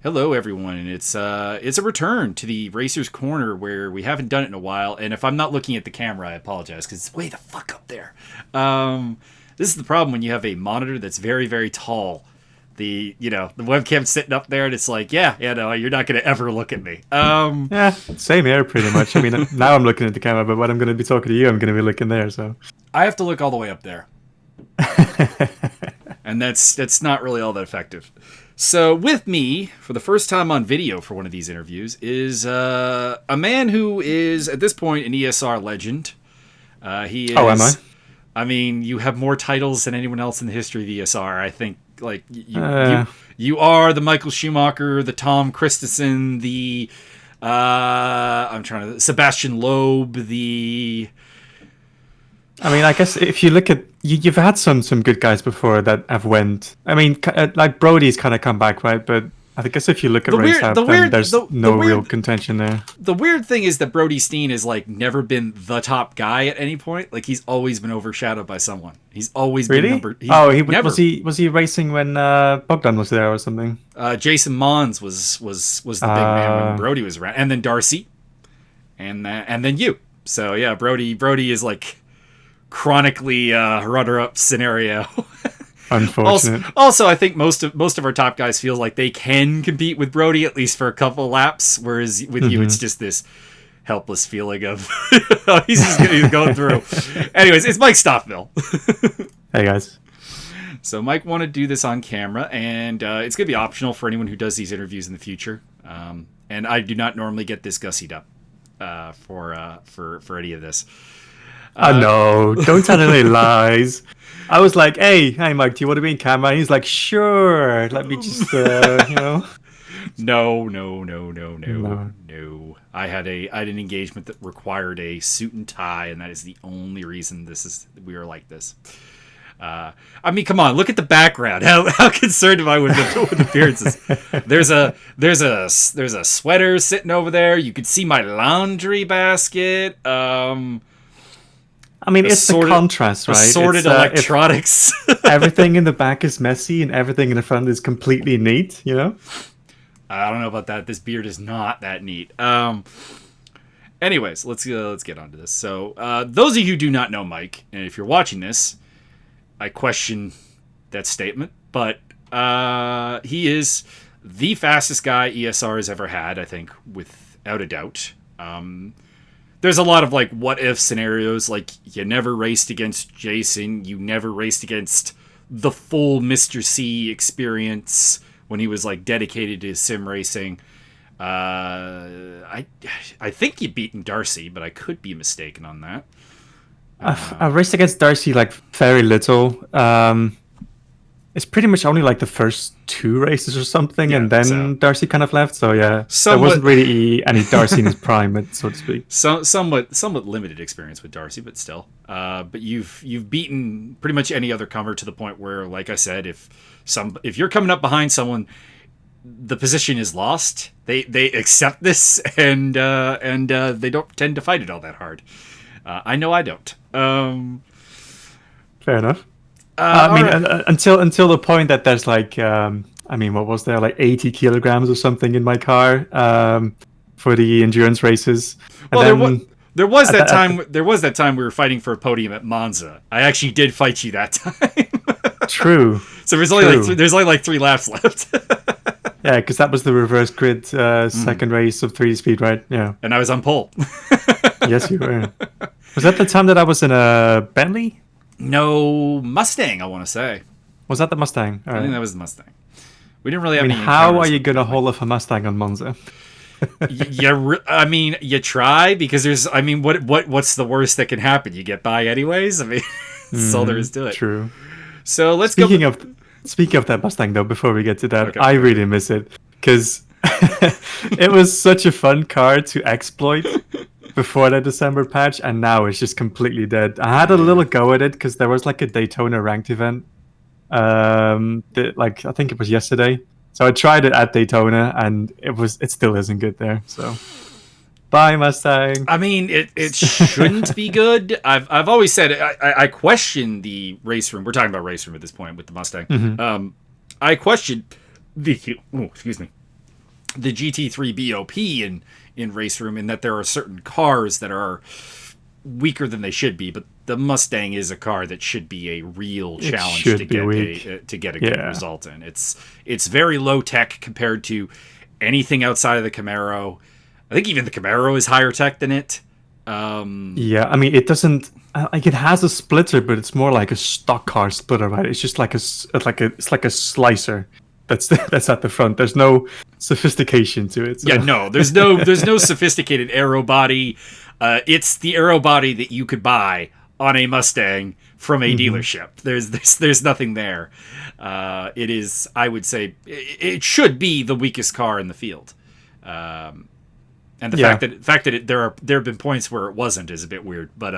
Hello, everyone. It's a return to the Racer's Corner where we haven't done it in a while. And if I'm not looking at the camera, I apologize because it's way the fuck up there. This is the problem when you have a monitor that's very, very tall. The webcam's sitting up there, and it's like, no, you're not going to ever look at me. Yeah, same here, pretty much. I mean, now I'm looking at the camera, but when I'm going to be talking to you, I'm going to be looking there. So I have to look all the way up there, and that's not really all that effective. So with me, for the first time on video for one of these interviews, is a man who is, at this point, an ESR legend. He is... Oh, am I? I mean, you have more titles than anyone else in the history of ESR. I think, like, you are the Michael Schumacher, the Tom Christensen, the... Sebastian Loeb, the... I mean, I guess if you look at... You've had some good guys before that have went. I mean, like Brody's kind of come back, right? But I guess if you look at there's no real contention there. The weird thing is that Brody Steen has like never been the top guy at any point. Like he's always been overshadowed by someone. He's always been number. Was he racing when Bogdan was there or something? Jason Mons was the big man when Brody was around, and then Darcy, and then you. So yeah, Brody is like chronically runner-up scenario. Unfortunate. Also, I think most of our top guys feel like they can compete with Brody at least for a couple laps, whereas with you it's just this helpless feeling of he's going through. Anyways, it's Mike Stofmeel. Hey guys. So Mike wanted to do this on camera, and it's going to be optional for anyone who does these interviews in the future. And I do not normally get this gussied up for any of this. No, don't tell any lies. I was like, hey, Mike, do you want to be in camera? And he's like, sure. Let me just, No. I had an engagement that required a suit and tie, and that is the only reason we are like this. I mean, come on, look at the background. How concerned am I with appearances? There's a sweater sitting over there. You could see my laundry basket. I mean, it's the contrast, right? Assorted electronics. Everything in the back is messy and everything in the front is completely neat, you know? I don't know about that. This beard is not that neat. Anyways, let's get on to this. So, those of you who do not know Mike, and if you're watching this, I question that statement, but he is the fastest guy ESR has ever had, I think, without a doubt. There's a lot of like what if scenarios, like you never raced against Jason, you never raced against the full Mr. C experience when he was like dedicated to sim racing. I think you beaten Darcy, but I could be mistaken on that. I've raced against Darcy like very little. It's pretty much only like the first two races or something, and then Darcy kind of left. So yeah, there wasn't really any Darcy in his prime, so to speak. Somewhat limited experience with Darcy, but still. But you've beaten pretty much any other comer to the point where, like I said, if you're coming up behind someone, the position is lost. They accept this and they don't tend to fight it all that hard. I know I don't. Fair enough. Until the point that there's like, what was there, like 80 kilograms or something in my car for the endurance races. And there was that time we were fighting for a podium at Monza. I actually did fight you that time. True. So there's only like 3 laps left. Yeah, because that was the reverse grid second race of 3D Speed, right? Yeah. And I was on pole. Yes, you were. Was that the time that I was in a Bentley? No, Mustang, I want to say. Was that the Mustang? I think that was the Mustang. We didn't really have any how are you going to hold off a Mustang on Monza? You try, because what's the worst that can happen? You get by anyways? I mean, that's all there is to it. True. So let's Speaking of that Mustang, though, before we get to that, okay. I really miss it, because it was such a fun car to exploit before the December patch, and now it's just completely dead. I had a little go at it because there was like a Daytona ranked event. I think it was yesterday. So I tried it at Daytona, and it still isn't good there. So bye, Mustang. I mean, it shouldn't be good. I've always said I question the race room. We're talking about race room at this point with the Mustang. Mm-hmm. I question the excuse me. the GT3 BOP in Race Room, in that there are certain cars that are weaker than they should be, but the Mustang is a car that should be a real challenge to get a good result in. It's very low tech compared to anything outside of the Camaro. I think even the Camaro is higher tech than it. I mean, it doesn't like, it has a splitter, but it's more like a stock car splitter, right? It's just like it's like a slicer that's at the front. There's no sophistication to it. So. Yeah, no, there's no sophisticated aero body. It's the aero body that you could buy on a Mustang from a dealership. There's nothing there. It is, I would say, it should be the weakest car in the field. And the fact that there have been points where it wasn't is a bit weird. But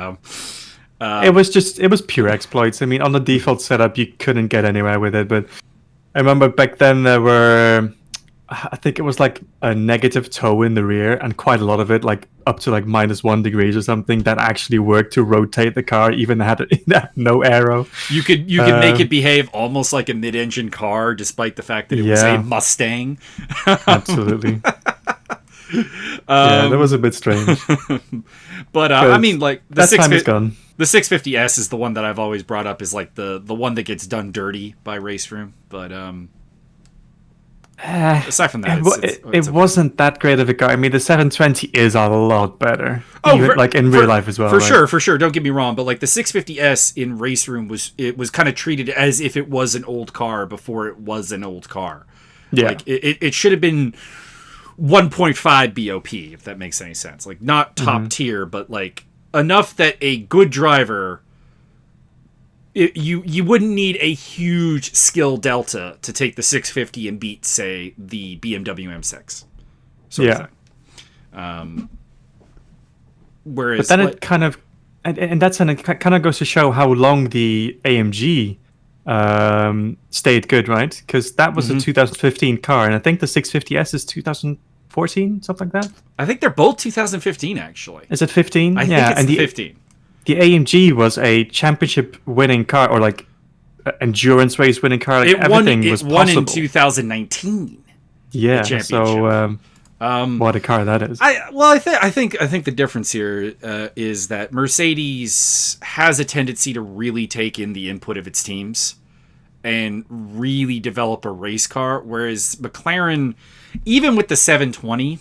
it was pure exploits. I mean, on the default setup, you couldn't get anywhere with it. But I remember back then there were, I think it was like a negative toe in the rear, and quite a lot of it, like up to like -1 degrees or something, that actually worked to rotate the car, even had no aero. You could make it behave almost like a mid-engine car, despite the fact that it was a Mustang. Absolutely. That was a bit strange. But I mean, like that time is gone. The 650S is the one that I've always brought up as like the one that gets done dirty by Race Room. But aside from that, it wasn't that great of a car. I mean, the 720 is a lot better. In real life as well. For sure. Don't get me wrong, but like the 650S in Race Room was kind of treated as if it was an old car before it was an old car. Yeah, like it should have been 1.5 BOP, if that makes any sense. Like not top tier, but like enough that a good driver, you wouldn't need a huge skill delta to take the 650 and beat, say, the BMW M6. Whereas, but then it kind of, and that's it kind of goes to show how long the AMG stayed good, right? Because that was a 2015 car, and I think the 650S is 2014, something like that. I think they're both 2015, actually. Is it 15? I think it's 15. The AMG was a championship-winning car, or like endurance race winning car. Like everything was possible. It won in 2019. Yeah, so what a car that is. I think the difference here is that Mercedes has a tendency to really take in the input of its teams and really develop a race car, whereas McLaren, even with the 720,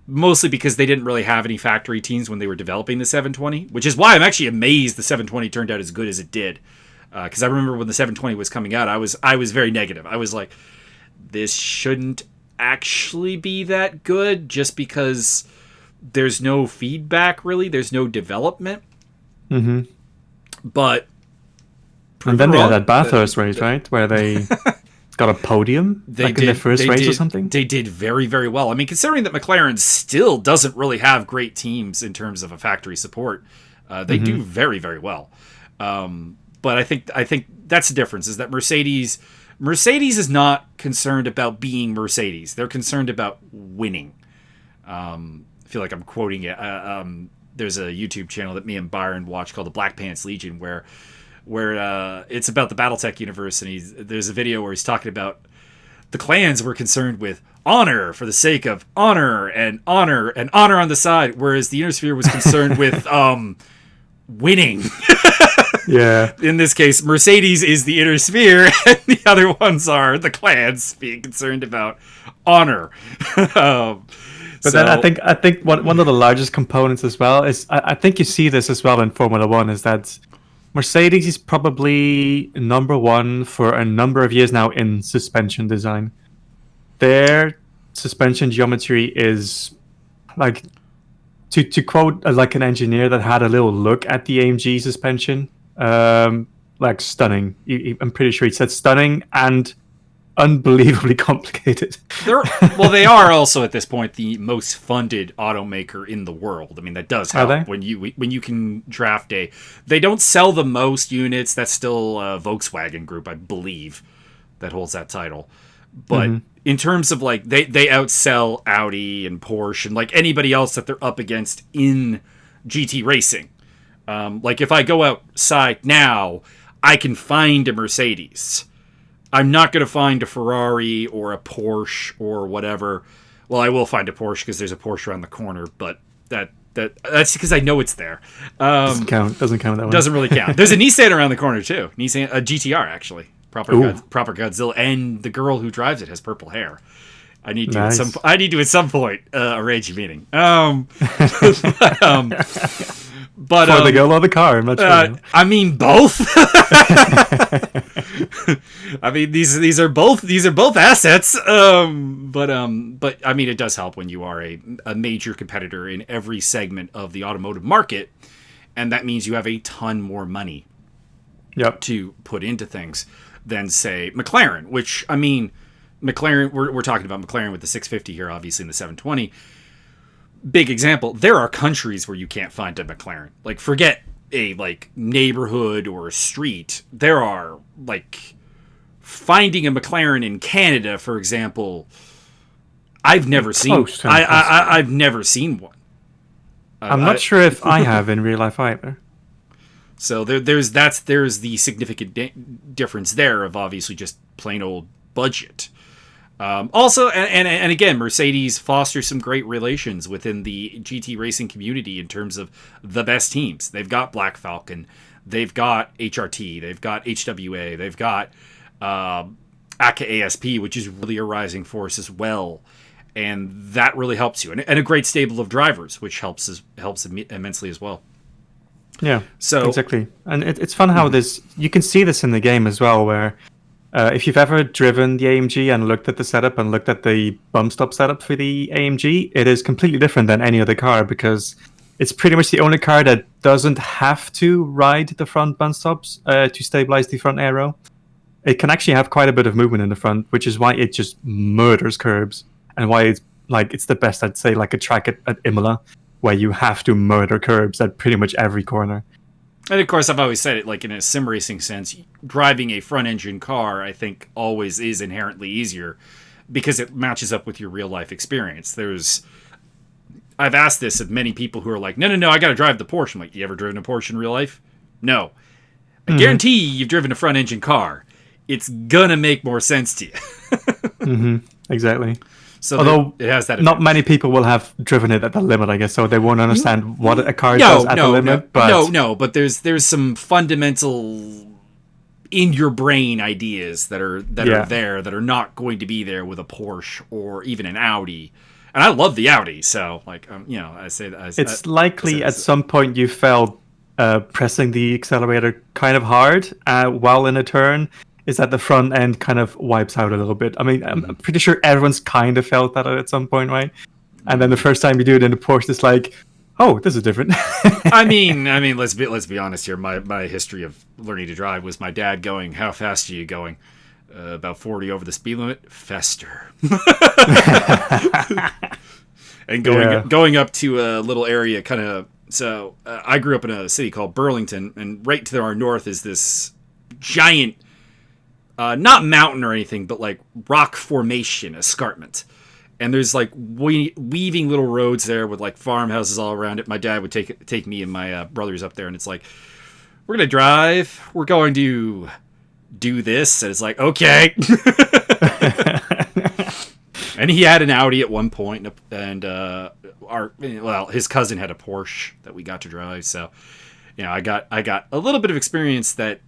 mostly because they didn't really have any factory teams when they were developing the 720, which is why I'm actually amazed the 720 turned out as good as it did. Because I remember when the 720 was coming out, I was very negative. I was like, this shouldn't actually be that good, just because there's no feedback, really. There's no development. But and then they had that Bathurst race, right, where they got a podium in their first race or something. They did very, very well. I mean, considering that McLaren still doesn't really have great teams in terms of a factory support, they do very, very well. But I think that's the difference, is that Mercedes is not concerned about being Mercedes. They're concerned about winning. I feel like I'm quoting it. There's a YouTube channel that me and Byron watch called the Black Pants Legion, where it's about the BattleTech universe, and there's a video where he's talking about the clans were concerned with honor for the sake of honor and honor on the side, whereas the Inner Sphere was concerned with winning. Yeah. In this case, Mercedes is the Inner Sphere, and the other ones are the clans being concerned about honor. Then I think one of the largest components as well is, I think you see this as well in Formula One, is that Mercedes is probably number one for a number of years now in suspension design. Their suspension geometry is, like, to quote like an engineer that had a little look at the AMG suspension, like stunning. I'm pretty sure he said stunning and unbelievably complicated. They are also at this point the most funded automaker in the world. I mean, that does help when you can draft a. They don't sell the most units. That's still a Volkswagen Group, I believe, that holds that title. But in terms of like they outsell Audi and Porsche and like anybody else that they're up against in GT racing. Like if I go outside now, I can find a Mercedes. I'm not going to find a Ferrari or a Porsche or whatever. Well, I will find a Porsche because there's a Porsche around the corner, but that's because I know it's there. Doesn't count that one. Doesn't really count. There's a Nissan around the corner too. Nissan, a GTR actually, proper Godzilla, and the girl who drives it has purple hair. I need to at some point arrange a meeting. But for the girl or the car, I'm not sure. I mean both. I mean these are both assets. But I mean it does help when you are a major competitor in every segment of the automotive market, and that means you have a ton more money. Yep. To put into things than say McLaren, which I mean McLaren. We're talking about McLaren with the 650 here, obviously in the 720. Big example, there are countries where you can't find a McLaren. Like, forget a neighborhood or a street. There are finding a McLaren in Canada, for example. I've never seen. I've never seen one. I'm not sure if I have in real life either. So there's the significant difference there of obviously just plain old budget. Also, and again, Mercedes fosters some great relations within the GT racing community in terms of the best teams. They've got Black Falcon, they've got HRT, they've got HWA, they've got AKA ASP, which is really a rising force as well, and that really helps you. And a great stable of drivers, which helps immensely as well. Yeah, so exactly. And it's fun how you can see this in the game as well, where if you've ever driven the AMG and looked at the setup and looked at the bump stop setup for the AMG, it is completely different than any other car because it's pretty much the only car that doesn't have to ride the front bump stops to stabilize the front aero. It can actually have quite a bit of movement in the front, which is why it just murders curbs and why it's the best, I'd say, like a track at Imola, where you have to murder curbs at pretty much every corner. And of course, I've always said it, in a sim racing sense, driving a front engine car, I think, always is inherently easier because it matches up with your real life experience. I've asked this of many people who are like, no, I got to drive the Porsche. I'm like, you ever driven a Porsche in real life? No. I guarantee you've driven a front engine car. It's gonna make more sense to you. Exactly. So although it has that not many people will have driven it at the limit, I guess, so they won't understand what a car does at the limit. But there's some fundamental in your brain ideas that are there that are not going to be there with a Porsche or even an Audi. And I love the Audi, so I say that. It's likely at some point you felt pressing the accelerator kind of hard while in a turn. Is that the front end kind of wipes out a little bit. I mean, I'm pretty sure everyone's kind of felt that at some point, right? And then the first time you do it in the Porsche, it's like, oh, this is different. I mean, let's be honest here. My history of learning to drive was my dad going, "How fast are you going?" About 40 over the speed limit. Faster. And going up to a little area, kind of. So I grew up in a city called Burlington, and right to our north is this giant. Not mountain or anything, but rock formation, escarpment. And there's weaving little roads there with farmhouses all around it. My dad would take me and my brothers up there, and it's we're going to drive. We're going to do this. And it's okay. And he had an Audi at one point, and his cousin had a Porsche that we got to drive. So, I got a little bit of experience that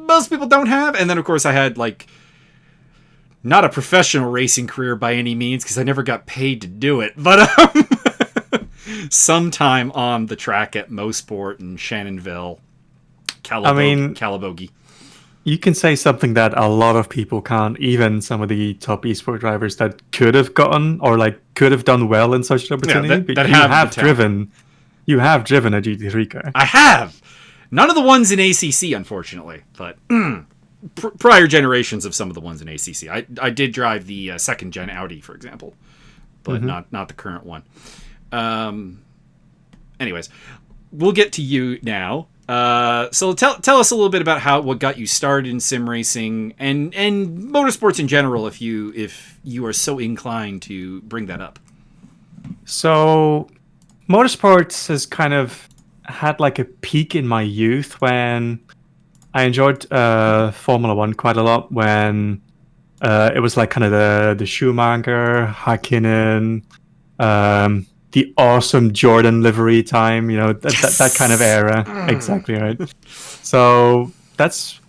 most people don't have. And then of course I had not a professional racing career by any means because I never got paid to do it, but sometime on the track at Mosport in Shannonville, Calabogie. You can say something that a lot of people can't, even some of the top esport drivers that could have gotten or could have done well in such an opportunity. You have driven a GT3 car. I have. None of the ones in ACC, unfortunately, but prior generations of some of the ones in ACC. I did drive the second gen Audi, for example, but not the current one. Anyways, we'll get to you now. So tell us a little bit about what got you started in sim racing and motorsports in general, if you are so inclined to bring that up. So, motorsports has kind of had a peak in my youth when I enjoyed Formula One quite a lot when it was like kind of the Schumacher, Hakkinen, the awesome Jordan livery time. You know, that kind of era. Exactly right. So that's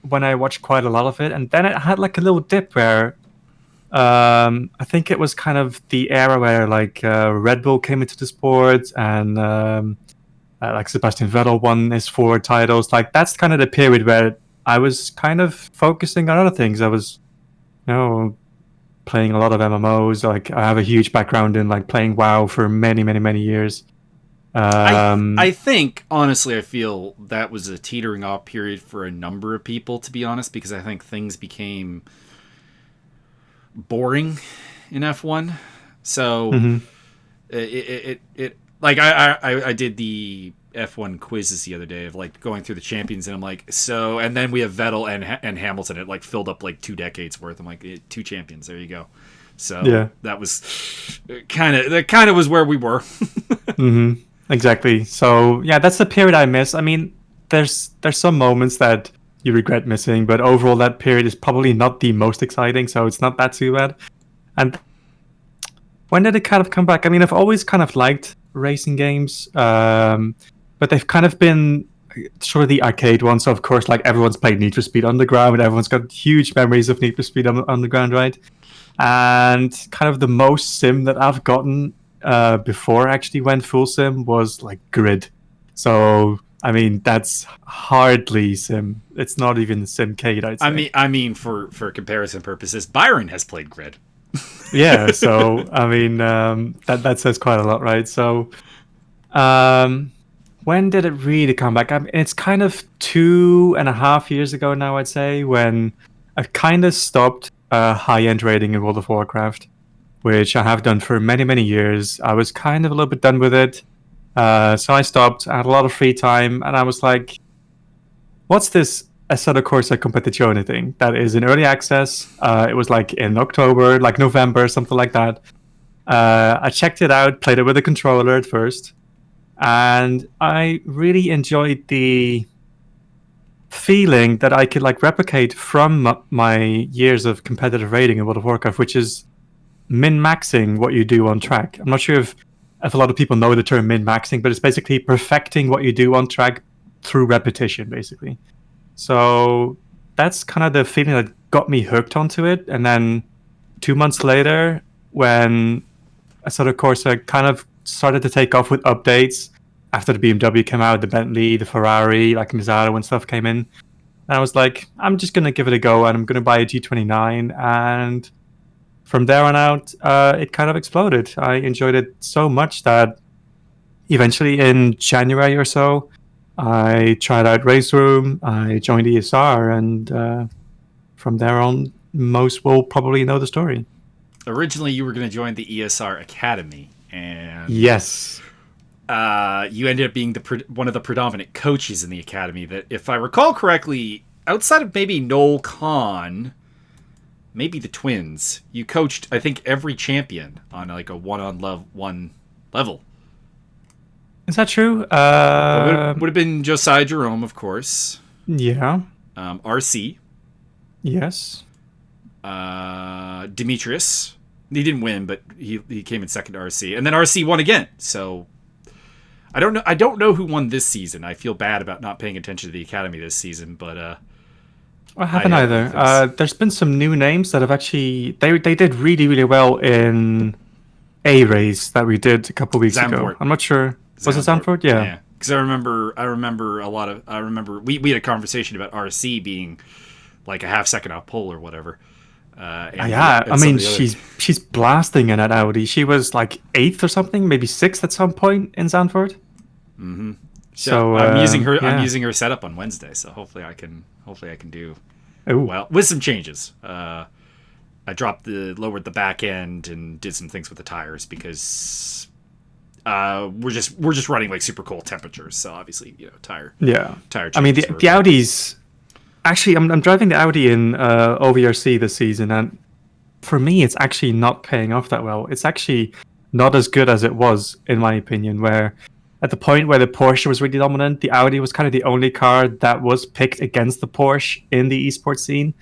when I watched quite a lot of it, and then it had like a little dip where I think it was kind of the era where like Red Bull came into the sport, and like Sebastian Vettel won his 4 titles. Like that's kind of the period where I was kind of focusing on other things. I was, playing a lot of MMOs. Like I have a huge background in like playing WoW for many, many, many years. I think, honestly, I feel that was a teetering off period for a number of people, to be honest, because I think things became boring in F1. So it like I did the F1 quizzes the other day of like going through the champions, and I'm like, so, and then we have Vettel and Hamilton. It like filled up like 2 decades worth. I'm like, 2 champions, there you go. So that was kind of was where we were. Exactly. So yeah, that's the period I miss. I mean, there's some moments that you regret missing, but overall that period is probably not the most exciting, so it's not that too bad. And when did it kind of come back? I mean, I've always kind of liked racing games, but they've kind of been sort of the arcade ones. So of course, like everyone's played Need for Speed Underground, and everyone's got huge memories of Need for Speed Underground, right? And kind of the most sim that I've gotten before I actually went full sim was like Grid. So I mean, that's hardly sim. It's not even simcade, I'd say. I mean, for comparison purposes, Byron has played Grid. Yeah, so I mean, that says quite a lot, right? So, when did it really come back? I mean, it's kind of 2.5 years ago now, I'd say, when I kind of stopped high-end raiding in World of Warcraft, which I have done for many, many years. I was kind of a little bit done with it. So I stopped. I had a lot of free time, and I was like, what's this Assetto Corsa Competizione thing that is in early access? It was like in October, like November, something like that. I checked it out, played it with a controller at first, and I really enjoyed the feeling that I could like replicate from my years of competitive raiding in World of Warcraft, which is min-maxing what you do on track. I'm not sure if a lot of people know the term min-maxing, but it's basically perfecting what you do on track through repetition, basically. So that's kind of the feeling that got me hooked onto it. And then 2 months later, when Assetto Corsa kind of started to take off with updates, after the BMW came out, the Bentley, the Ferrari, like Mizzaro and stuff came in, and I was like, I'm just going to give it a go, and I'm going to buy a G29, and from there on out, it kind of exploded. I enjoyed it so much that eventually in January or so, I tried out Race Room, I joined ESR, and from there on, most will probably know the story. Originally, you were going to join the ESR Academy, and yes, you ended up being one of the predominant coaches in the academy. That, if I recall correctly, outside of maybe Noel Khan, maybe the twins, you coached, I think, every champion on like a one level. Is that true? Would have been Josiah Jerome, of course. Yeah. RC. Yes. Demetrius. He didn't win, but he came in second to RC, and then RC won again. So I don't know who won this season. I feel bad about not paying attention to the academy this season, but I haven't either. There's been some new names that have actually they did really, really well in a race that we did a couple weeks ago. I'm not sure. Was it Zandvoort? Yeah. Because I remember we had a conversation about RC being like a half second off pole or whatever. I mean, she's blasting in that Audi. She was like 8th or something, maybe 6th at some point in Zandvoort. Mm-hmm. So I'm using her. Yeah. I'm using her setup on Wednesday, so hopefully I can do well with some changes. I lowered the back end and did some things with the tires because we're just running like super cold temperatures. So obviously, tire. I mean, the Audis. Actually, I'm driving the Audi in OVRC this season, and for me, it's actually not paying off that well. It's actually not as good as it was, in my opinion, where at the point where the Porsche was really dominant, the Audi was kind of the only car that was picked against the Porsche in the esports scene,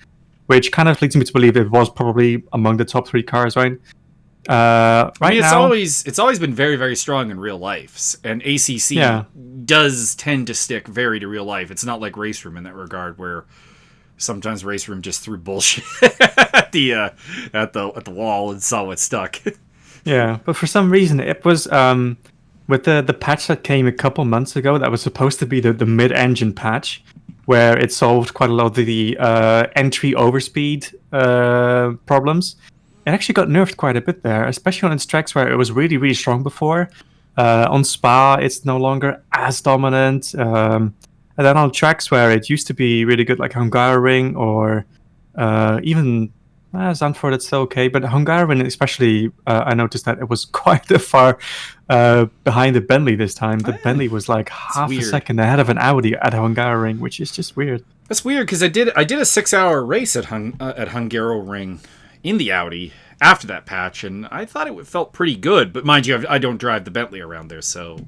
which kind of leads me to believe it was probably among the top 3 cars, right? I mean, it's now, always been very, very strong in real life, and ACC does tend to stick very to real life. It's not like Race Room in that regard, where sometimes Race Room just threw bullshit at the wall and saw what stuck. Yeah, but for some reason it was with the patch that came a couple months ago that was supposed to be the mid-engine patch, where it solved quite a lot of the entry overspeed problems. It actually got nerfed quite a bit there, especially on its tracks where it was really, really strong before. On Spa, it's no longer as dominant. And then on tracks where it used to be really good, like Hungaroring or even Zandvoort, it's still okay. But Hungaroring especially, I noticed that it was quite far behind the Bentley this time. The Bentley was like half a second ahead of an Audi at Hungaroring, which is just weird. That's weird, because I did a 6-hour race at Hungaroring in the Audi after that patch, and I thought it felt pretty good. But mind you, I don't drive the Bentley around there, so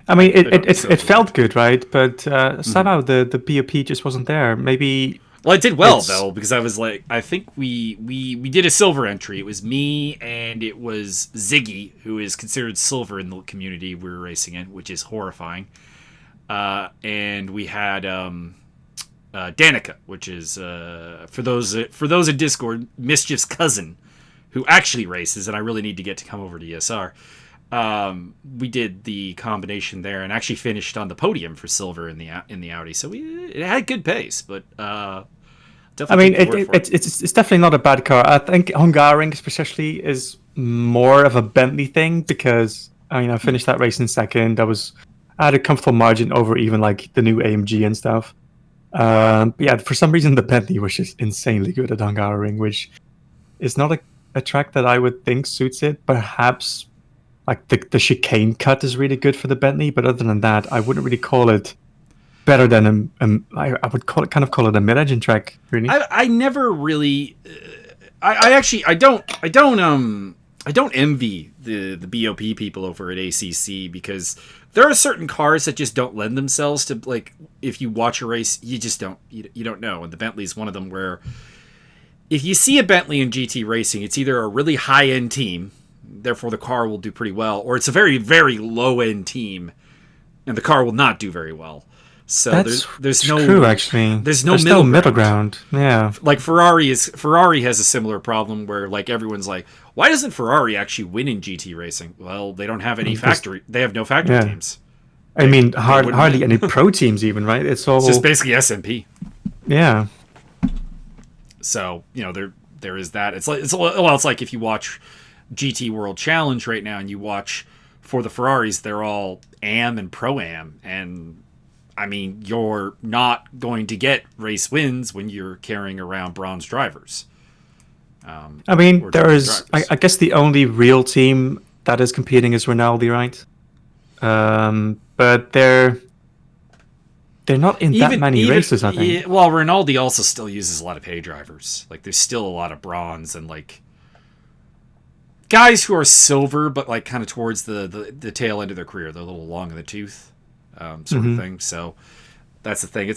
I mean, it felt good, right? But somehow the BOP just wasn't there. Maybe. Well, it did well though, because I was like, I think we did a silver entry. It was me and it was Ziggy, who is considered silver in the community we were racing in, which is horrifying. And we had Danica, which is for those in Discord, Mischief's cousin, who actually races, and I really need to get to come over to ESR. We did the combination there and actually finished on the podium for silver in the Audi. So it had good pace, but definitely. I mean, it's definitely not a bad car. I think Hungaroring especially is more of a Bentley thing, because I mean I finished that race in second. I had a comfortable margin over even like the new AMG and stuff. But yeah, for some reason the Bentley was just insanely good at Hungaroring, which is not a track that I would think suits it. Perhaps like the chicane cut is really good for the Bentley, but other than that, I wouldn't really call it better than I would call it a mid-engine track. Really, I never really. I don't envy the BOP people over at ACC, because there are certain cars that just don't lend themselves to, like, if you watch a race, you just don't know. And the Bentley is one of them, where if you see a Bentley in GT racing, it's either a really high-end team, therefore the car will do pretty well, or it's a very, very low-end team, and the car will not do very well. So there's no true, actually. There's no middle ground. Yeah. Like Ferrari has a similar problem, where like everyone's like, why doesn't Ferrari actually win in GT racing? Well, they don't have any factory. They have no factory teams. I mean, hardly any pro teams even, right? It's just basically SMP. Yeah. So there is that. It's like if you watch GT World Challenge right now and you watch for the Ferraris, they're all AM and Pro-Am, and I mean, you're not going to get race wins when you're carrying around bronze drivers. I mean, there is, I guess the only real team that is competing is Rinaldi, right? But they're not in that many races, I think. Well, Rinaldi also still uses a lot of pay drivers. Like, there's still a lot of bronze and, like, guys who are silver, but, like, kind of towards the tail end of their career. They're a little long in the tooth. Sort of thing. So that's the thing.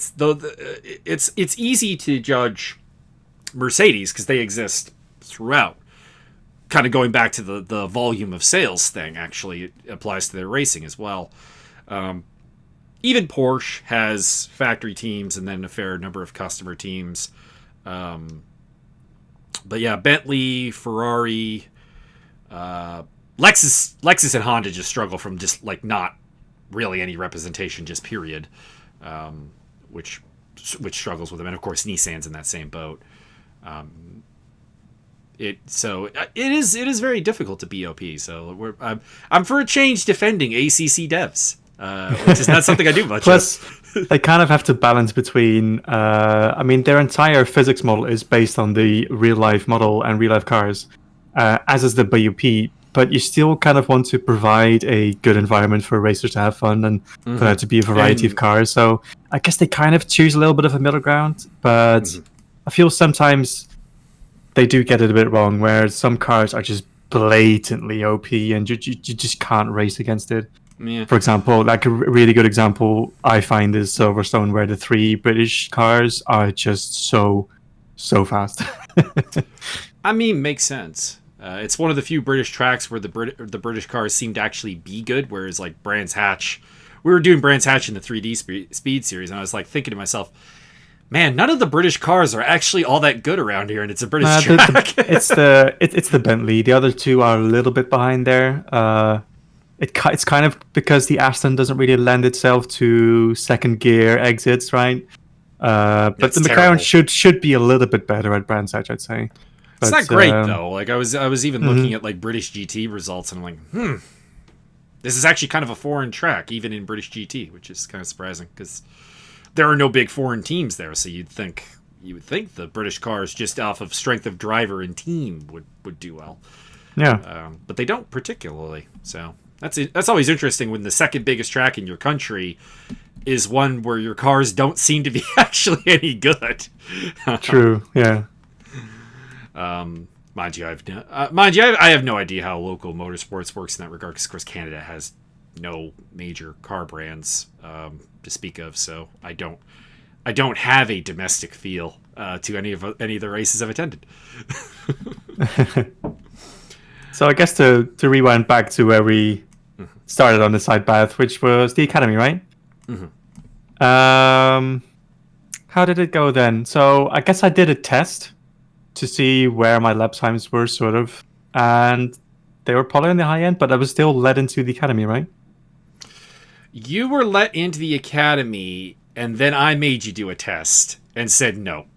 It's easy to judge Mercedes because they exist throughout. Kind of going back to the volume of sales thing, actually, it applies to their racing as well. Even Porsche has factory teams and then a fair number of customer teams. But yeah, Bentley, Ferrari, Lexus and Honda just struggle from just like not really any representation, just period, which struggles with them, and of course Nissan's in that same boat. It is very difficult to BOP. So I'm for a change defending ACC devs, which is not something I do much. Plus, they kind of have to balance between. I mean, their entire physics model is based on the real life model and real life cars, as is the BOP. But you still kind of want to provide a good environment for racers to have fun and for there to be a variety of cars. So I guess they kind of choose a little bit of a middle ground. But I feel sometimes they do get it a bit wrong, where some cars are just blatantly OP and you just can't race against it. Yeah. For example, like a really good example I find is Silverstone, where the 3 British cars are just so fast. I mean, makes sense. It's one of the few British tracks where the British cars seem to actually be good, whereas like Brands Hatch, we were doing Brands Hatch in the 3D Speed series, and I was like thinking to myself, man, none of the British cars are actually all that good around here, and it's a British track. It's the Bentley. The other two are a little bit behind there. It's kind of because the Aston doesn't really lend itself to second gear exits, right? But It's the McLaren should be a little bit better at Brands Hatch, I'd say. It's not great though. Like I was even looking at like British GT results, and I'm like, this is actually kind of a foreign track, even in British GT, which is kind of surprising because there are no big foreign teams there. So you would think the British cars, just off of strength of driver and team, would do well. Yeah, but they don't particularly. So that's always interesting when the second biggest track in your country is one where your cars don't seem to be actually any good. True. Yeah. Mind you, I have no idea how local motorsports works in that regard, because of course Canada has no major car brands to speak of, so I don't have a domestic feel to any of the races I've attended. So I guess to rewind back to where we started on the side path, which was the Academy, right? How did it go then? So I guess I did a test to see where my lap times were, sort of, and they were probably on the high end, but I was still led into the Academy, right? You were let into the Academy, and then I made you do a test and said no.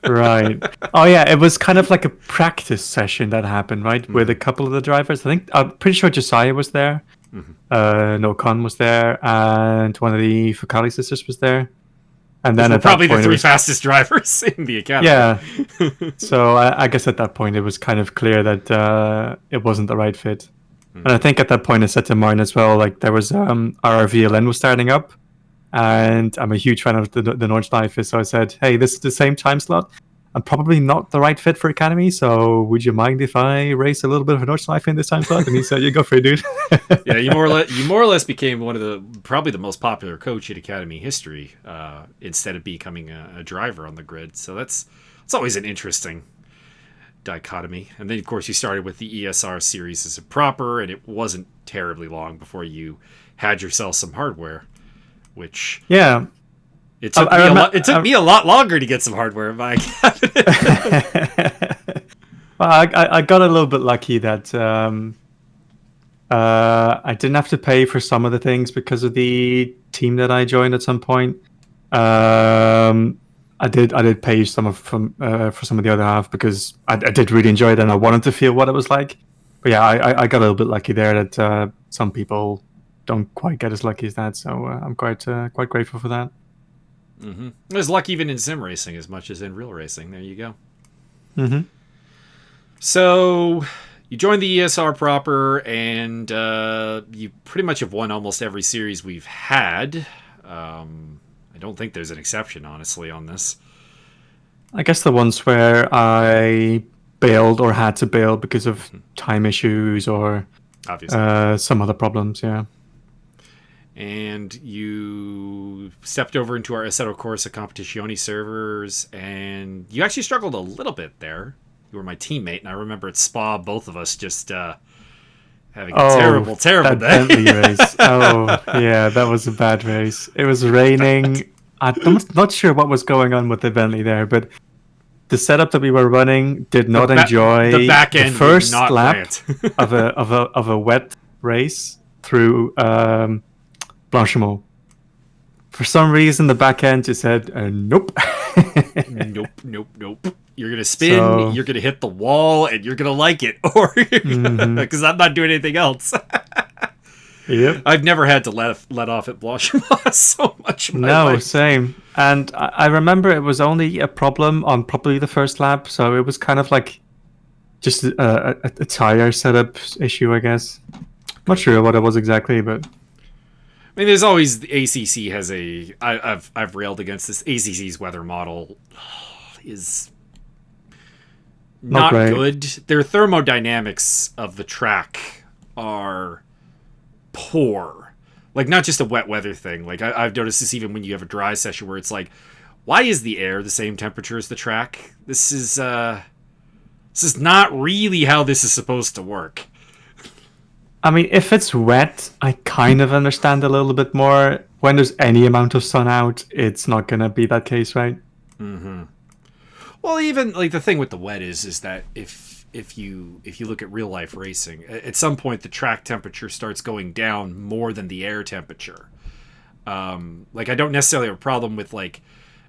Right. Oh yeah, it was kind of like a practice session that happened, right? With a couple of the drivers. I'm pretty sure Josiah was there. No, Con was there, and one of the Focali sisters was there. And then at probably that point, the 3 fastest drivers in the Academy. Yeah. So I guess at that point it was kind of clear that it wasn't the right fit. And I think at that point I said to Martin as well, like there was RRVLN was starting up, and I'm a huge fan of the Nordschleife, so I said, hey, this is the same time slot. I'm probably not the right fit for Academy, so would you mind if I race a little bit of a Nordschleife in this time slot? And he said, you go for it, dude. Yeah, you more or less became one of probably the most popular coach in Academy history, instead of becoming a driver on the grid. So it's always an interesting dichotomy. And then of course you started with the ESR series as a proper, and it wasn't terribly long before you had yourself some hardware, which it took me a lot longer to get some hardware in my cabinet. Well, I got a little bit lucky that I didn't have to pay for some of the things because of the team that I joined at some point. I did pay some for some of the other half because I did really enjoy it and I wanted to feel what it was like. But yeah, I got a little bit lucky there that some people don't quite get as lucky as that. So I'm quite grateful for that. There's luck even in sim racing as much as in real racing. There you go. So you joined the ESR proper, and you pretty much have won almost every series we've had. I don't think there's an exception, honestly, on this. I guess the ones where I bailed or had to bail because of time issues or obviously some other problems, yeah. And you stepped over into our Assetto Corsa Competizione servers, and you actually struggled a little bit there. You were my teammate, and I remember at Spa, both of us just having a terrible that day. Bentley race. Oh, yeah, that was a bad race. It was raining. I'm not sure what was going on with the Bentley there, but the setup that we were running did not enjoy the back end the first not lap of a wet race through Blanchimont. For some reason, the back end just said, nope. Nope. You're going to spin, you're going to hit the wall, and you're going to like it. Or because I'm not doing anything else. Yep. I've never had to let off at Blanchimont so much in my life. Same. And I remember it was only a problem on probably the first lap, so it was kind of like just a tire setup issue, I guess. Not sure what it was exactly, but... I mean, there's always the ACC has I've railed against this. ACC's weather model is not good. Their thermodynamics of the track are poor. Like, not just a wet weather thing. Like, I've noticed this even when you have a dry session where it's like, why is the air the same temperature as the track? This is not really how this is supposed to work. I mean, if it's wet, I kind of understand a little bit more. When there's any amount of sun out, it's not going to be that case, right? Mm-hmm. Well, even like the thing with the wet is that if you look at real life racing, at some point the track temperature starts going down more than the air temperature. Like, I don't necessarily have a problem with, like,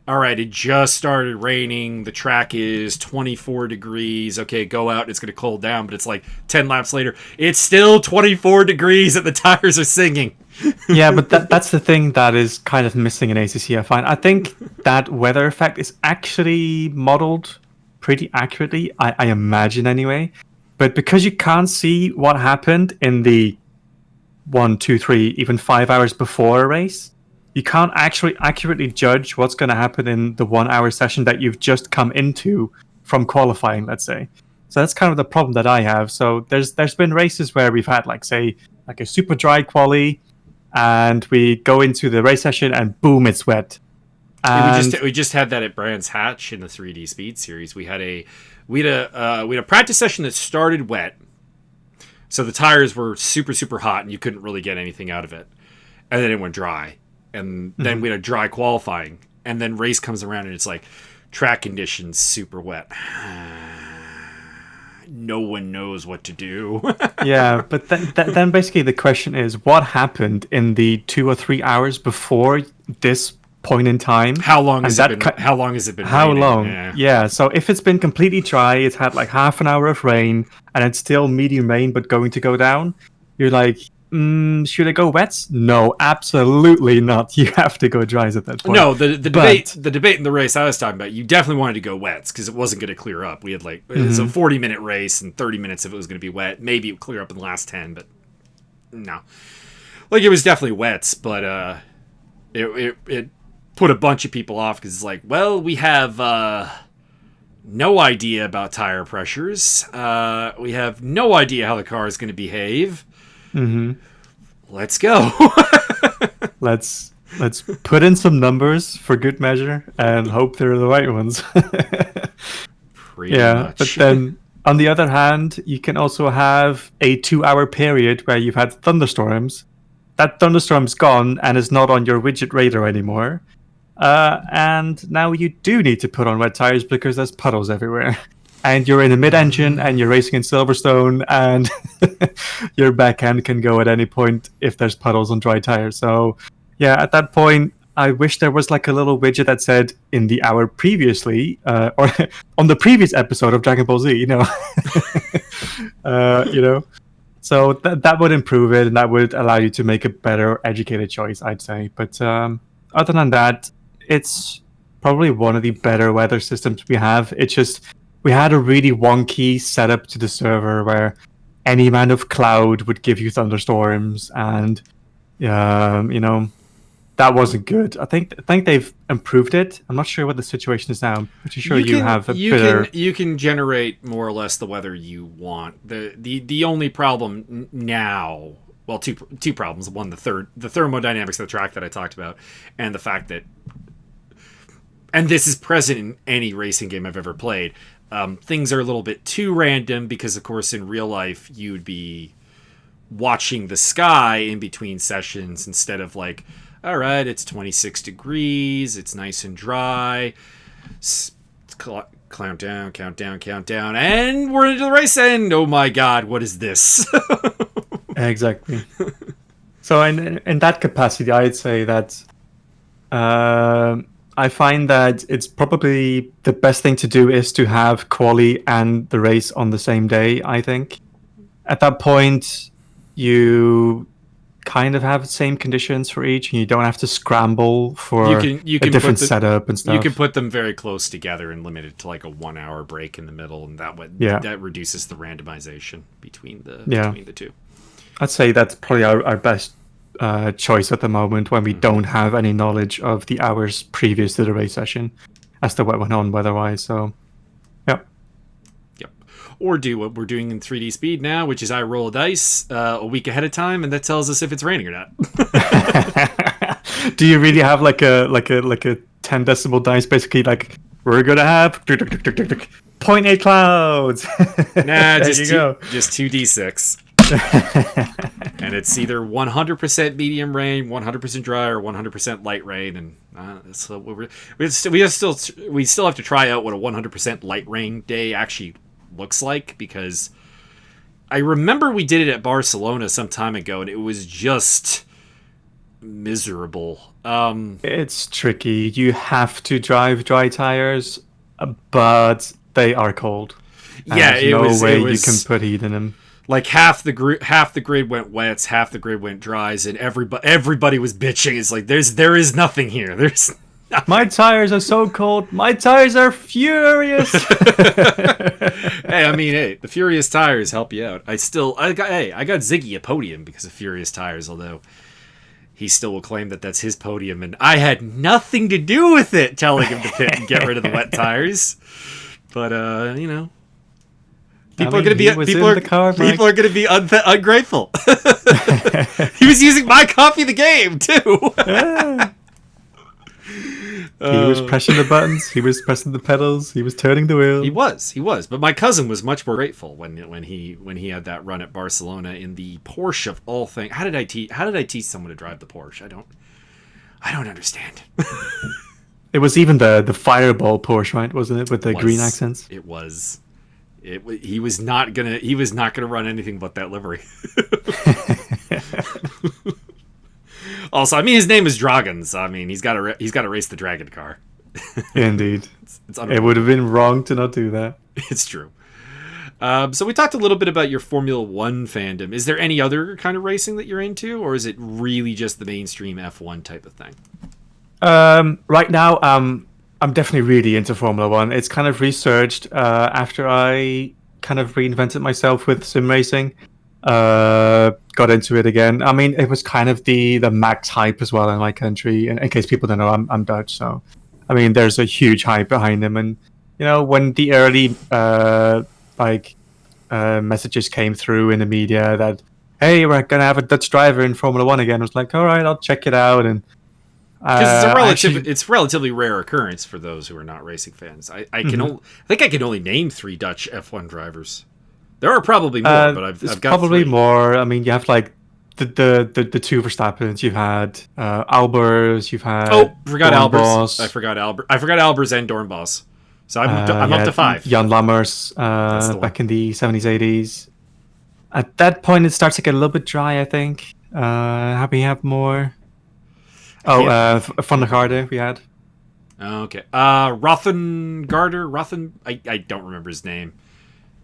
all right, it just started raining, the track is 24 degrees, okay, go out, it's going to cool down, but it's like 10 laps later, it's still 24 degrees and the tires are singing. Yeah, but that's the thing that is kind of missing in ACC, I find. I think that weather effect is actually modeled pretty accurately, I imagine anyway. But because you can't see what happened in the 1, 2, 3, even 5 hours before a race, you can't actually accurately judge what's going to happen in the 1 hour session that you've just come into from qualifying, let's say. So that's kind of the problem that I have. So there's been races where we've had, like, say, like a super dry quali, and we go into the race session and boom, it's wet. And we just had that at Brands Hatch in the 3D Speed Series. We had a practice session that started wet, so the tires were super, super hot, and you couldn't really get anything out of it. And then it went dry. And then we had a dry qualifying. And then race comes around, and it's like, track conditions, super wet. No one knows what to do. Yeah, but then basically the question is, what happened in the 2 or 3 hours before this point in time? How long has it been? How long has it been? How raining? long? Yeah. Yeah. So if it's been completely dry, it's had like half an hour of rain, and it's still medium rain but going to go down, you're like, should I go wets? No, absolutely not. You have to go dries at that point. No, the debate in the race I was talking about, you definitely wanted to go wets because it wasn't going to clear up. We had like it's a 40-minute race, and 30 minutes if it was going to be wet. Maybe it would clear up in the last 10, but no. Like, it was definitely wets, but it put a bunch of people off because it's like, well, we have no idea about tire pressures. We have no idea how the car is going to behave. Let's go. Let's put in some numbers for good measure and hope they're the right ones. Pretty much. But then on the other hand, you can also have a 2-hour period where you've had thunderstorms. That thunderstorm's gone and is not on your widget radar anymore. And now you do need to put on wet tires because there's puddles everywhere. And you're in a mid-engine, and you're racing in Silverstone, and your backhand can go at any point if there's puddles on dry tires. So, yeah, at that point, I wish there was like a little widget that said in the hour previously, or on the previous episode of Dragon Ball Z, you know. So that would improve it, and that would allow you to make a better educated choice, I'd say. But other than that, it's probably one of the better weather systems we have. It's just, we had a really wonky setup to the server where any amount of cloud would give you thunderstorms, and that wasn't good. I think they've improved it. I'm not sure what the situation is now. I'm pretty sure you can generate more or less the weather you want. The only problem now, well, two problems. One, the thermodynamics of the track that I talked about, and the fact that, and this is present in any racing game I've ever played, things are a little bit too random because, of course, in real life, you'd be watching the sky in between sessions instead of like, all right, it's 26 degrees, it's nice and dry, count down, and we're into the race end. Oh my God, what is this? Exactly. So in that capacity, I'd say that I find that it's probably the best thing to do is to have quali and the race on the same day, I think. At that point, you kind of have the same conditions for each, and you don't have to scramble for a different setup and stuff. You can put them very close together and limit it to like a 1 hour break in the middle, and that reduces the randomization between the two. I'd say that's probably our best choice at the moment when we don't have any knowledge of the hours previous to the race session as to what went on weather-wise. So, yeah. Yep. or do what we're doing in 3D speed now, which is I roll a dice a week ahead of time, and that tells us if it's raining or not. Do you really have like a 10 decibel dice, basically like we're gonna have 0.8 clouds? Nah, just 2d6. And it's either 100% medium rain, 100% dry, or 100% light rain. And so we still have to try out what a 100% light rain day actually looks like, because I remember we did it at Barcelona some time ago, and it was just miserable. It's tricky. You have to drive dry tires, but they are cold. Yeah, there's no way you can put heat in them. Like half the grid went wets, half the grid went dries, and everybody was bitching. It's like there is nothing here. There's nothing. My tires are so cold. My tires are furious. Hey, I mean, the Furious tires help you out. I got Ziggy a podium because of Furious tires, although he still will claim that that's his podium, and I had nothing to do with it, telling him to pit and get rid of the wet tires. But you know, people are going to be ungrateful. He was using my copy of the game too. Yeah. He was pressing the buttons. He was pressing the pedals. He was turning the wheel. He was. But my cousin was much more grateful when he had that run at Barcelona in the Porsche of all things. How did I teach someone to drive the Porsche? I don't understand. It was even the Fireball Porsche, right? Wasn't it, with the green accents? It was. He was not gonna run anything but that livery. Also, I mean, his name is Dragon, so I mean, he's got to race the Dragon car. Indeed, it would have been wrong to not do that. It's true. So we talked a little bit about your Formula One fandom. Is there any other kind of racing that you're into, or is it really just the mainstream F1 type of thing? Right now, I'm definitely really into Formula One. It's kind of resurged after I kind of reinvented myself with sim racing. Got into it again. I mean, it was kind of the max hype as well in my country. In case people don't know, I'm Dutch, so I mean, there's a huge hype behind them. And you know, when the early messages came through in the media that, hey, we're gonna have a Dutch driver in Formula One again, I was like, all right, I'll check it out. And because it's a relatively rare occurrence for those who are not racing fans. I think I can only name 3 Dutch F1 drivers. There are probably more, but I've got probably 3. more. I mean, you have like the 2 Verstappens. You've had Albers. You've had forgot Albers. I forgot Albers and Dornbos. So I'm up to 5. Jan Lammers back in the 70s, 80s. At that point, it starts to get a little bit dry, I think. Happy have more. Van der Garde we had. Okay. Rothen. I don't remember his name.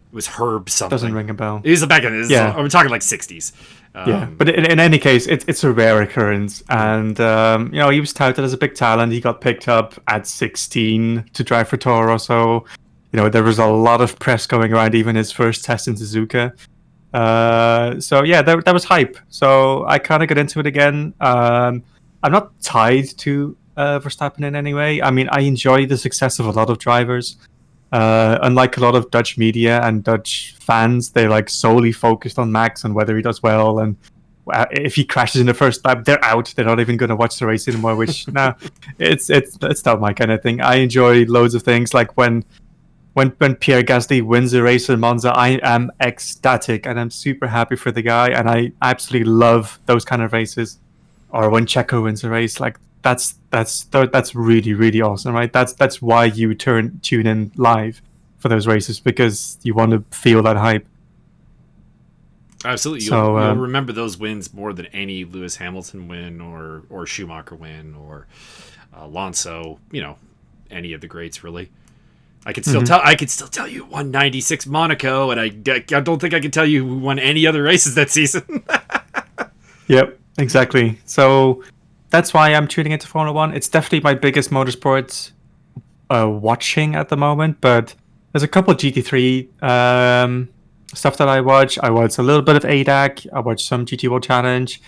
It was Herb something. Doesn't ring a bell. It was back in his. Yeah. I'm talking like 60s. But in any case, it's a rare occurrence, and you know, he was touted as a big talent. He got picked up at 16 to drive for Toro Rosso. You know, there was a lot of press going around, even his first test in Suzuka. So yeah, that was hype. So I kind of got into it again. I'm not tied to Verstappen in any way. I mean, I enjoy the success of a lot of drivers. Unlike a lot of Dutch media and Dutch fans, they're like solely focused on Max and whether he does well. And if he crashes in the first lap, they're out. They're not even going to watch the race anymore. Which it's not my kind of thing. I enjoy loads of things. Like when Pierre Gasly wins a race in Monza, I am ecstatic and I'm super happy for the guy. And I absolutely love those kind of races. Or when Checo wins a race, like that's really, really awesome, right? That's why you tune in live for those races, because you want to feel that hype. Absolutely. You'll remember those wins more than any Lewis Hamilton win or Schumacher win or Alonso, you know, any of the greats really. I could still tell you who won 96 Monaco, and I don't think I can tell you who won any other races that season. Yep, exactly. So that's why I'm tuning into Formula One. It's definitely my biggest motorsports watching at the moment, but there's a couple of GT3 stuff that I watch. I watch a little bit of ADAC. I watch some GT World Challenge.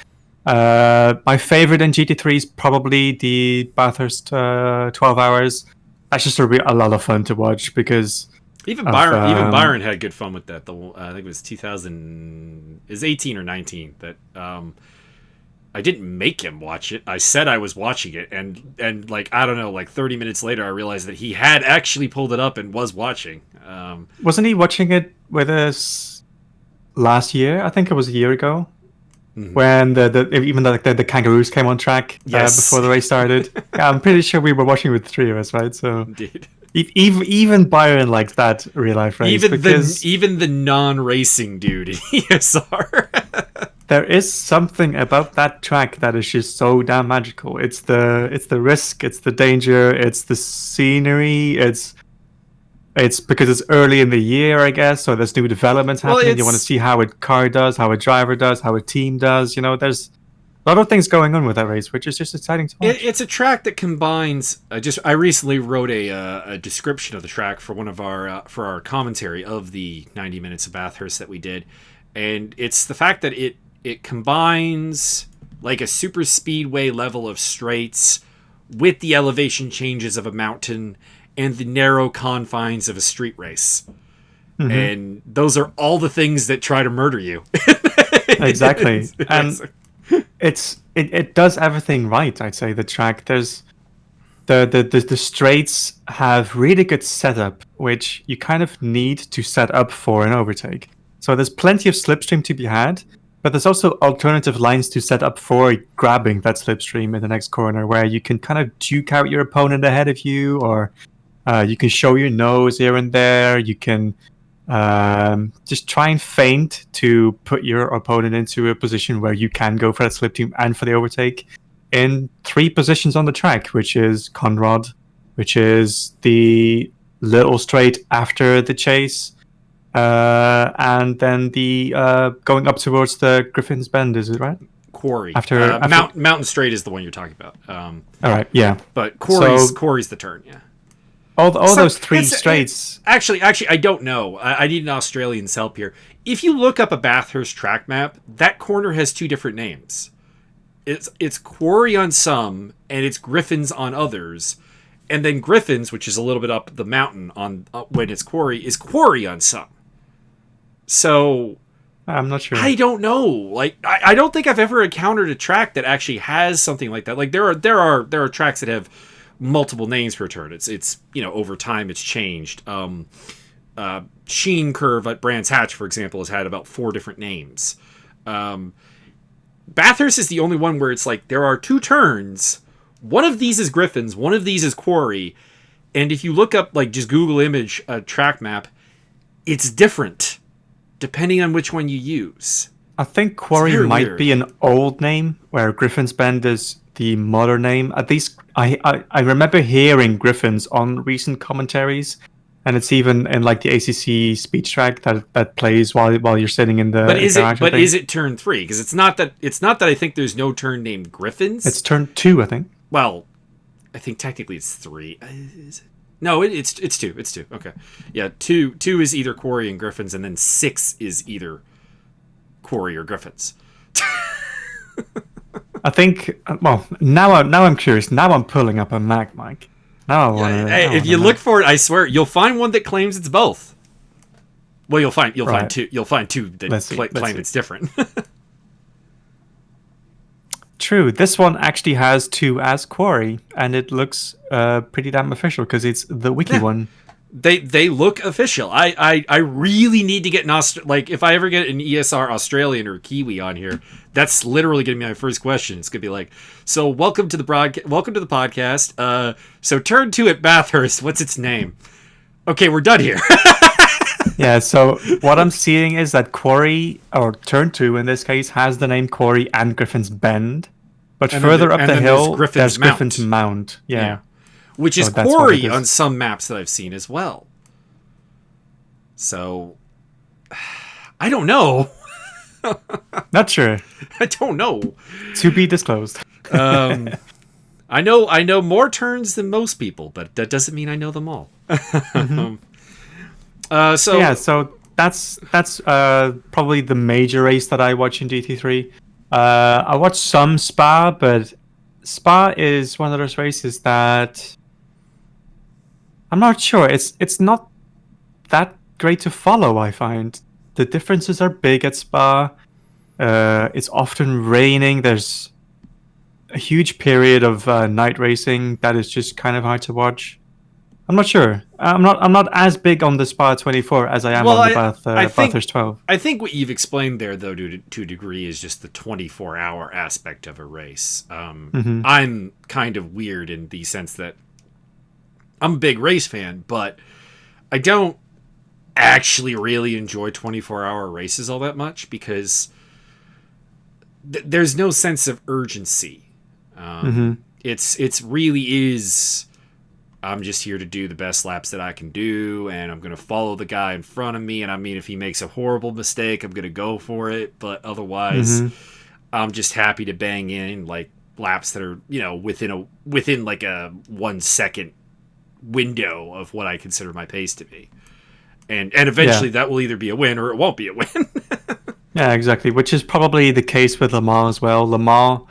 My favorite in GT3 is probably the Bathurst 12 hours. That's just a lot of fun to watch because Even Byron had good fun with that. I think it was 2000, is 18 or 19 that I didn't make him watch it. I said I was watching it, and like I don't know, like 30 minutes later, I realized that he had actually pulled it up and was watching. Wasn't he watching it with us last year? I think it was a year ago. When the kangaroos came on track before the race started. Yeah, I'm pretty sure we were watching with the three of us, right? So indeed. Even Byron likes that real life race. Even the non-racing dude in ESR. There is something about that track that is just so damn magical. It's the risk, it's the danger, it's the scenery, it's because it's early in the year, I guess, so there's new developments happening. You want to see how a car does, how a driver does, how a team does. You know, there's a lot of things going on with that race, which is just exciting to watch. It's a track that combines. I recently wrote a description of the track for one of our for our commentary of the 90 minutes of Bathurst that we did, and it's the fact that it combines like a super speedway level of straights with the elevation changes of a mountain and the narrow confines of a street race. Mm-hmm. And those are all the things that try to murder you. Exactly. And it does everything right, I'd say, the track. There's the straights have really good setup, which you kind of need to set up for an overtake. So there's plenty of slipstream to be had, but there's also alternative lines to set up for grabbing that slipstream in the next corner, where you can kind of duke out your opponent ahead of you, or you can show your nose here and there. You can just try and feint to put your opponent into a position where you can go for that slipstream and for the overtake in 3 positions on the track, which is Conrad, which is the little straight after the chase, and then the going up towards the Griffin's Bend, is it right? Quarry. After Mountain Straight is the one you're talking about. All right, yeah. But Quarry's the turn, yeah. All those 3 straights. Actually, I don't know. I need an Australian's help here. If you look up a Bathurst track map, that corner has 2 different names. It's Quarry on some, and it's Griffin's on others. And then Griffin's, which is a little bit up the mountain on when it's Quarry, is Quarry on some. So I'm not sure. I don't know. Like I don't think I've ever encountered a track that actually has something like that. Like there are tracks that have multiple names per turn. It's over time it's changed. Sheen Curve at Brands Hatch, for example, has had about 4 different names. Bathurst is the only one where it's like there are 2 turns. One of these is Griffin's, one of these is Quarry, and if you look up like just Google image a track map, it's different depending on which one you use. I think Quarry might be an old name, where Griffin's Bend is the modern name. At least I remember hearing Griffin's on recent commentaries, and it's even in like the ACC speech track that plays while you're sitting in the. Is it turn 3? Because it's not that I think there's no turn named Griffin's. It's turn 2, I think. Well, I think technically it's 3. Is it? No, it's 2. It's 2. Okay, yeah, 2 is either Quarry and Griffin's, and then 6 is either Quarry or Griffin's. I think. Well, now I'm curious. Now I'm pulling up a map, Mike. Now I want to. Hey, if you look for it, I swear you'll find one that claims it's both. Well, you'll find 2. You'll find 2 that claim it's different. True. This one actually has 2 as Quarry, and it looks pretty damn official because it's the wiki one. They look official. I really need to get if I ever get an ESR Australian or Kiwi on here, that's literally going to be my first question. It's going to be like, so welcome to the podcast. So turn 2 at Bathurst. What's its name? Okay, we're done here. Yeah, so what I'm seeing is that Quarry, or turn 2 in this case, has the name Quarry and Griffin's Bend. But further up the hill, there's Griffin's Mount. Yeah. Which is Quarry on some maps that I've seen as well. So, I don't know. Not sure. I don't know. To be disclosed. I know more turns than most people, but that doesn't mean I know them all. Mm-hmm. So that's probably the major race that I watch in GT3. I watch some Spa, but Spa is one of those races that I'm not sure. It's not that great to follow, I find. The differences are big at Spa. It's often raining. There's a huge period of night racing that is just kind of hard to watch. I'm not sure. I'm not as big on the Spa 24 as I am on the Bathurst 12. I think what you've explained there, though, to a degree, is just the 24-hour aspect of a race. I'm kind of weird in the sense that I'm a big race fan, but I don't actually really enjoy 24-hour races all that much because there's no sense of urgency. It's really is, I'm just here to do the best laps that I can do, and I'm going to follow the guy in front of me, and I mean, if he makes a horrible mistake, I'm going to go for it, but otherwise, I'm just happy to bang in, like, laps that are, you know, within like a 1 second window of what I consider my pace to be. And eventually that will either be a win or it won't be a win. Yeah, exactly, which is probably the case with Le Mans as well. Le Mans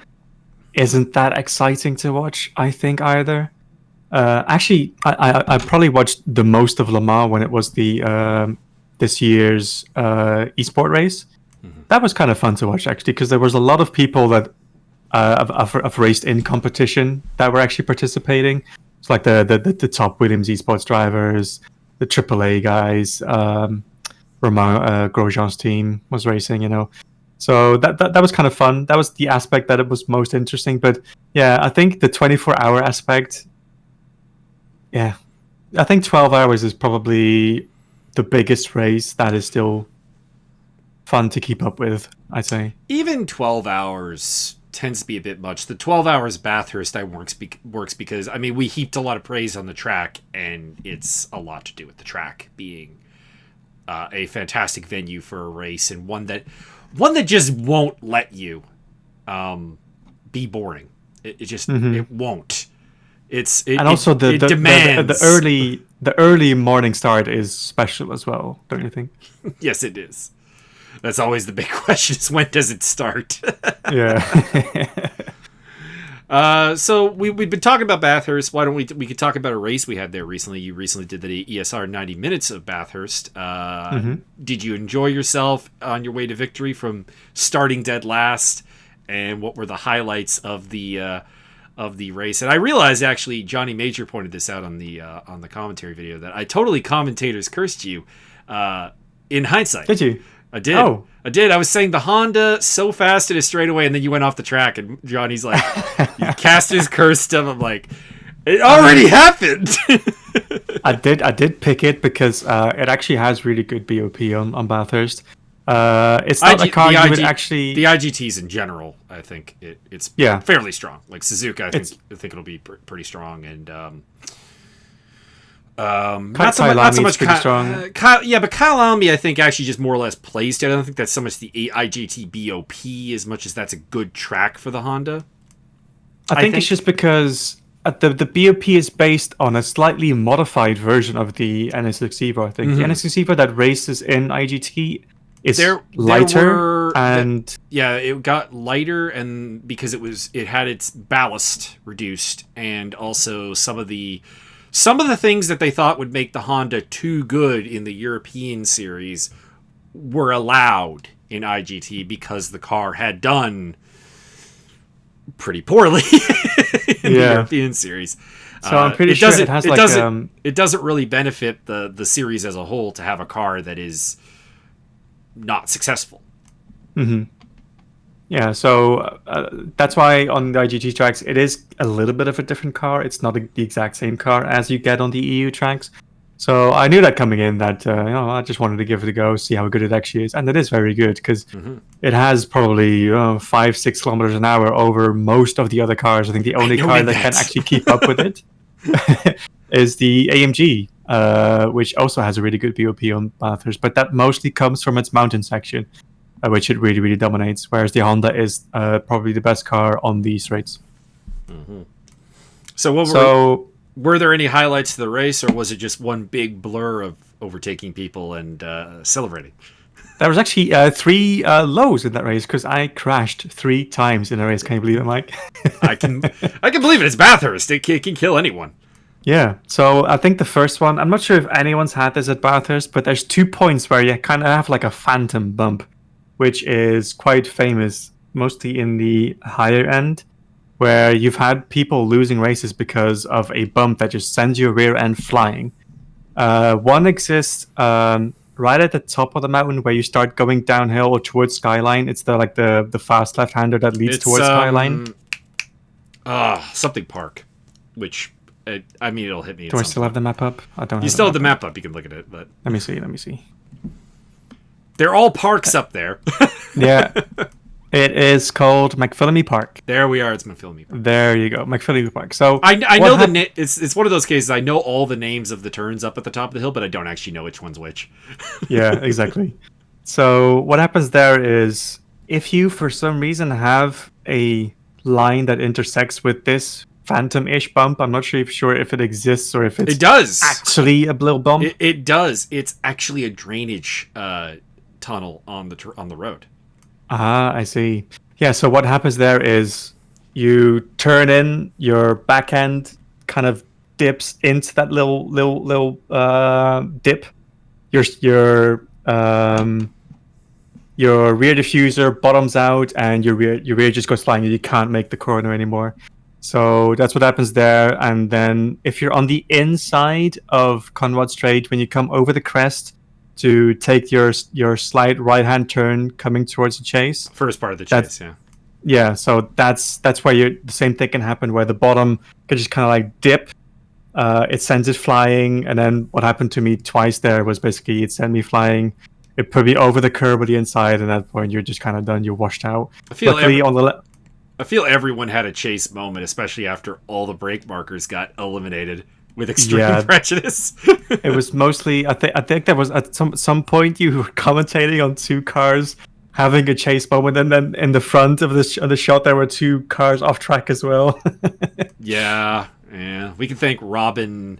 isn't that exciting to watch, I think, either. Actually, I probably watched the most of Le Mans when it was the this year's esport race. That was kind of fun to watch, actually, because there was a lot of people that have raced in competition that were actually participating. It's like the top Williams esports drivers, the AAA guys, Romain Grosjean's team was racing, you know. So that was kind of fun. That was the aspect that it was most interesting. But yeah, I think the 24-hour aspect, yeah, I think 12 hours is probably the biggest race that is still fun to keep up with, I'd say. Even 12 hours tends to be a bit much. The 12 hours Bathurst works because, I mean, we heaped a lot of praise on the track, and it's a lot to do with the track being a fantastic venue for a race, and one that just won't let you be boring. It just it won't. Also it demands the early morning start is special as well, don't you think? Yes, it is. That's always the big question: is when does it start? Yeah. So we've been talking about Bathurst. Why don't we could talk about a race we had there recently? You recently did the ESR 90 minutes of Bathurst. Did you enjoy yourself on your way to victory from starting dead last? And what were the highlights of the race? And I realized actually Johnny Major pointed this out on the commentary video that I totally commentators cursed you in hindsight. Did you? I did. Oh. I did. I was saying the Honda so fast in a straightaway, and then you went off the track, and Johnny's like, you cast his curse stuff. I'm like, it already happened. I did pick it because it actually has really good BOP on Bathurst. It's not a car you would actually... The IGTs in general, I think it's fairly strong. Like Suzuka, I think it'll be pretty strong, and not so much pretty strong. but Kyle Almy, I think, actually just more or less plays to it. I don't think that's so much the IGT BOP as much as that's a good track for the Honda. I think it's just because the BOP is based on a slightly modified version of the NSX Evo, I think. The NSX Evo that races in IGT is lighter and... it got lighter, and because it had its ballast reduced, and also some of the things that they thought would make the Honda too good in the European series were allowed in IGT because the car had done pretty poorly in the European series. So I'm pretty sure it has it doesn't really benefit the series as a whole to have a car that is not successful. Yeah, so that's why on the IGT tracks, it is a little bit of a different car. It's not the exact same car as you get on the EU tracks. So I knew that coming in that, I just wanted to give it a go, see how good it actually is. And it is very good because it has probably 5-6 kilometers an hour over most of the other cars. I think the only car that can actually keep up with it is the AMG, which also has a really good BOP on Bathurst. But that mostly comes from its mountain section, which it really, really dominates, whereas the Honda is probably the best car on these straights. So were there any highlights to the race, or was it just one big blur of overtaking people and celebrating? There was actually 3 lows in that race, because I crashed 3 times in a race. Can you believe it, Mike? I can believe it. It's Bathurst. It can kill anyone. Yeah, so I think the first one, I'm not sure if anyone's had this at Bathurst, but there's 2 points where you kind of have like a phantom bump, which is quite famous, mostly in the higher end, where you've had people losing races because of a bump that just sends your rear end flying. One exists right at the top of the mountain where you start going downhill or towards Skyline. It's the fast left-hander that leads It's towards Skyline. Something Park, which I mean it'll hit me. Do I still have the map up? I don't. You still have the map up. You can look at it, but let me see. They're all parks up there. Yeah. It is called McPhillamy Park. There we are. It's McPhillamy Park. There you go, McPhillamy Park. So I know it's one of those cases. I know all the names of the turns up at the top of the hill, but I don't actually know which one's which. Yeah, exactly. So what happens there is if you for some reason have a line that intersects with this phantom-ish bump, I'm not sure if it exists or if it's it does actually a little bump. It does. It's actually a drainage tunnel on the road. Ah, I see. Yeah, so what happens there is you turn in, your back end kind of dips into that little dip. Your rear diffuser bottoms out, and your rear just goes flying, and you can't make the corner anymore. So that's what happens there. And then if you're on the inside of Conrad Strait, when you come over the crest to take your slight right-hand turn coming towards the chase. First part of the chase, Yeah, so that's where the same thing can happen, where the bottom can just kind of like dip. It sends it flying, and then what happened to me twice there was basically it sent me flying. It put me over the curb with the inside, and at that point you're just kind of done. You're washed out. I feel everyone had a chase moment, especially after all the brake markers got eliminated with extreme prejudice. It was mostly I think there was at some point you were commentating on two cars having a chase moment, and then in the front of the shot there were two cars off track as well. Yeah. We can thank Robin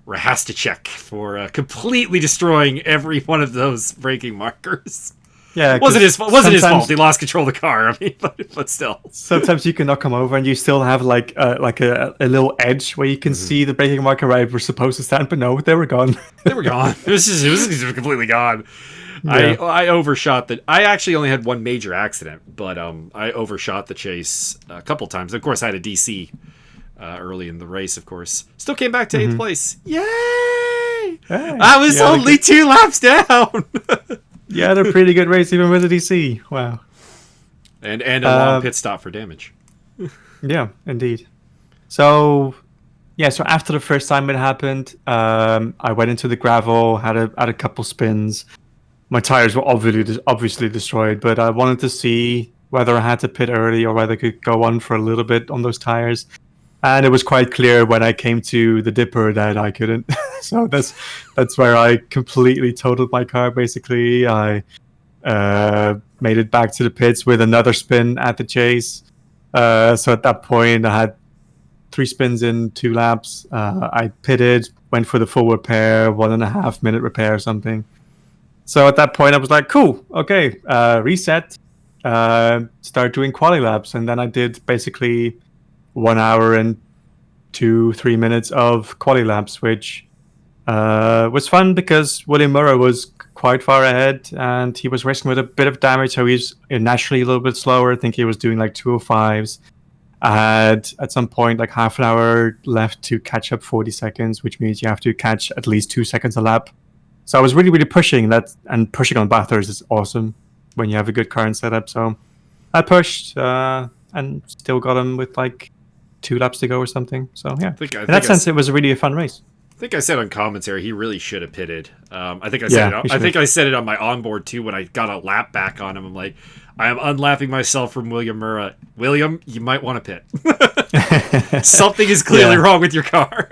Rahastachek for completely destroying every one of those braking markers. Yeah, wasn't his fault. He lost control of the car. I mean, but still. Sometimes you can knock them over, and you still have like a little edge where you can see the braking marker right we're supposed to stand, but no, they were gone. They were gone. It was completely gone. Yeah. I overshot that. I actually only had one major accident, but I overshot the chase a couple times. Of course, I had a DC early in the race. Of course, still came back to 8th place. Yay! Hey, I was only 2 laps down. Yeah, they're pretty good race even with a DC. Wow. And a long pit stop for damage. Yeah, indeed. So after the first time it happened, I went into the gravel, had a couple spins. My tires were obviously destroyed, but I wanted to see whether I had to pit early or whether I could go on for a little bit on those tires. And it was quite clear when I came to the dipper that I couldn't. So that's where I completely totaled my car. Basically, I made it back to the pits with another spin at the chase. So at that point, I had 3 spins in 2 laps. I pitted, went for the full repair, 1.5 minute repair or something. So at that point, I was like, cool, okay, reset, start doing quali laps. And then I did basically 1 hour and 2-3 minutes of quali laps, which was fun because William Murray was quite far ahead and he was racing with a bit of damage, so he's naturally a little bit slower. I think he was doing like 205s. I had at some point like half an hour left to catch up 40 seconds, which means you have to catch at least 2 seconds a lap. So I was really, really pushing that, and pushing on Bathurst is awesome when you have a good car and setup. So I pushed and still got him with like 2 laps to go or something. So yeah, in that sense, it was really a fun race. I think I said on commentary he really should have pitted. I think I said it on my onboard too when I got a lap back on him. I'm like, I am unlapping myself from William Murray. William, you might want to pit. Something is clearly wrong with your car.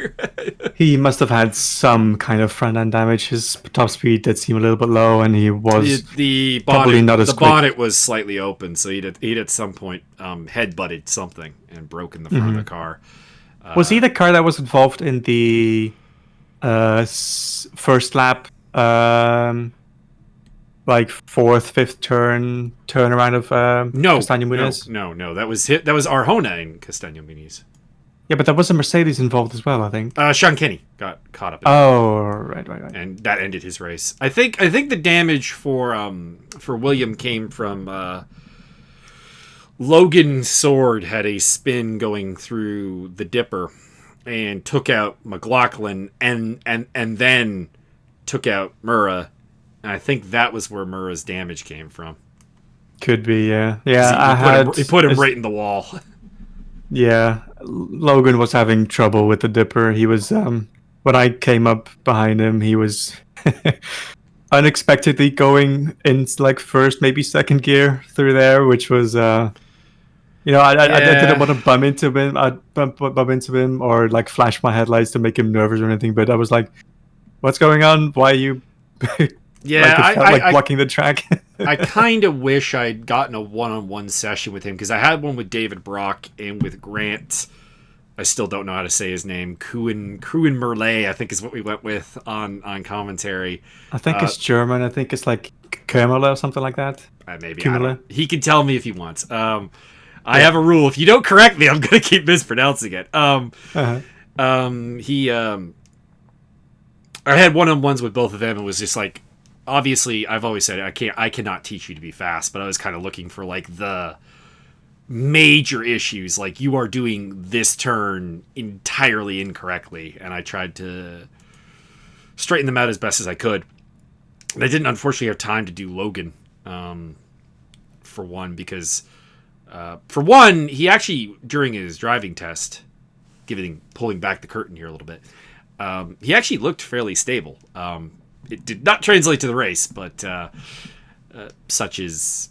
He must have had some kind of front end damage. His top speed did seem a little bit low, and he was the probably not as quick. The bonnet was slightly open, so he'd at some point head butted something and broken the front of the car. Was he the car that was involved in the first lap, like 4th, 5th turnaround of no, Castaño Muniz? No, that was Arjona in Castaño Muniz. Yeah, but there was a Mercedes involved as well, I think. Sean Kinney got caught up in Oh, right. and that ended his race. I think the damage for William came from Logan Sword had a spin going through the dipper and took out McLaughlin and then took out Murrah. And I think that was where Murrah's damage came from. Could be, yeah. Yeah, he put him right in the wall. Yeah, Logan was having trouble with the dipper. He was, when I came up behind him, he was unexpectedly going in like first, maybe second gear through there, which was, I didn't want to bump into him. I'd bump into him or like flash my headlights to make him nervous or anything. But I was like, "What's going on? Why are you?" Yeah, like it felt like blocking the track. I kind of wish I'd gotten a one-on-one session with him because I had one with David Brock and with Grant. I still don't know how to say his name. Kuhn Merlet, I think is what we went with on commentary. I think it's German. I think it's like Kermele or something like that. Maybe. He can tell me if he wants. I have a rule. If you don't correct me, I'm going to keep mispronouncing it. I had one-on-ones with both of them. It was just like, obviously, I've always said I cannot teach you to be fast, but I was kind of looking for like the major issues, like you are doing this turn entirely incorrectly, and I tried to straighten them out as best as I could. And I didn't unfortunately have time to do Logan, for one, because he actually, during his driving test, pulling back the curtain here a little bit, he actually looked fairly stable. It did not translate to the race, but such is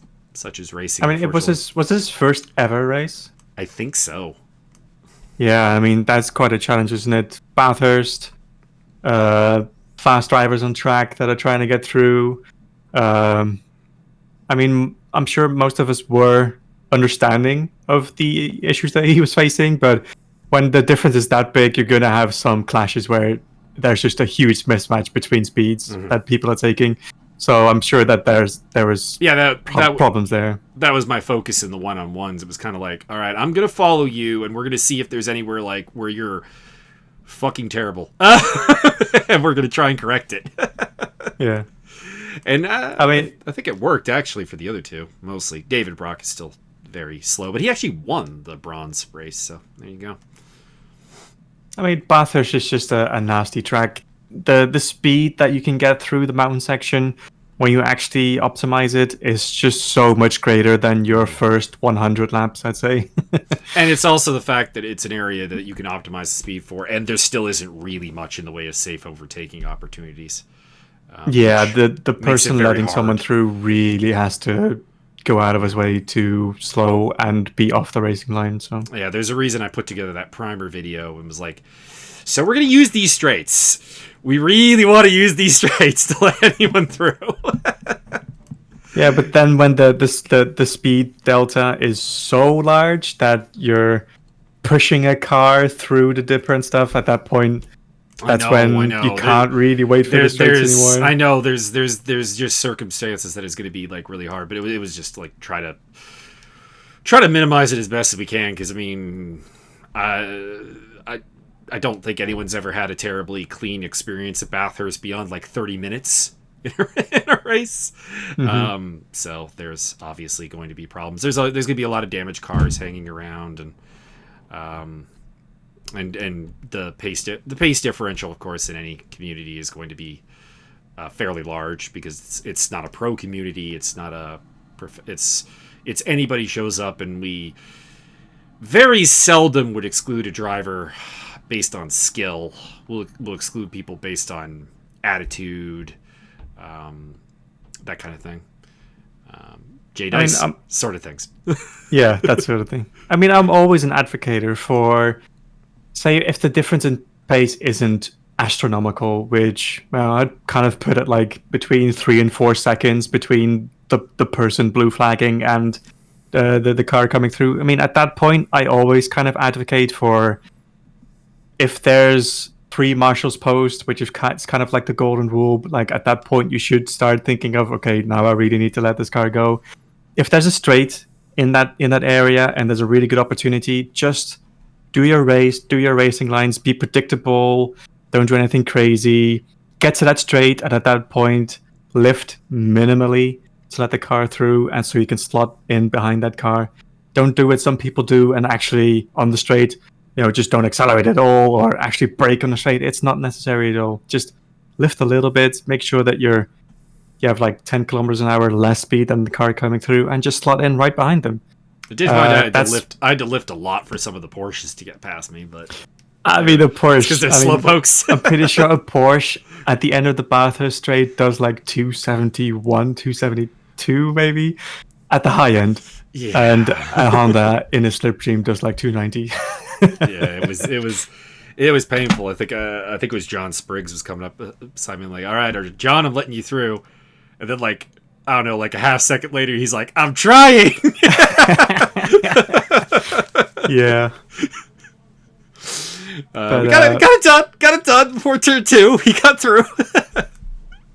racing. I mean, it was his first ever race. I think so. Yeah, I mean that's quite a challenge, isn't it? Bathurst, fast drivers on track that are trying to get through. I mean, I'm sure most of us were understanding of the issues that he was facing, but when the difference is that big, you're going to have some clashes where there's just a huge mismatch between speeds that people are taking. So I'm sure that there was problems there. That was my focus in the one-on-ones. It was kind of like, all right, I'm going to follow you, and we're going to see if there's anywhere like where you're fucking terrible. And we're going to try and correct it. Yeah. And I think it worked, actually, for the other two, mostly. David Brock is still very slow, but he actually won the bronze race, so there you go. I mean, Bathurst is just a nasty track. The speed that you can get through the mountain section when you actually optimize it is just so much greater than your first 100 laps, I'd say. And it's also the fact that it's an area that you can optimize the speed for, and there still isn't really much in the way of safe overtaking opportunities. The person letting someone through really has to go out of his way to slow and be off the racing line. So yeah, there's a reason I put together that primer video and was like, so we're going to use these straights. We really want to use these straights to let anyone through. Yeah, but then when the speed delta is so large that you're pushing a car through the dipper and stuff, at that point, that's when you can't really wait for the straights anymore. I know there's just circumstances that is going to be like really hard, but it was just like try to minimize it as best as we can, because I mean, I don't think anyone's ever had a terribly clean experience at Bathurst beyond like 30 minutes in a race. Mm-hmm. So there's obviously going to be problems. There's going to be a lot of damaged cars hanging around, and the pace differential, of course, in any community is going to be fairly large, because it's not a pro community. It's not it's anybody shows up, and we very seldom would exclude a driver based on skill. We'll exclude people based on attitude, that kind of thing. J-Dice sort of things. Yeah, that sort of thing. I mean, I'm always an advocate for, say, if the difference in pace isn't astronomical, which, well, I'd kind of put it like between 3 and 4 seconds between the person blue flagging and the car coming through. I mean, at that point, I always kind of advocate for, if there's 3 marshals post, which is kind of like the golden rule, like at that point you should start thinking of, okay, now I really need to let this car go. If there's a straight in that area and there's a really good opportunity, just do your race, do your racing lines, be predictable, don't do anything crazy, get to that straight, and at that point, lift minimally to let the car through, and so you can slot in behind that car. Don't do what some people do and actually on the straight, just don't accelerate at all or actually brake on the straight. It's not necessary at all. Just lift a little bit, make sure that you have like 10 kilometers an hour less speed than the car coming through, and just slot in right behind them. I did find I had to lift a lot for some of the Porsches to get past me, but I mean the Porsche because they're slow pokes. I'm pretty sure a Porsche at the end of the Bathurst Straight does like 271, 272 maybe at the high end. Yeah. And a Honda in a slipstream does like 290. Yeah, it was painful. I think it was John Spriggs was coming up beside me like, all right, or John, I'm letting you through, and then like I don't know, like a half second later, he's like, I'm trying. Yeah. We got it done before turn 2. He got through.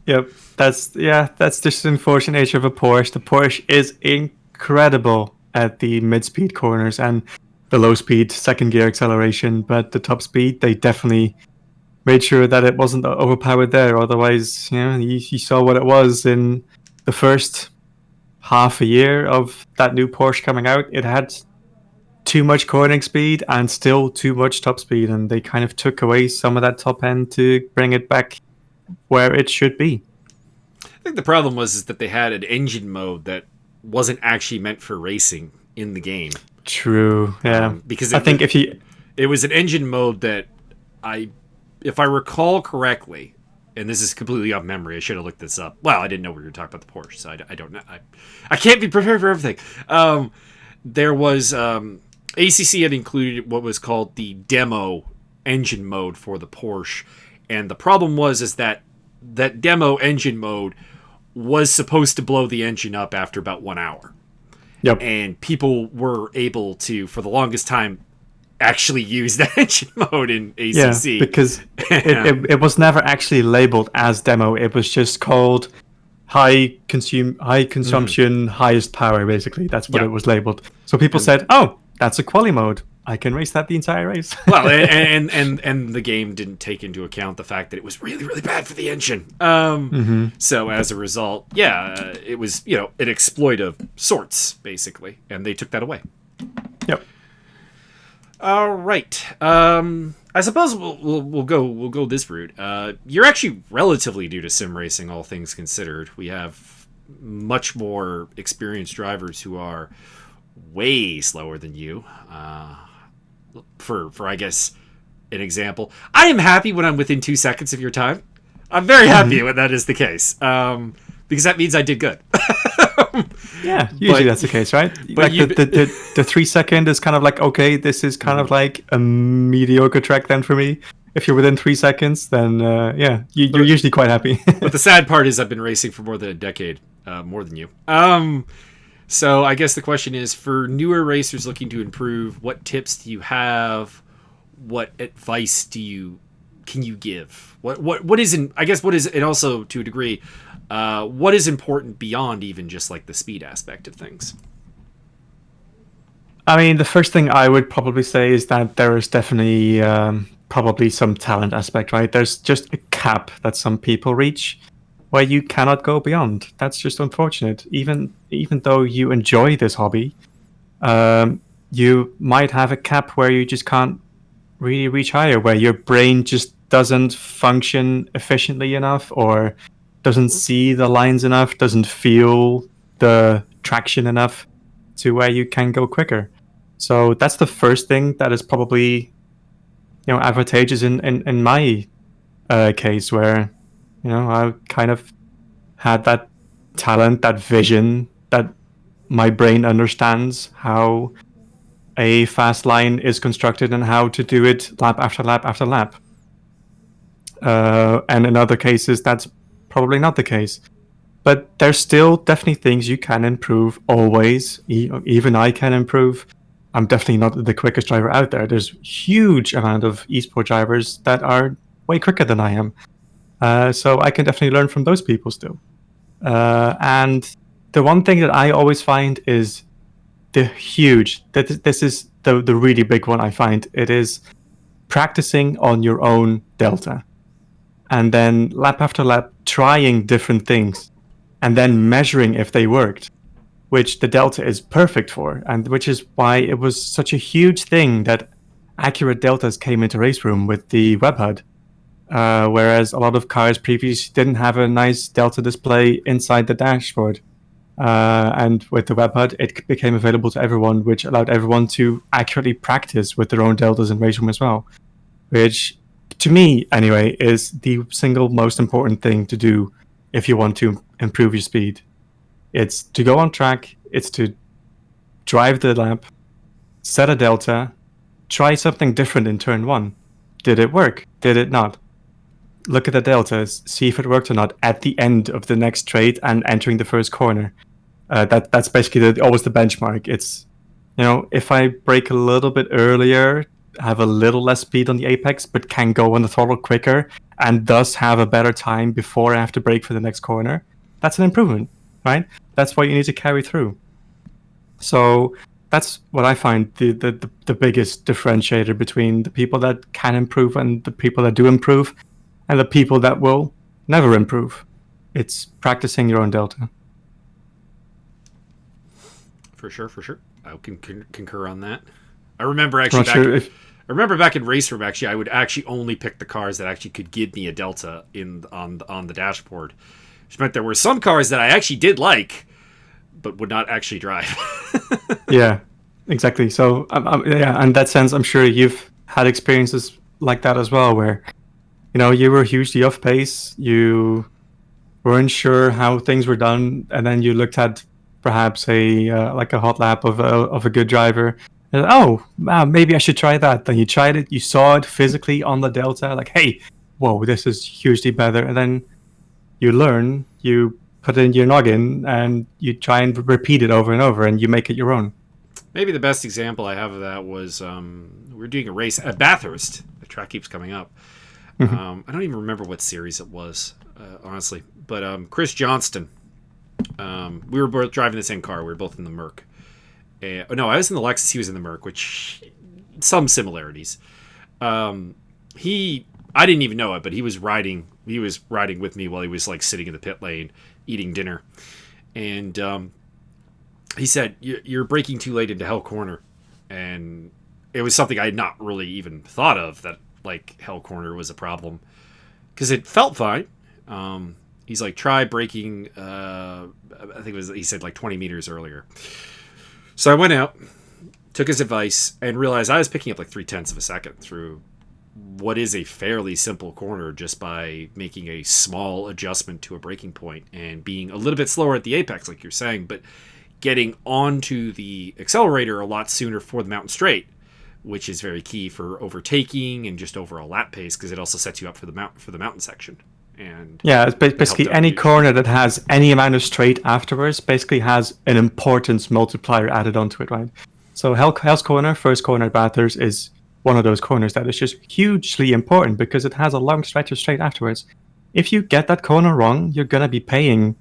Yep, that's just the unfortunate nature of a Porsche. The Porsche is incredible at the mid-speed corners and the low-speed second gear acceleration, but the top speed, they definitely made sure that it wasn't overpowered there. Otherwise, you saw what it was in the first half a year of that new Porsche coming out. It had too much cornering speed and still too much top speed, and they kind of took away some of that top end to bring it back where it should be. I think the problem was that they had an engine mode that wasn't actually meant for racing in the game. True, yeah. Because it was an engine mode that if I recall correctly, and this is completely off memory, I should have looked this up. Well, I didn't know we were talking about the Porsche, so I don't know. I can't be prepared for everything. There was ACC had included what was called the demo engine mode for the Porsche, and the problem is that demo engine mode was supposed to blow the engine up after about 1 hour. Yep. And people were able to, for the longest time, actually use that engine mode in ACC. Yeah, because it was never actually labeled as demo. It was just called high consumption, highest power, basically. That's what it was labeled. So people said, oh, that's a quali mode. I can race that the entire race. Well, and the game didn't take into account the fact that it was really, really bad for the engine. So as a result, it was, an exploit of sorts, basically. And they took that away. Yep. All right. I suppose we'll go this route. You're actually relatively new to sim racing, all things considered. We have much more experienced drivers who are way slower than you. For I guess an example, I am happy when I'm within 2 seconds of your time. I'm very happy when that is the case, because that means I did good. Yeah, usually that's the case, right? Like the 3 second is kind of like, okay, this is kind of like a mediocre track then for me. If you're within 3 seconds, then you're usually quite happy. But the sad part is I've been racing for more than a decade, more than you. So I guess the question is, for newer racers looking to improve, what tips do you have? What advice can you give? What is and also to a degree, what is important beyond even just like the speed aspect of things? I mean, the first thing I would probably say is that there is definitely probably some talent aspect, right? There's just a cap that some people reach where you cannot go beyond. That's just unfortunate. Even though you enjoy this hobby, you might have a cap where you just can't really reach higher, where your brain just doesn't function efficiently enough, or doesn't see the lines enough, doesn't feel the traction enough to where you can go quicker. So that's the first thing that is probably advantageous in my case, where I kind of had that talent, that vision, that my brain understands how a fast line is constructed and how to do it lap after lap after lap. And in other cases, that's probably not the case. But there's still definitely things you can improve always. Even I can improve. I'm definitely not the quickest driver out there. There's huge amount of esport drivers that are way quicker than I am. So I can definitely learn from those people still. And the one thing that I always find is this is the really big one. I find it is practicing on your own delta, and then lap after lap trying different things, and then measuring if they worked, which the delta is perfect for, and which is why it was such a huge thing that accurate deltas came into Race Room with the web HUD. Whereas a lot of cars previously didn't have a nice delta display inside the dashboard. And with the web HUD, it became available to everyone, which allowed everyone to accurately practice with their own deltas in Race Room as well. Which, to me, anyway, is the single most important thing to do if you want to improve your speed. It's to go on track, it's to drive the lap, set a delta, try something different in turn 1. Did it work? Did it not? Look at the deltas, see if it worked or not at the end of the next straight and entering the first corner. That's basically always the benchmark. It's, if I brake a little bit earlier, have a little less speed on the apex, but can go on the throttle quicker and thus have a better time before I have to brake for the next corner, that's an improvement, right? That's what you need to carry through. So that's what I find the biggest differentiator between the people that can improve and the people that do improve, and the people that will never improve. It's practicing your own delta. For sure. I can concur on that. I remember actually back in Race Room, actually, I would actually only pick the cars that actually could give me a delta on the dashboard, which meant there were some cars that I actually did like, but would not actually drive. Yeah, exactly. So, in that sense, I'm sure you've had experiences like that as well, where you were hugely off pace, you weren't sure how things were done, and then you looked at perhaps a hot lap of a good driver. And, maybe I should try that. Then you tried it, you saw it physically on the delta, like, hey, whoa, this is hugely better. And then you learn, you put it in your noggin, and you try and repeat it over and over, and you make it your own. Maybe the best example I have of that was we were doing a race at Bathurst. The track keeps coming up. I don't even remember what series it was, honestly. But Chris Johnston, we were both driving the same car. We were both in the Merc. No, I was in the Lexus. He was in the Merc, which some similarities. I didn't even know it, but he was riding. He was riding with me while he was like sitting in the pit lane eating dinner, and he said, "You're braking too late into Hell Corner," and it was something I had not really even thought of, that like Hell Corner was a problem, because it felt fine. He's like, try braking. I think it was, he said, like 20 meters earlier. So I went out, took his advice, and realized I was picking up like 0.3 of a second through what is a fairly simple corner just by making a small adjustment to a braking point and being a little bit slower at the apex, like you're saying, but getting onto the accelerator a lot sooner for the mountain straight, which is very key for overtaking and just overall lap pace, because it also sets you up for the mountain section. And yeah, it's basically any corner that has any amount of straight afterwards basically has an importance multiplier added onto it, right? So Hell's Corner, first corner at Bathurst, is one of those corners that is just hugely important because it has a long stretch of straight afterwards. If you get that corner wrong, you're going to be paying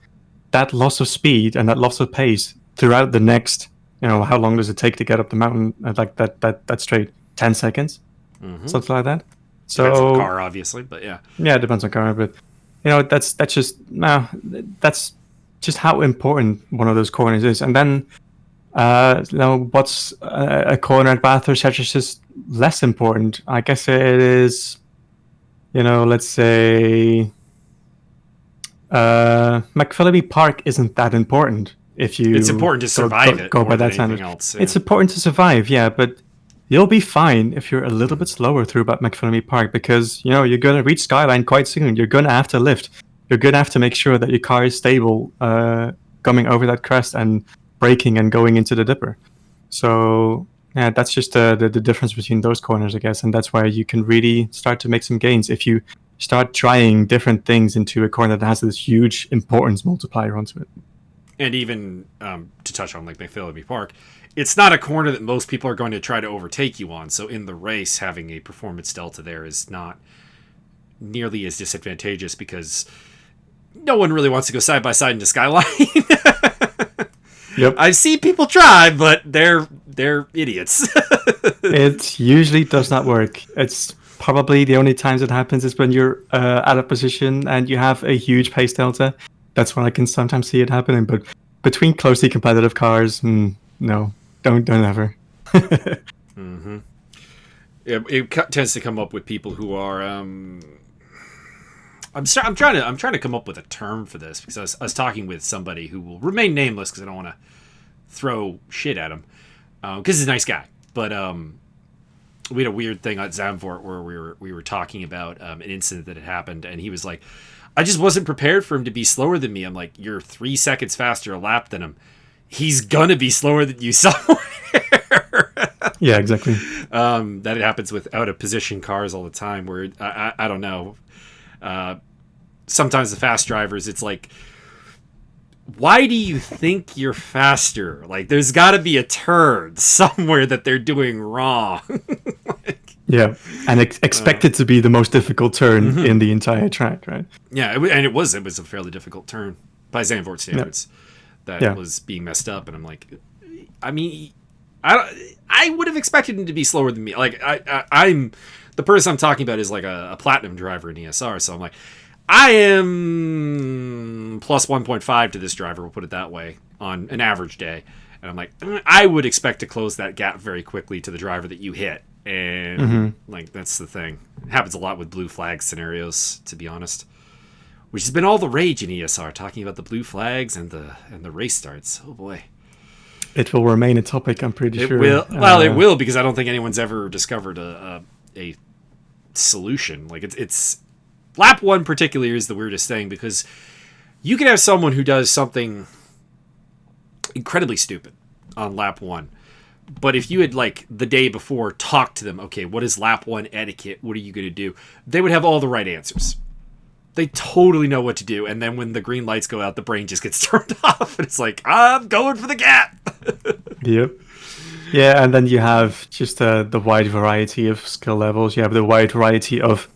that loss of speed and that loss of pace throughout the next, how long does it take to get up the mountain, like that straight? 10 seconds? Mm-hmm. Something like that. So, depends on the car, obviously, but yeah. Yeah, it depends on car, but that's just how important one of those corners is. And then what's a corner at Bathurst that's just less important? I guess it is, let's say McPhillippi Park isn't that important. If you it's important to survive go by that standard. Else, yeah. It's important to survive, yeah, but you'll be fine if you're a little bit slower through about McPhillippi Park, because you're going to reach Skyline quite soon. You're going to have to lift. You're going to have to make sure that your car is stable coming over that crest and braking and going into the dipper. So yeah, that's just the difference between those corners, I guess, and that's where you can really start to make some gains if you start trying different things into a corner that has this huge importance multiplier onto it. And even to touch on like McPhillippi Park, it's not a corner that most people are going to try to overtake you on. So in the race, having a performance delta there is not nearly as disadvantageous, because no one really wants to go side by side into Skyline. Yep. I see people try, but they're they're idiots. It usually does not work. It's probably the only times it happens is when you're out of position and you have a huge pace delta. That's when I can sometimes see it happening. But between closely competitive cars, no, don't ever. Mm-hmm. It tends to come up with people who are. I'm trying to come up with a term for this because I was talking with somebody who will remain nameless because I don't want to throw shit at him because he's a nice guy. But we had a weird thing at Zandvoort where we were talking about an incident that had happened, and he was like, "I just wasn't prepared for him to be slower than me." I'm like, "You're 3 seconds faster a lap than him. He's gonna be slower than you somewhere." Yeah, exactly. That it happens with out of position cars all the time. Where I don't know. Sometimes the fast drivers, it's like, why do you think you're faster? Like, there's got to be a turn somewhere that they're doing wrong. Yeah, and expect it to be the most difficult turn in the entire track, right? Yeah, and it was a fairly difficult turn by Zandvoort standards that was being messed up, and I'm like, I mean, I would have expected him to be slower than me. Like, I'm the person I'm talking about is like a platinum driver in ESR, so I'm like, I am plus 1.5 to this driver, we'll put it that way, on an average day. And I'm like, I would expect to close that gap very quickly to the driver that you hit. And like, that's the thing. It happens a lot with blue flag scenarios, to be honest. Which has been all the rage in ESR, talking about the blue flags and the race starts. Oh boy. It will remain a topic, I'm pretty sure. Will. Well, it will, because I don't think anyone's ever discovered a solution. Like, it's lap 1 particularly is the weirdest thing, because you can have someone who does something incredibly stupid on lap 1, but if you had, like, the day before talked to them, okay, what is lap 1 etiquette, what are you going to do, they would have all the right answers. They totally know what to do, and then when the green lights go out, the brain just gets turned off, and it's like, I'm going for the gap. Yep. Yeah, and then you have just the wide variety of skill levels. You have the wide variety of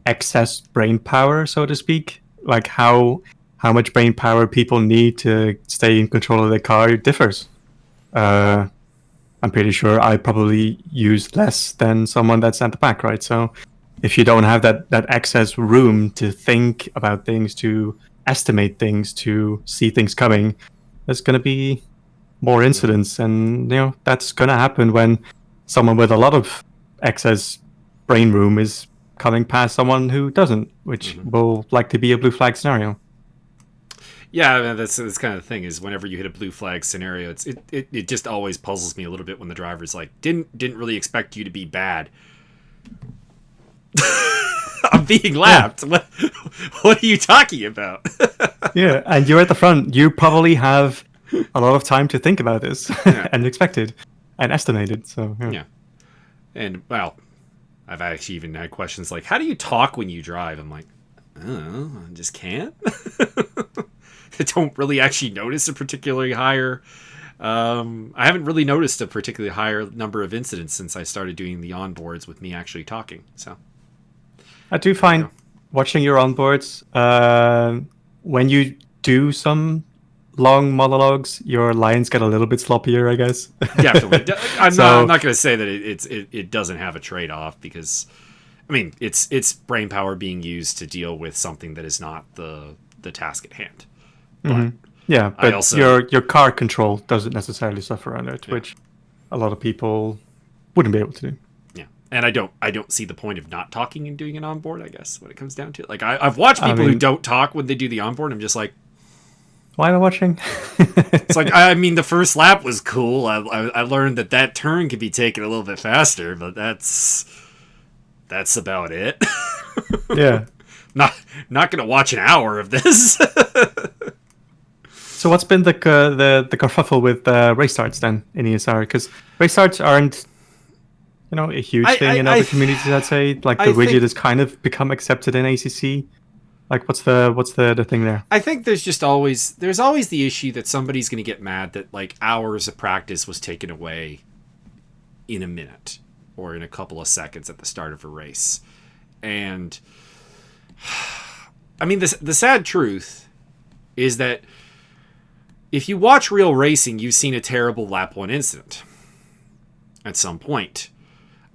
excess brain power, so to speak. Like how much brain power people need to stay in control of their car differs. I'm pretty sure I probably use less than someone that's at the back, right? So if you don't have that excess room to think about things, to estimate things, to see things coming, there's going to be more incidents, and that's going to happen when someone with a lot of excess brain room is coming past someone who doesn't, which will likely be a blue flag scenario. Yeah, I mean, that's kind of the thing, is whenever you hit a blue flag scenario, it just always puzzles me a little bit when the driver's like, didn't really expect you to be bad. I'm being lapped. Yeah. What are you talking about? Yeah, and you're at the front. You probably have a lot of time to think about this and expect it and estimate it. So yeah. And well, I've actually even had questions like, how do you talk when you drive? I'm like, I don't know, I just can't. I don't really actually notice a particularly higher I haven't really noticed a particularly higher number of incidents since I started doing the onboards with me actually talking. So I do find watching your onboards, when you do some long monologues, your lines get a little bit sloppier, I guess. Definitely. I'm not going to say that it doesn't have a trade-off, because I mean, it's brain power being used to deal with something that is not the task at hand. But yeah, but also, your car control doesn't necessarily suffer under it, which a lot of people wouldn't be able to do. Yeah, and I don't see the point of not talking and doing an onboard, I guess, when it comes down to it. Like, I've watched people who don't talk when they do the onboard. I'm just like, why am I watching? It's like, I mean, the first lap was cool. I learned that turn could be taken a little bit faster, but that's about it. Yeah. Not gonna watch an hour of this. So what's been the kerfuffle with race starts then in ESR? Because race starts aren't, a huge thing in other communities. I'd say, like, the widget has kind of become accepted in ACC. Like, what's the thing there? I think there's always the issue that somebody's going to get mad that, like, hours of practice was taken away in a minute or in a couple of seconds at the start of a race. And I mean, the sad truth is that if you watch real racing, you've seen a terrible lap 1 incident. at some point.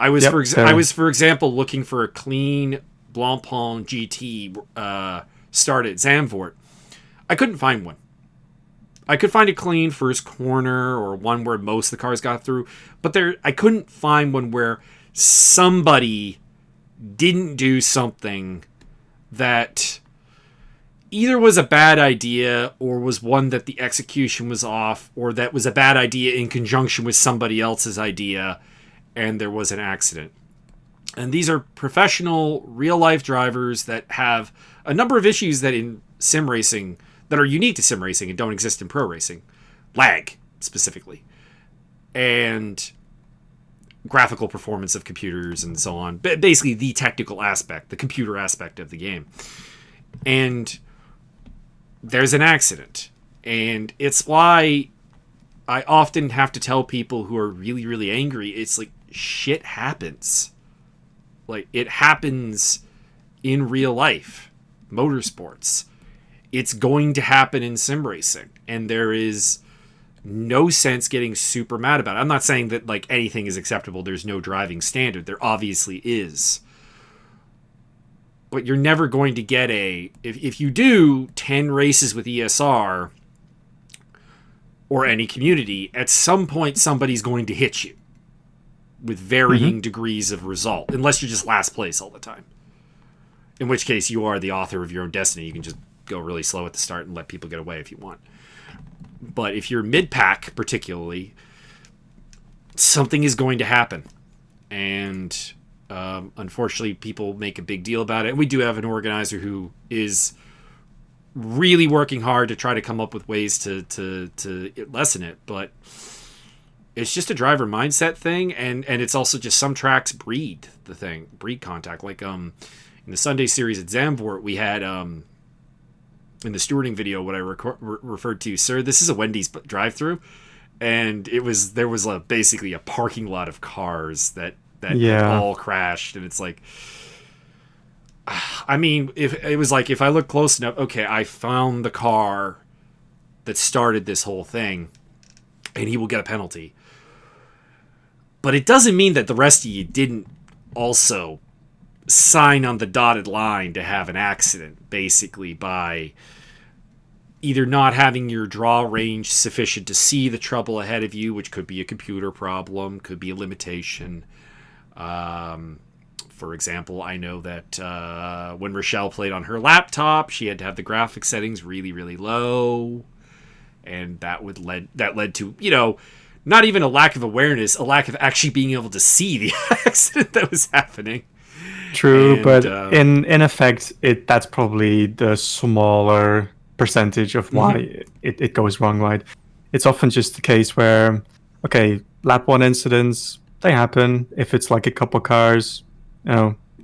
I was, for example, looking for a clean Blancpain GT start at Zandvoort. I couldn't find one. I could find a clean first corner or one where most of the cars got through, but I couldn't find one where somebody didn't do something that either was a bad idea or was one that the execution was off, or that was a bad idea in conjunction with somebody else's idea and there was an accident. And these are professional, real-life drivers that have a number of issues that in sim racing that are unique to sim racing and don't exist in pro racing. Lag, specifically. And graphical performance of computers and so on. Basically, the technical aspect, the computer aspect of the game. And there's an accident. And it's why I often have to tell people who are really, really angry, it's like, shit happens. Like, it happens in real life. Motorsports. It's going to happen in sim racing. And there is no sense getting super mad about it. I'm not saying that, like, anything is acceptable. There's no driving standard. There obviously is. But you're never going to get if you do 10 races with ESR or any community, at some point somebody's going to hit you with varying degrees of result, unless you're just last place all the time. In which case you are the author of your own destiny. You can just go really slow at the start and let people get away if you want. But if you're mid-pack, particularly, something is going to happen. And unfortunately, people make a big deal about it. And we do have an organizer who is really working hard to try to come up with ways to lessen it. But it's just a driver mindset thing. And it's also just some tracks breed contact. Like in the Sunday series at Zandvoort, we had... in the stewarding video, what I referred to, sir, this is a Wendy's drive-through, and there was basically a parking lot of cars that all crashed, and it's like, I mean, if I look close enough, okay, I found the car that started this whole thing, and he will get a penalty. But it doesn't mean that the rest of you didn't also sign on the dotted line to have an accident, basically, by either not having your draw range sufficient to see the trouble ahead of you, which could be a computer problem, could be a limitation. For example, I know that when Rochelle played on her laptop, she had to have the graphics settings really, really low, and that led to, not even a lack of awareness, a lack of actually being able to see the accident that was happening. True, but in effect, that's probably the smaller percentage of why it goes wrong, right? It's often just the case where, okay, lap 1 incidents, they happen. If it's like a couple cars,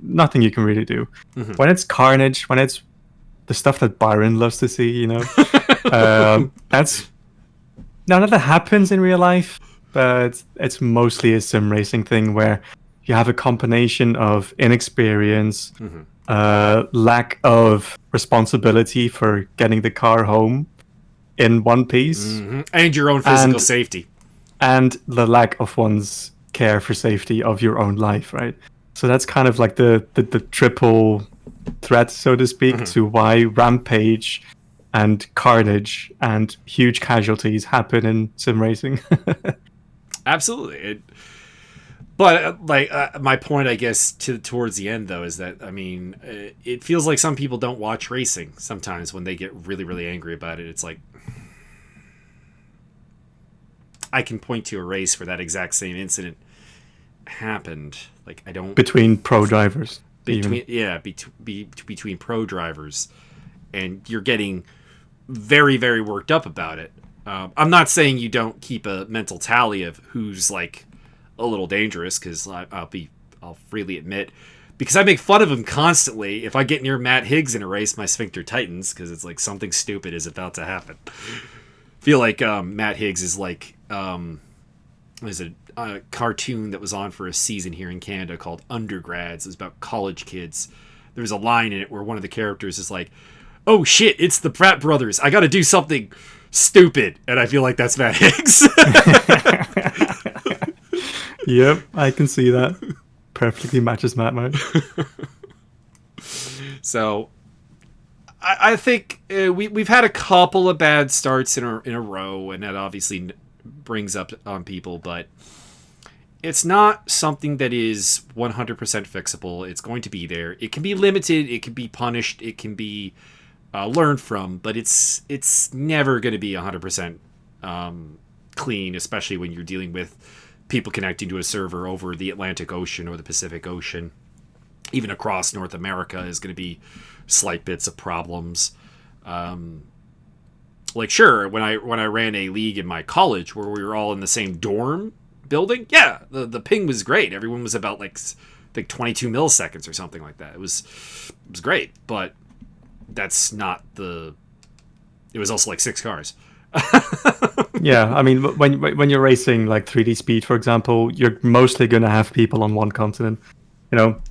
nothing you can really do. When it's carnage, when it's the stuff that Byron loves to see, that's none of that happens in real life, but it's mostly a sim racing thing where you have a combination of inexperience, lack of responsibility for getting the car home in one piece, and your own physical safety, and the lack of one's care for safety of your own life, right? So that's kind of like the triple threat, so to speak, to why rampage and carnage and huge casualties happen in sim racing. Absolutely. But my point, I guess, towards the end, though, is that, I mean, it feels like some people don't watch racing sometimes when they get really, really angry about it. It's like, I can point to a race where that exact same incident happened. Like, I don't... Between pro drivers. Between pro drivers. And you're getting very, very worked up about it. I'm not saying you don't keep a mental tally of who's, like, a little dangerous, because I'll freely admit, because I make fun of him constantly. If I get near Matt Higgs in a race, my sphincter tightens, because it's like something stupid is about to happen. I feel like Matt Higgs is like there's a cartoon that was on for a season here in Canada called Undergrads. It was about college kids. There was a line in it where one of the characters is like, "Oh shit, it's the Pratt brothers. I got to do something stupid," and I feel like that's Matt Higgs. Yep, I can see that. Perfectly matches Matt mode. So I think we've had a couple of bad starts in a row, and that obviously brings up on people, but it's not something that is 100% fixable. It's going to be there. It can be limited. It can be punished. It can be learned from, but it's never going to be 100% clean, especially when you're dealing with people connecting to a server over the Atlantic Ocean or the Pacific Ocean. Even across North America is going to be slight bits of problems. Like, sure, when I ran a league in my college where we were all in the same dorm building, yeah, the ping was great. Everyone was about like 22 milliseconds or something like that. It was great, but that's not the. It was also like 6 cars. Yeah, I mean, when you're racing like 3D Speed, for example, you're mostly going to have people on one continent. You know,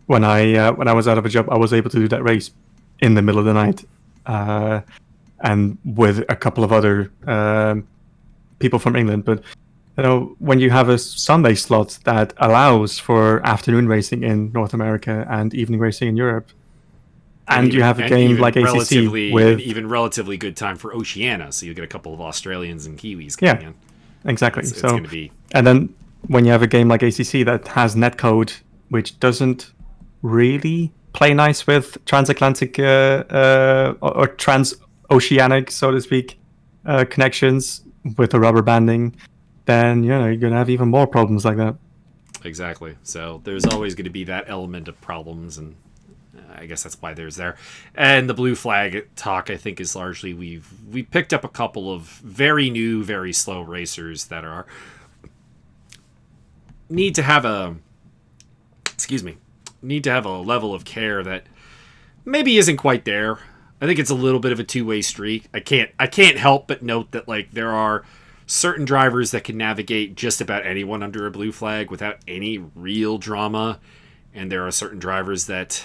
when I was out of a job, I was able to do that race in the middle of the night, and with a couple of other people from England. But you know, when you have a Sunday slot that allows for afternoon racing in North America and evening racing in Europe, and you have a game like ACC with even relatively good time for Oceania, so you get a couple of Australians and Kiwis coming in. Exactly. It's so, going to be, and then when you have a game like ACC that has netcode, which doesn't really play nice with transatlantic or transoceanic, so to speak, connections with the rubber banding, then you know you're going to have even more problems like that. Exactly. So there's always going to be that element of problems, and I guess that's why there's there. And the blue flag talk, I think, is largely we picked up a couple of very new, very slow racers that need to have a level of care that maybe isn't quite there. I think it's a little bit of a two-way street. I can't help but note that like there are certain drivers that can navigate just about anyone under a blue flag without any real drama, and there are certain drivers that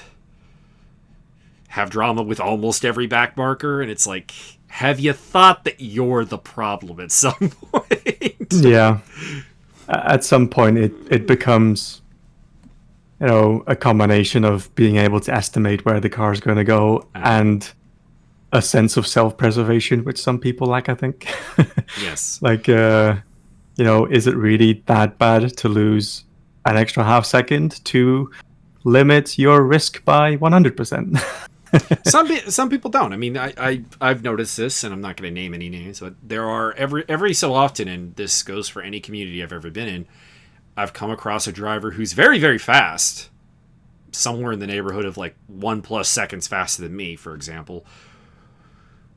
have drama with almost every back marker, and it's like, have you thought that you're the problem at some point? Yeah. At some point it becomes, you know, a combination of being able to estimate where the car is going to go and a sense of self-preservation, which some people lack, I think. Yes. Like, you know, is it really that bad to lose an extra half second to limit your risk by 100%? Some people don't. I mean, I've noticed this, and I'm not going to name any names, but there are every so often, and this goes for any community I've ever been in, I've come across a driver who's very, very fast, somewhere in the neighborhood of like 1+ seconds faster than me, for example,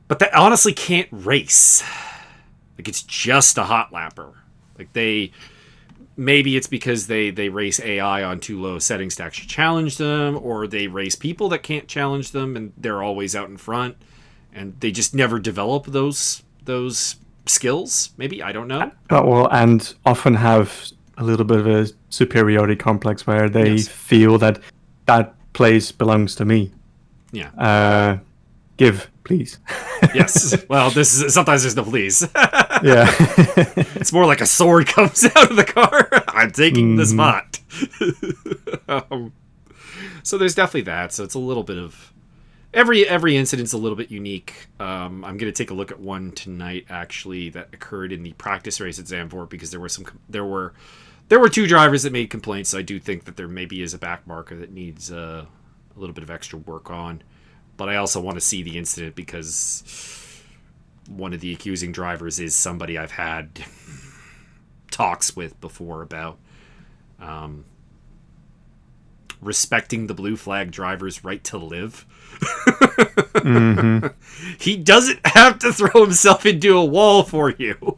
but that honestly can't race. Like, it's just a hot lapper. Like, maybe it's because they race AI on too low settings to actually challenge them, or they race people that can't challenge them and they're always out in front, and they just never develop those skills. Maybe, I don't know. Well, and often have a little bit of a superiority complex where they feel that place belongs to me. Yeah. Give, please. Yes. Well, sometimes there's no please. Yeah. It's more like a sword comes out of the car. I'm taking the spot. So there's definitely that. So it's a little bit of every incident's a little bit unique. I'm going to take a look at one tonight, actually, that occurred in the practice race at Zandvoort, because there were 2 drivers that made complaints. So I do think that there maybe is a back marker that needs a little bit of extra work on. But I also want to see the incident because one of the accusing drivers is somebody I've had talks with before about respecting the blue flag driver's right to live. Mm-hmm. He doesn't have to throw himself into a wall for you.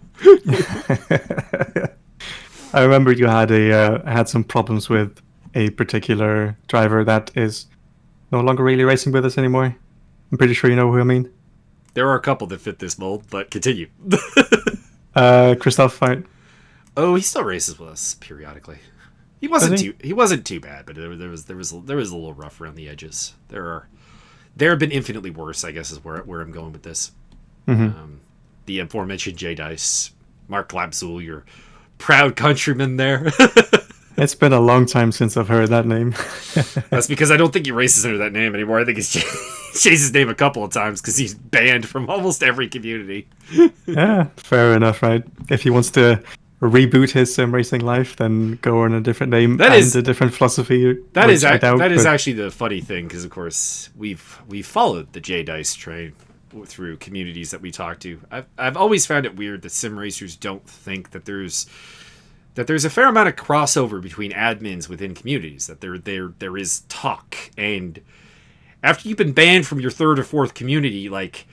I remember you had some problems with a particular driver that is no longer really racing with us anymore. I'm pretty sure you know who I mean. There are a couple that fit this mold, but continue. Christoph, right? Oh, he still races with us periodically. He wasn't too bad, but there was a little rough around the edges. There have been infinitely worse, I guess, is where I'm going with this. Mm-hmm. The aforementioned J Dice, Mark Glabzul, your proud countryman there. It's been a long time since I've heard that name. That's because I don't think he races under that name anymore. I think he's changed his name a couple of times because he's banned from almost every community. Yeah, fair enough, right? If he wants to reboot his sim racing life, then go on a different name and a different philosophy. That is actually the funny thing, because of course we've followed the J Dice train through communities that we talk to. I've always found it weird that sim racers don't think that there's a fair amount of crossover between admins within communities, that there is talk. And after you've been banned from your third or fourth community, like,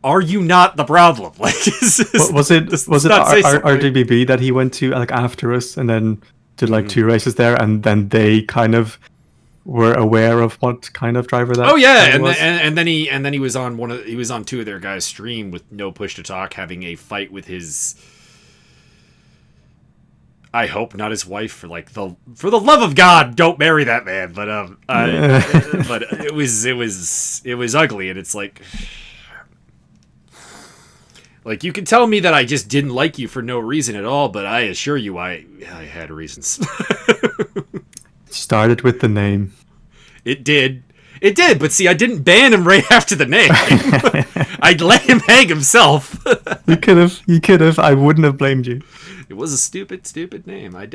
are you not the problem? Like, was it RDBB that he went to like after us and then did like 2 races there, and then they kind of were aware of what kind of driver that? Oh yeah, and then he was on he was on 2 of their guys' stream with no push to talk, having a fight with his. I hope not his wife, for the love of God, don't marry that man. But but it was ugly, and it's like you can tell me that I just didn't like you for no reason at all, but I assure you I had reasons. Started with the name. It did, but see, I didn't ban him right after the name. I'd let him hang himself. You could have. I wouldn't have blamed you. It was a stupid name. I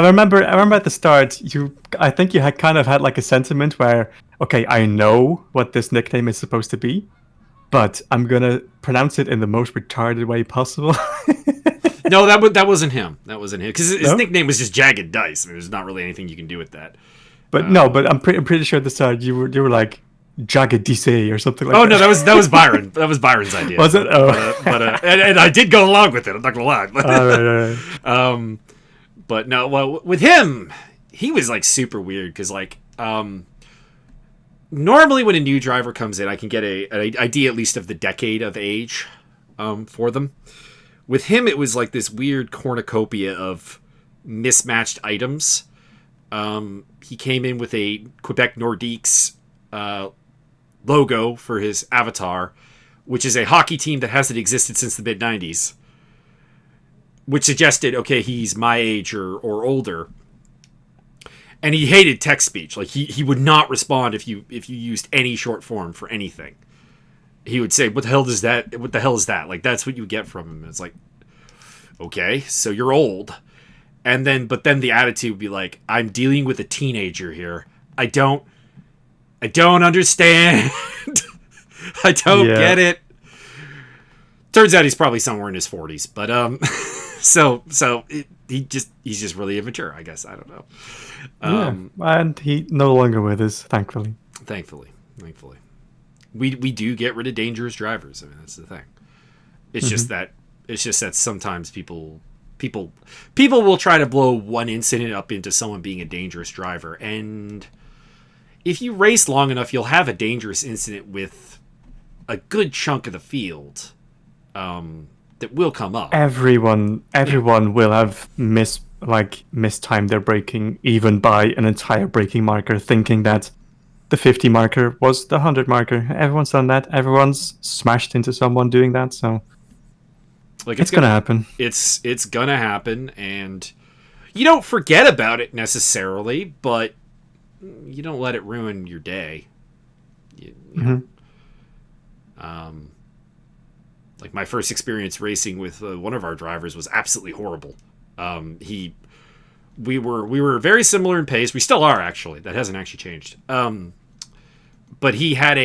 remember at the start, I think you had kind of had like a sentiment where, okay, I know what this nickname is supposed to be, but I'm gonna pronounce it in the most retarded way possible. No, that wasn't him. That wasn't him, because his nickname was just Jagged Dice. I mean, there's not really anything you can do with that. But but I'm pretty sure at the start you were like Jagged Dice or something like that. Oh no, that was Byron. That was Byron's idea. Was it? Oh, and I did go along with it. I'm not gonna lie. Right. But no, well, with him, he was like super weird, because normally when a new driver comes in, I can get an idea at least of the decade of age for them. With him, it was like this weird cornucopia of mismatched items. He came in with a Quebec Nordiques logo for his avatar, which is a hockey team that hasn't existed since the mid-90s, which suggested, okay, he's my age or older. And he hated text speech. Like, he would not respond if you used any short form for anything. He would say, what the hell is that? Like, that's what you get from him. And it's like, okay, so you're old. But then the attitude would be like, I'm dealing with a teenager here. I don't understand. I don't get it. Turns out he's probably somewhere in his 40s, but he's just really immature, I guess. I don't know. And he no longer with us, thankfully. Thankfully. We do get rid of dangerous drivers. I mean, that's the thing. It's just that sometimes people will try to blow one incident up into someone being a dangerous driver, and if you race long enough, you'll have a dangerous incident with a good chunk of the field that will come up. Everyone will have mistimed their braking, even by an entire braking marker, thinking that the 50 marker was the 100 marker. Everyone's done that. Everyone's smashed into someone doing that. So, it's gonna happen. It's gonna happen, and you don't forget about it necessarily, but you don't let it ruin your day. Like my first experience racing with one of our drivers was absolutely horrible. We were very similar in pace. We still are, actually. That hasn't actually changed. But he had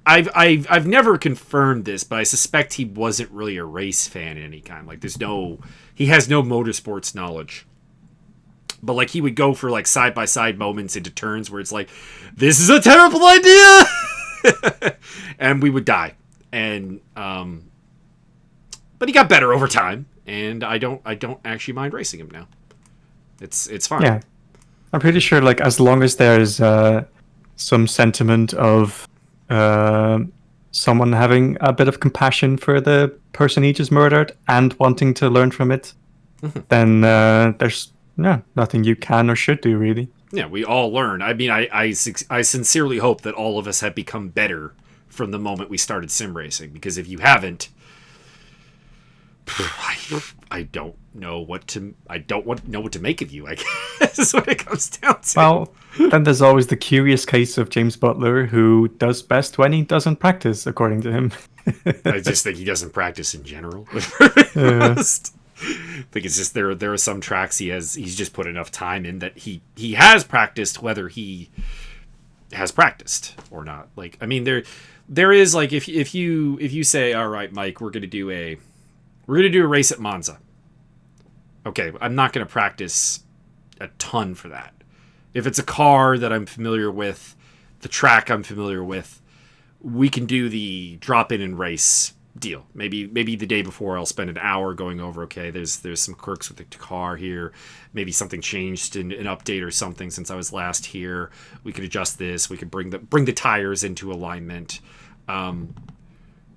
I've never confirmed this, but I suspect he wasn't really a race fan in any kind. Like he has no motorsports knowledge. But like he would go for like side by side moments into turns where it's like, this is a terrible idea. And we would die. And but he got better over time, and I don't actually mind racing him now. It's fine. Yeah. I'm pretty sure like as long as there's some sentiment of someone having a bit of compassion for the person he just murdered and wanting to learn from it, then there's nothing you can or should do, really. Yeah, we all learn. I mean, I sincerely hope that all of us have become better from the moment we started sim racing, because if you haven't, I don't know what to know what to make of you, I guess is what it comes down to. Well, then there's always the curious case of James Butler, who does best when he doesn't practice, according to him. I just think he doesn't practice in general. Yeah. I think it's just there are some tracks he's just put enough time in that he has practiced, whether he has practiced or not. Like, I mean, there is, like, if you say, all right, Mike, we're gonna do a race at Monza. Okay, I'm not gonna practice a ton for that. If it's a car that I'm familiar with, the track I'm familiar with, we can do the drop in and race deal. Maybe the day before I'll spend an hour going over, okay, there's some quirks with the car here. Maybe something changed in an update or something since I was last here. We could adjust this. We could bring the tires into alignment. And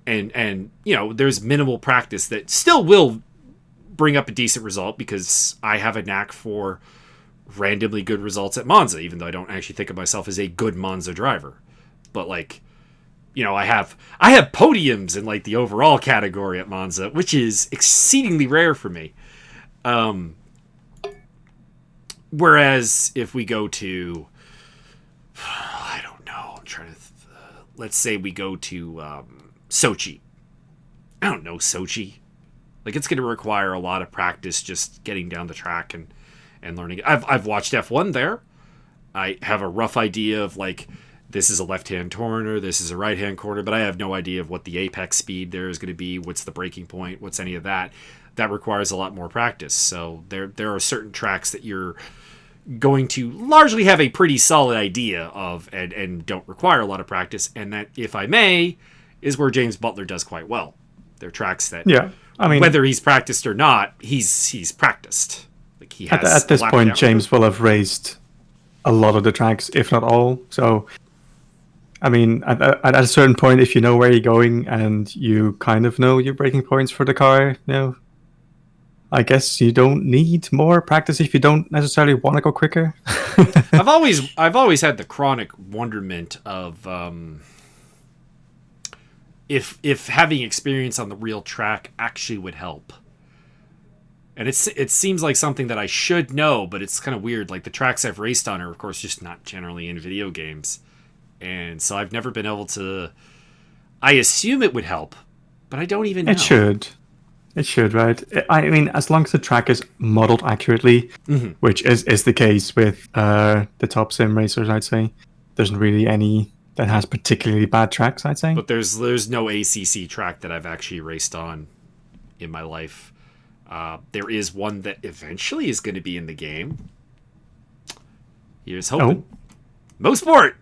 you know, there's minimal practice that still will bring up a decent result, because I have a knack for randomly good results at Monza, even though I don't actually think of myself as a good Monza driver. But, like, you know, I have podiums in, like, the overall category at Monza, which is exceedingly rare for me. Whereas if we go to, I don't know, I'm trying to, let's say we go to Sochi. I don't know Sochi. Like, it's going to require a lot of practice just getting down the track and learning. I've watched F1 there. I have a rough idea of, like, this is a left-hand corner, this is a right-hand corner, but I have no idea of what the apex speed there is going to be, what's the braking point, what's any of that. That requires a lot more practice. So there are certain tracks that you're going to largely have a pretty solid idea of and don't require a lot of practice, and that, if I may, is where James Butler does quite well. They're tracks that, Yeah, I mean, whether he's practiced or not, he's practiced. Like, he has at this point, James will have raced a lot of the tracks, if not all. So, I mean, at a certain point, if you know where you're going and you kind of know your braking points for the car, you know, I guess you don't need more practice if you don't necessarily want to go quicker. I've always had the chronic wonderment of if having experience on the real track actually would help. And it seems like something that I should know, but it's kind of weird. Like, the tracks I've raced on are, of course, just not generally in video games. And so I've never been able to... I assume it would help, but I don't even know. It should. It should, right? I mean, as long as the track is modeled accurately, which is the case with the top sim racers, I'd say. There's really any that has particularly bad tracks, I'd say. But there's no ACC track that I've actually raced on in my life. There is one that eventually is going to be in the game. Here's hoping. Mosport!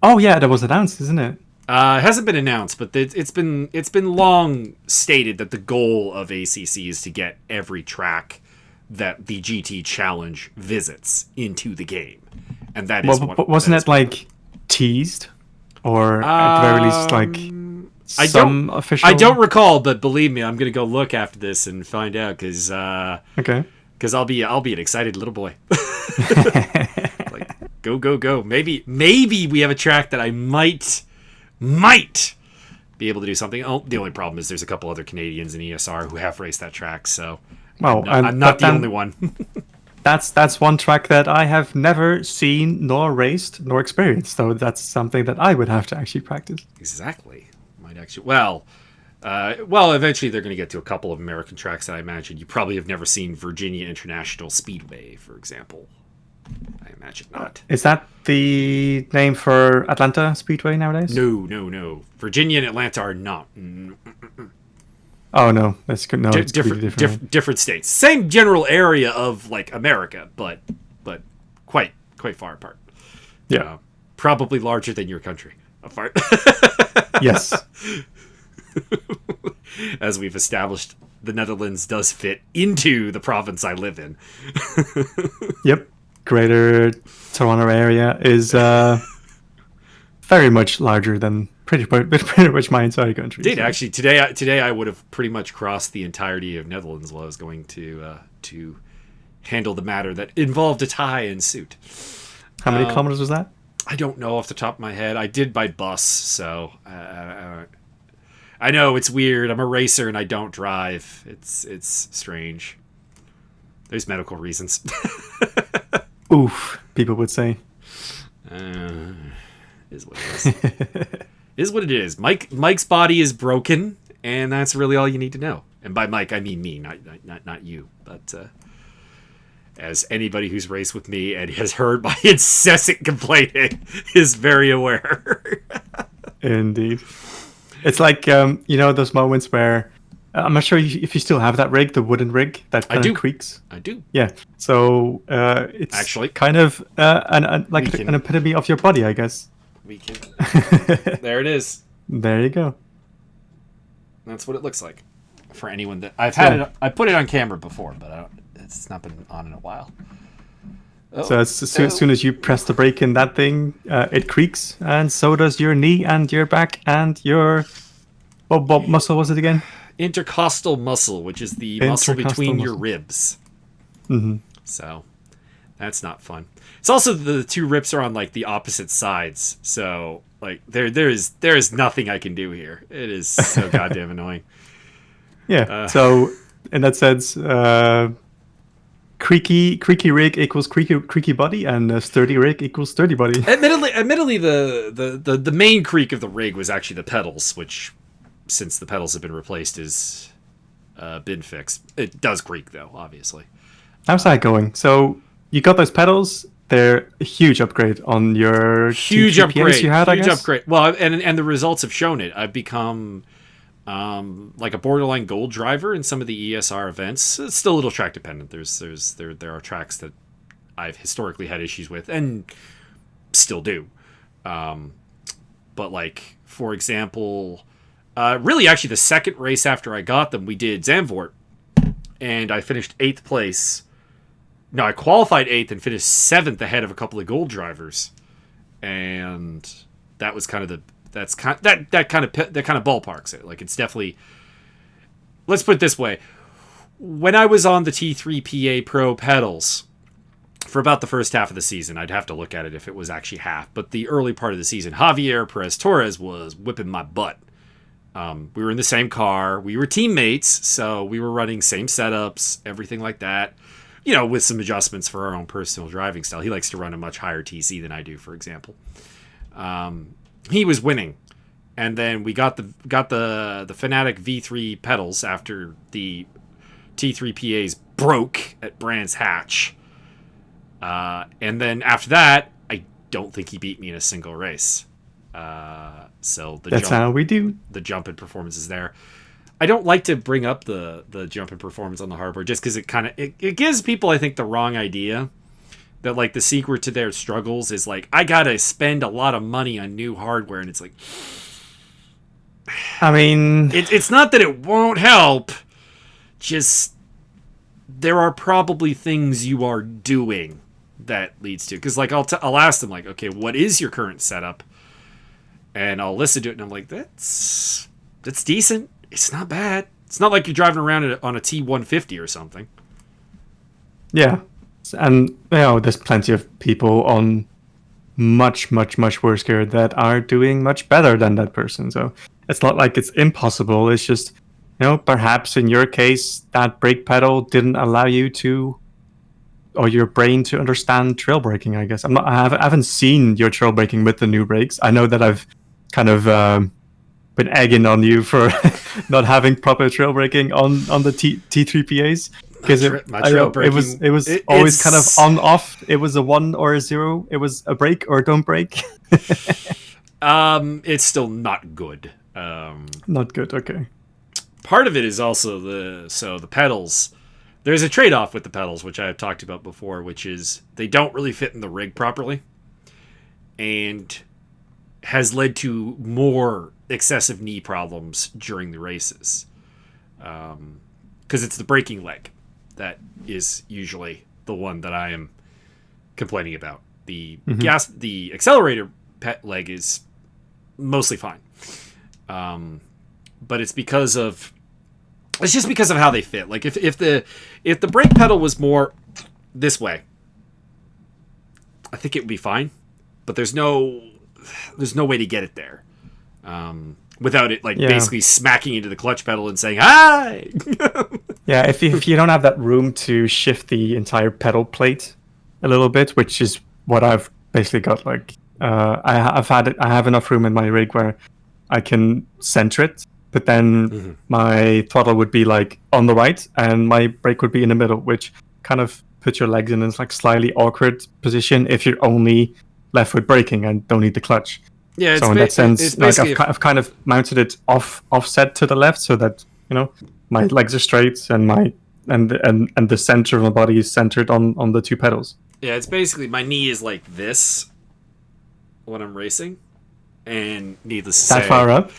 Oh yeah, that was announced, isn't it? It hasn't been announced, but it's been long stated that the goal of ACC is to get every track that the GT Challenge visits into the game, and that is. Well, wasn't it like teased, or at the very least, like some official? I don't recall, but believe me, I'm gonna go look after this and find out, because okay, because I'll be an excited little boy. Like, go! Maybe we have a track that I might be able to do something. Oh, the only problem is there's a couple other Canadians in ESR who have raced that track, so I'm not the only one. That's one track that I have never seen, nor raced, nor experienced. So that's something that I would have to actually practice. Exactly. Might actually. Well, eventually they're going to get to a couple of American tracks that I imagine you probably have never seen. Virginia International Speedway, for example. I imagine not. Is that the name for Atlanta Speedway nowadays? No. Virginia and Atlanta are not. Oh no, that's good. No, it's different states. Same general area of, like, America, but quite far apart. Yeah, probably larger than your country apart. Yes. As we've established, the Netherlands does fit into the province I live in. Yep. Greater Toronto area is very much larger than pretty much my entire country. Indeed, actually, today I would have pretty much crossed the entirety of Netherlands while I was going to handle the matter that involved a tie and suit. How many kilometers was that? I don't know off the top of my head. I did by bus, so I know it's weird. I'm a racer and I don't drive. It's strange. There's medical reasons. Oof, people would say. Is what it is. Is what it is. Mike's body is broken, and that's really all you need to know. And by Mike, I mean me, not you. But as anybody who's raced with me and has heard my incessant complaining is very aware. Indeed. It's like, those moments where, I'm not sure if you still have that rig, the wooden rig that kind of creaks. I do. Yeah. So it's actually kind of an epitome of your body, I guess. We can. There it is. There you go. That's what it looks like. For anyone that I've had it, I put it on camera before, but it's not been on in a while. Oh. So as soon as you press the brake in that thing, it creaks, and so does your knee and your back and your what muscle was it again? Intercostal muscle, which is the muscle between your ribs. Mm-hmm. So that's not fun. It's also the two ribs are on like the opposite sides, so like there is nothing I can do here. It is so goddamn annoying. Yeah. So in that sense, creaky rig equals creaky body, and sturdy rig equals sturdy body. Admittedly, the main creak of the rig was actually the pedals, which, since the pedals have been replaced, is been fixed. It does creak though, obviously. How's that going? So you got those pedals. They're a huge upgrade on your huge upgrade you had, I guess? Upgrade. Well, and the results have shown it. I've become like a borderline gold driver in some of the ESR events. It's still a little track dependent. There are tracks that I've historically had issues with and still do. But like, for example, really actually the second race after I got them, we did Zandvoort, and I finished 8th place. No, I qualified 8th and finished 7th ahead of a couple of gold drivers, and that was kind of that kind of ballparks it. Like, it's definitely. Let's put it this way: when I was on the T3 PA Pro pedals for about the first half of the season, I'd have to look at it if it was actually half, but the early part of the season, Javier Perez Torres was whipping my butt. We were in the same car, we were teammates, so we were running same setups, everything like that. You know, with some adjustments for our own personal driving style. He likes to run a much higher TC than I do, for example. He was winning, and then we got the Fanatic V3 pedals after the T3 PAs broke at Brands Hatch, and then after that, I don't think he beat me in a single race. So that's how we do. The jump in performance is there. I don't like to bring up the jump in performance on the hardware just because it gives people, I think, the wrong idea that like the secret to their struggles is like, I gotta spend a lot of money on new hardware, and it's like, I mean, it's not that it won't help, just there are probably things you are doing that leads to, because like I'll ask them like, okay, what is your current setup, and I'll listen to it and I'm like, that's decent. It's not bad. It's not like you're driving around on a T150 or something. Yeah. And, there's plenty of people on much, much, much worse gear that are doing much better than that person. So it's not like it's impossible. It's just, perhaps in your case, that brake pedal didn't allow you to, or your brain to understand trail braking, I guess. I haven't seen your trail braking with the new brakes. I know that I've kind of been egging on you for not having proper trail braking on the T3 PAs, because it was always kind of on off. It was a 1 or a 0. It was a brake or don't brake. It's still not good. Not good. Okay. Part of it is also the pedals. There's a trade-off with the pedals, which I have talked about before, which is they don't really fit in the rig properly, and has led to more excessive knee problems during the races, because it's the braking leg that is usually the one that I am complaining about. The the accelerator leg is mostly fine, but it's just because of how they fit. Like if the brake pedal was more this way, I think it would be fine, but there's no way to get it there. without it basically smacking into the clutch pedal and saying hi. Yeah, if you don't have that room to shift the entire pedal plate a little bit, which is what I've basically got. Like I have enough room in my rig where I can center it, but then my throttle would be like on the right and my brake would be in the middle, which kind of puts your legs in a slightly awkward position if you're only left foot braking and don't need the clutch. Yeah, so in that sense, like I've kind of mounted it offset to the left so that my legs are straight and and the center of my body is centered on the two pedals. Yeah, it's basically my knee is like this when I'm racing, and needless to say, that far up.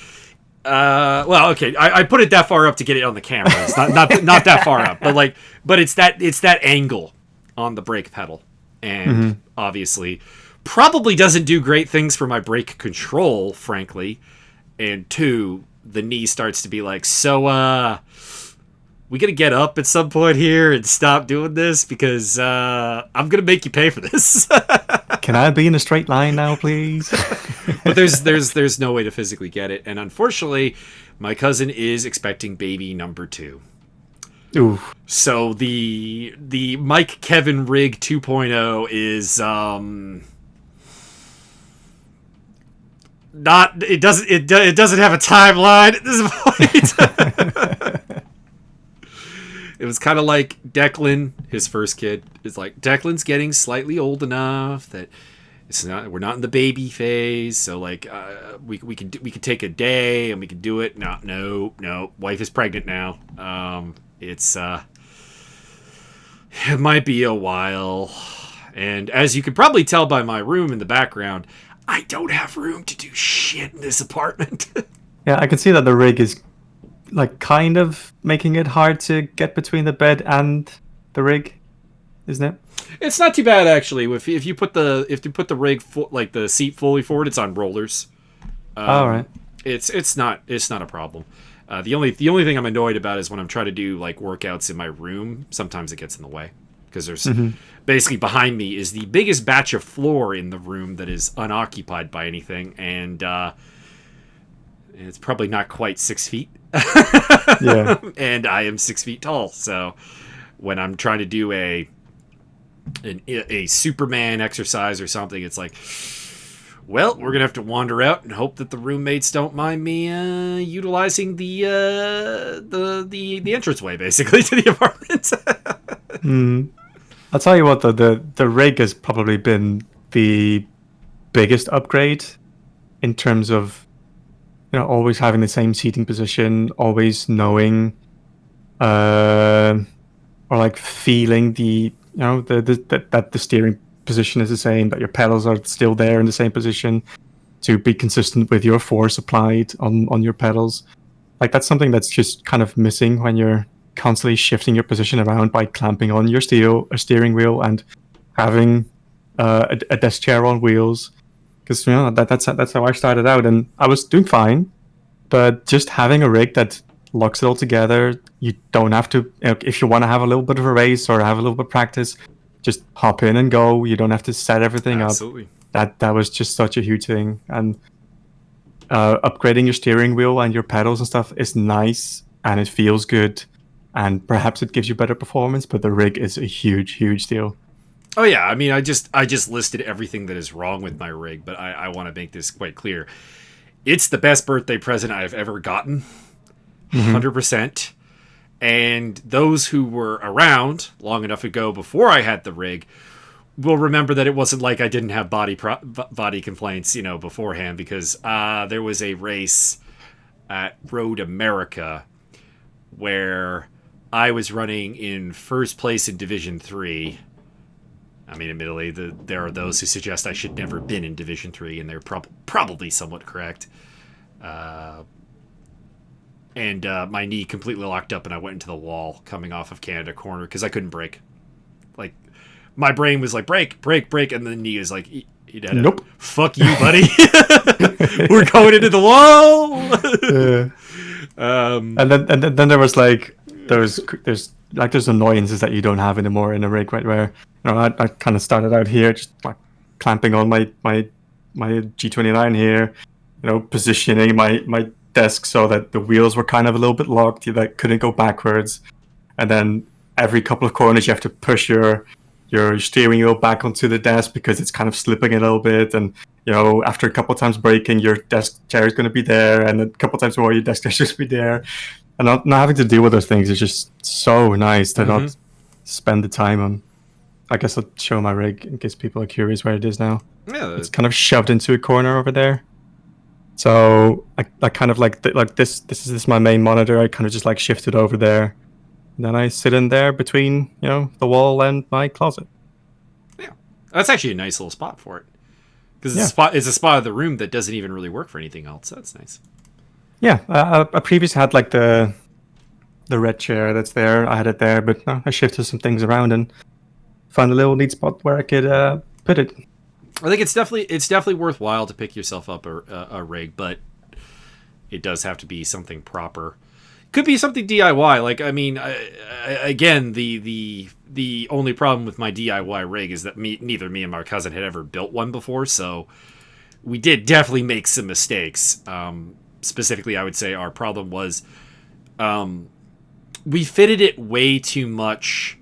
Well, okay, I put it that far up to get it on the camera. It's not that far up, but it's that angle on the brake pedal, and obviously, probably doesn't do great things for my brake control, frankly. And two, the knee starts to be like, so we gotta get up at some point here and stop doing this because I'm gonna make you pay for this. Can I be in a straight line now, please? But there's no way to physically get it, and unfortunately, my cousin is expecting baby number 2. Ooh. So the Mike Kevin rig 2.0 is not. It doesn't have a timeline at this point. It was kind of like Declan, his first kid. It's like Declan's getting slightly old enough that we're not in the baby phase. So like we can take a day and we can do it. No. Wife is pregnant now. It might be a while. And as you can probably tell by my room in the background, I don't have room to do shit in this apartment. Yeah, I can see that the rig is like kind of making it hard to get between the bed and the rig, isn't it? It's not too bad actually. If you put the rig like the seat fully forward, it's on rollers. All right. It's not a problem. The only thing I'm annoyed about is when I'm trying to do like workouts in my room. Sometimes it gets in the way because there's basically behind me is the biggest batch of floor in the room that is unoccupied by anything, and it's probably not quite 6 feet. Yeah. And I am 6 feet tall, so when I'm trying to do a Superman exercise or something, it's like, well, we're gonna have to wander out and hope that the roommates don't mind me utilizing the entranceway basically to the apartment. I'll tell you what, though, the rig has probably been the biggest upgrade in terms of always having the same seating position, always knowing or like feeling that the steering position is the same, that your pedals are still there in the same position, to be consistent with your force applied on your pedals. Like that's something that's just kind of missing when you're constantly shifting your position around by clamping on your steering wheel and having a desk chair on wheels. Because that's how I started out, and I was doing fine. But just having a rig that locks it all together, you don't have to. If you want to have a little bit of a race or have a little bit of practice, just hop in and go. You don't have to set everything Absolutely. up. That was just such a huge thing. And upgrading your steering wheel and your pedals and stuff is nice, and it feels good, and perhaps it gives you better performance. But the rig is a huge deal. Oh yeah, I mean, I just listed everything that is wrong with my rig, but I want to make this quite clear. It's the best birthday present I've ever gotten, 100%. And those who were around long enough ago before I had the rig will remember that it wasn't like I didn't have body complaints, beforehand, because there was a race at Road America where I was running in first place in Division 3. I mean, admittedly, there are those who suggest I should never have been in Division 3, and they're probably somewhat correct. And my knee completely locked up, and I went into the wall coming off of Canada Corner because I couldn't brake. Like, my brain was like, brake, and the knee is like, nope. Fuck you, buddy. We're going into the wall. And then there was like, there's annoyances that you don't have anymore in a rig, right? Where I kind of started out here just like clamping on my G29 here, positioning my desk so that the wheels were kind of a little bit locked. You like couldn't go backwards, and then every couple of corners you have to push your steering wheel back onto the desk because it's kind of slipping a little bit, and after a couple of times braking, your desk chair is going to be there, and a couple of times more, your desk chair should be there, and not having to deal with those things is just so nice to not spend the time on. I guess I'll show my rig in case people are curious where it is now. Yeah, it's kind of shoved into a corner over there. So I kind of like this. This is my main monitor. I kind of just like shift it over there, and then I sit in there between the wall and my closet. Yeah, that's actually a nice little spot for it because it's a spot of the room that doesn't even really work for anything else. That's nice. Yeah, I previously had like the red chair that's there. I had it there, but I shifted some things around and found a little neat spot where I could put it. I think it's definitely worthwhile to pick yourself up a rig, but it does have to be something proper. Could be something DIY. Like, I mean, again, the only problem with my DIY rig is that neither me and my cousin had ever built one before, so we did definitely make some mistakes. Specifically, I would say our problem was we fitted it way too much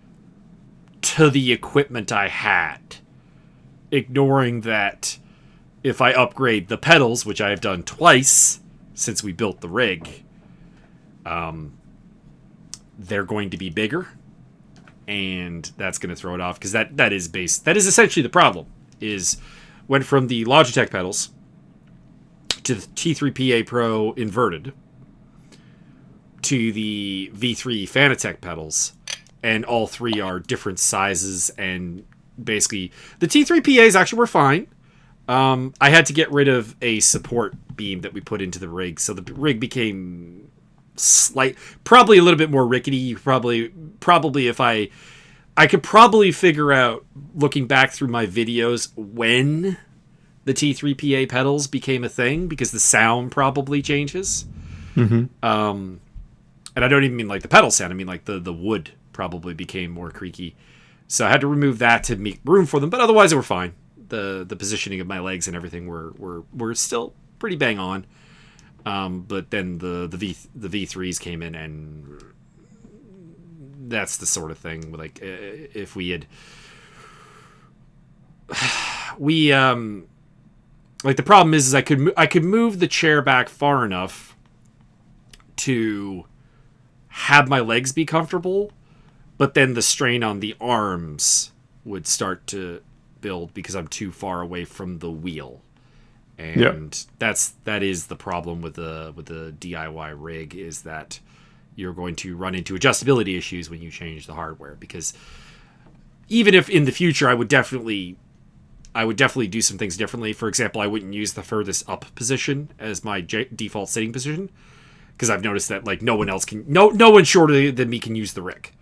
to the equipment I had, ignoring that if I upgrade the pedals, which I have done twice since we built the rig, they're going to be bigger, and that's going to throw it off, because that is essentially the problem. Is went from the Logitech pedals to the T3PA Pro inverted to the V3 Fanatec pedals, and all three are different sizes, and basically the T3PAs actually were fine. I had to get rid of a support beam that we put into the rig, so the rig became probably a little bit more rickety. Probably if I could probably figure out, looking back through my videos, when the T3PA pedals became a thing, because the sound probably changes. And I don't even mean like the pedal sound, I mean like the wood probably became more creaky. So I had to remove that to make room for them, but otherwise they were fine. The positioning of my legs and everything were still pretty bang on. But then the V3s came in, and that's the sort of thing. Like, if we had, like, the problem is I could move the chair back far enough to have my legs be comfortable, but then the strain on the arms would start to build because I'm too far away from the wheel. And that is the problem with the DIY rig, is that you're going to run into adjustability issues when you change the hardware. Because even if in the future I would definitely do some things differently. For example, I wouldn't use the furthest up position as my default sitting position, because I've noticed that like no one shorter than me can use the rig.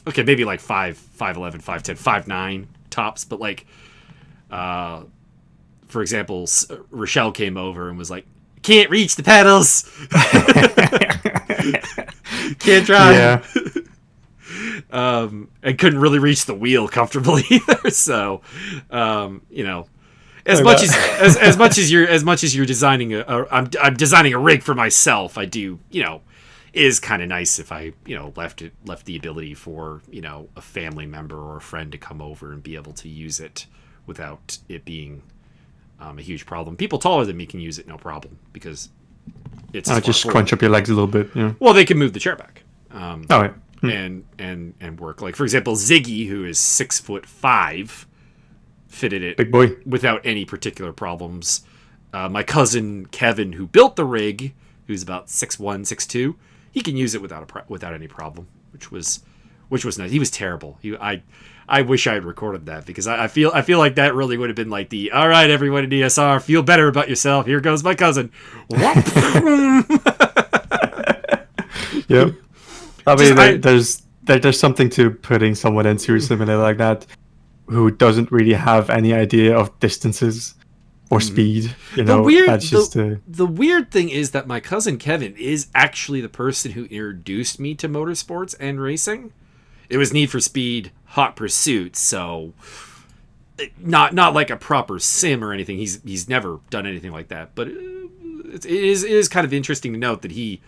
Okay, maybe like 5'11", 5'10", 5'9" tops, but like, for example, Rochelle came over and was like, "Can't reach the pedals, can't drive." Yeah. And couldn't really reach the wheel comfortably either. So, as much as you're designing I'm designing a rig for myself. I do, is kind of nice if I, left the ability for, a family member or a friend to come over and be able to use it without it being a huge problem. People taller than me can use it, no problem, because it's just crunch up your legs a little bit. Yeah. Well, they can move the chair back. Yeah. And work. Like, for example, Ziggy, who is 6'5", fitted it, big boy, without any particular problems. My cousin Kevin, who built the rig, who's about 6'1", 6'2", he can use it without any problem, which was nice. He was terrible. I wish I had recorded that, because I feel like that really would have been like the, all right, everyone in ESR, feel better about yourself. Here goes my cousin. Yep. I mean, there's something to putting someone into a simulator like that who doesn't really have any idea of distances or speed. The weird thing is that my cousin Kevin is actually the person who introduced me to motorsports and racing. It was Need for Speed Hot Pursuit, so not like a proper sim or anything. He's never done anything like that. But it is kind of interesting to note that he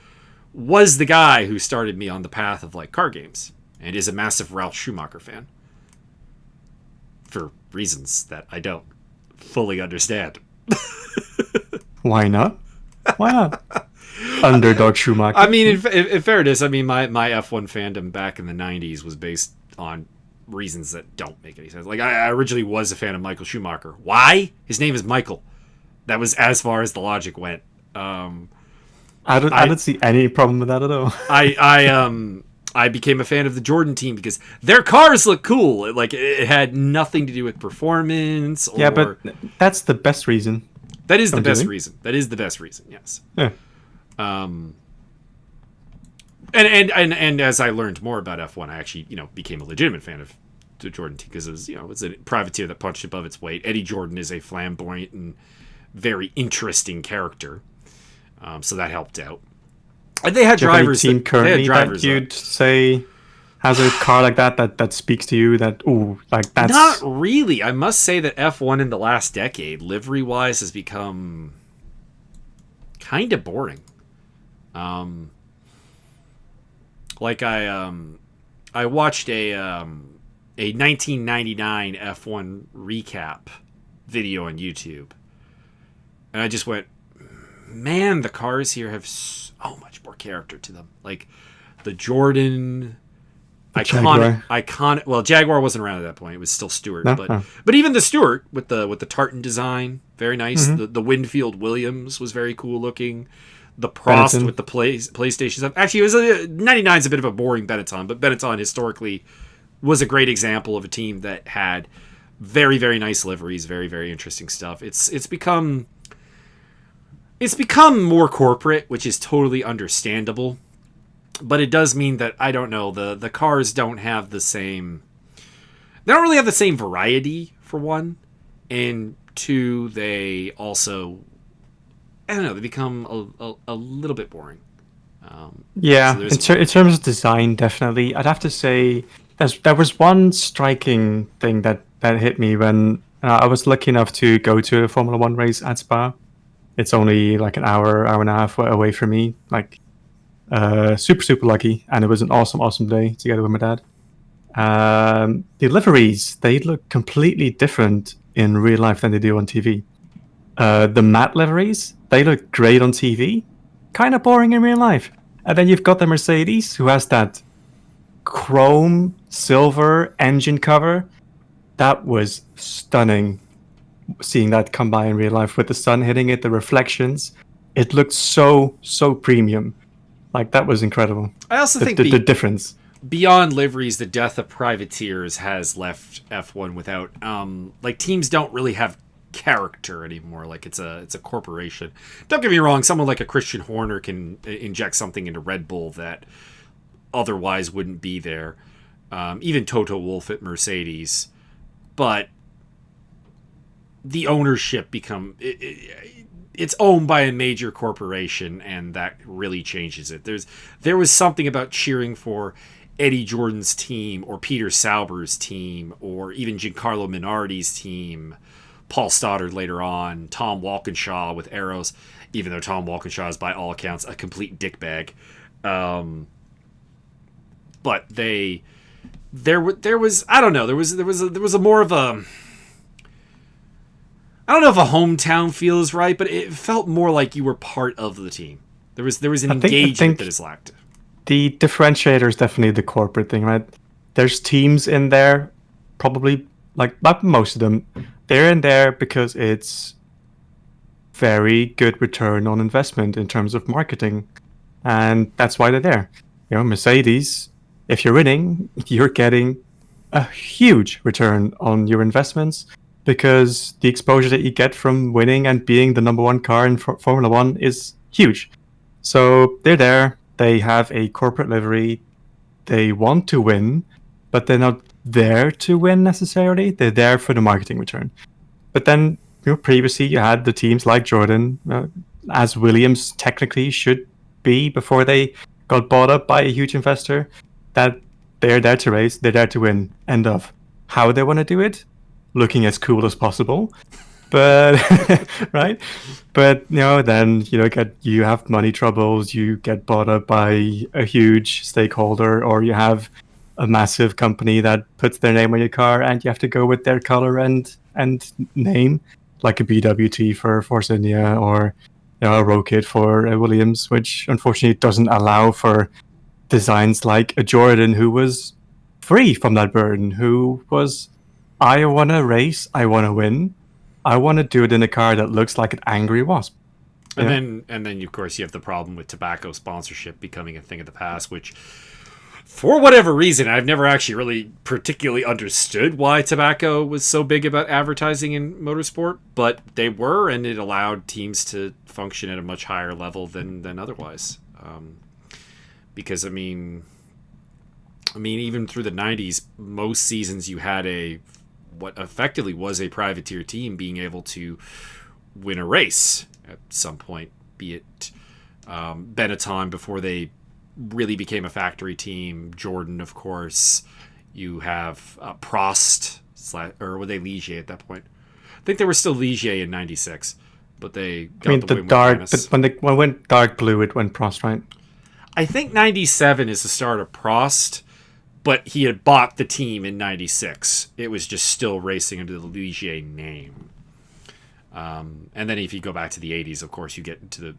was the guy who started me on the path of like car games, and is a massive Ralf Schumacher fan for reasons that I don't fully understand. Why not? Why not? Underdog Schumacher. I mean, in fairness, I mean, my F1 fandom back in the 90s was based on reasons that don't make any sense. Like, I originally was a fan of Michael Schumacher. Why? His name is Michael. That was as far as the logic went. I don't see any problem with that at all. I became a fan of the Jordan team because their cars look cool. It had nothing to do with performance. Yeah, but that's the best reason. That is the best reason. That is the best reason. Yes. Yeah. And as I learned more about F1, I actually became a legitimate fan of the Jordan team because it's a privateer that punched above its weight. Eddie Jordan is a flamboyant and very interesting character, so that helped out. And they had drivers. Team currently that you'd say has a car like that speaks to you. That's not really. I must say that F1 in the last decade, livery wise, has become kind of boring. I watched a 1999 F1 recap video on YouTube, and I just went, man, the cars here have so much more character to them. Like the Jordan, iconic. Well, Jaguar wasn't around at that point; it was still Stewart. No. But even the Stewart with the tartan design, very nice. Mm-hmm. The Winfield Williams was very cool looking. The Prost Benetton with the PlayStation stuff. Actually, it was 99 is a bit of a boring Benetton, but Benetton historically was a great example of a team that had very, very nice liveries, very, very interesting stuff. It's become more corporate, which is totally understandable, but it does mean that I don't know, the cars don't have the same. They don't really have the same variety for one, and two, they also, I don't know, they become a little bit boring. So in terms of design, definitely. I'd have to say there was one striking thing that hit me when I was lucky enough to go to a Formula One race at Spa. It's only like an hour and a half away from me. Super lucky, and it was an awesome day together with my dad. The liveries, they look completely different in real life than they do on TV. The matte liveries, they look great on TV, kind of boring in real life. And then you've got the Mercedes, who has that chrome silver engine cover. That was stunning, seeing that come by in real life with the sun hitting it, the reflections. It looked so premium. That was incredible. I also think the difference. Beyond liveries, the death of privateers has left F1 without teams don't really have character anymore. It's a corporation. Don't get me wrong, someone like a Christian Horner can inject something into Red Bull that otherwise wouldn't be there. Even Toto Wolff at Mercedes, but the ownership it's owned by a major corporation, and that really changes it. There was something about cheering for Eddie Jordan's team or Peter Sauber's team or even Giancarlo Minardi's team, Paul Stoddard later on, Tom Walkinshaw with Arrows, even though Tom Walkinshaw is by all accounts a complete dickbag. But there was I don't know, there was a more of a, I don't know if a hometown feel is right, but it felt more like you were part of the team. There was an engagement that is lacked. The differentiator is definitely the corporate thing, right? There's teams in there, probably not most of them. They're in there because it's very good return on investment in terms of marketing, and that's why they're there. Mercedes, if you're winning, you're getting a huge return on your investments because the exposure that you get from winning and being the number one car in Formula One is huge. So they're there. They have a corporate livery. They want to win, but they're not there to win necessarily. They're there for the marketing return. But then, previously you had the teams like Jordan, as Williams technically should be before they got bought up by a huge investor, that they're there to race, they're there to win. End of. How they want to do it, looking as cool as possible. But right, but then you have money troubles. You get bought up by a huge stakeholder, or you have a massive company that puts their name on your car, and you have to go with their color and name, like a BWT for Force India, or a Rokit for Williams, which unfortunately doesn't allow for designs like a Jordan, who was free from that burden, who was, I want to race, I want to win. I want to do it in a car that looks like an angry wasp. And then of course you have the problem with tobacco sponsorship becoming a thing of the past, which for whatever reason I've never actually really particularly understood why tobacco was so big about advertising in motorsport, but they were, and it allowed teams to function at a much higher level than otherwise. Because I mean even through the 90s, most seasons you had what effectively was a privateer team being able to win a race at some point, be it Benetton before they really became a factory team, Jordan, of course. You have Prost, or were they Ligier at that point? I think they were still Ligier in 96, but they got the win with when they went dark blue, it went Prost, right? I think 97 is the start of Prost, but he had bought the team in 96. It was just still racing under the Ligier name. And then if you go back to the 80s, of course, you get into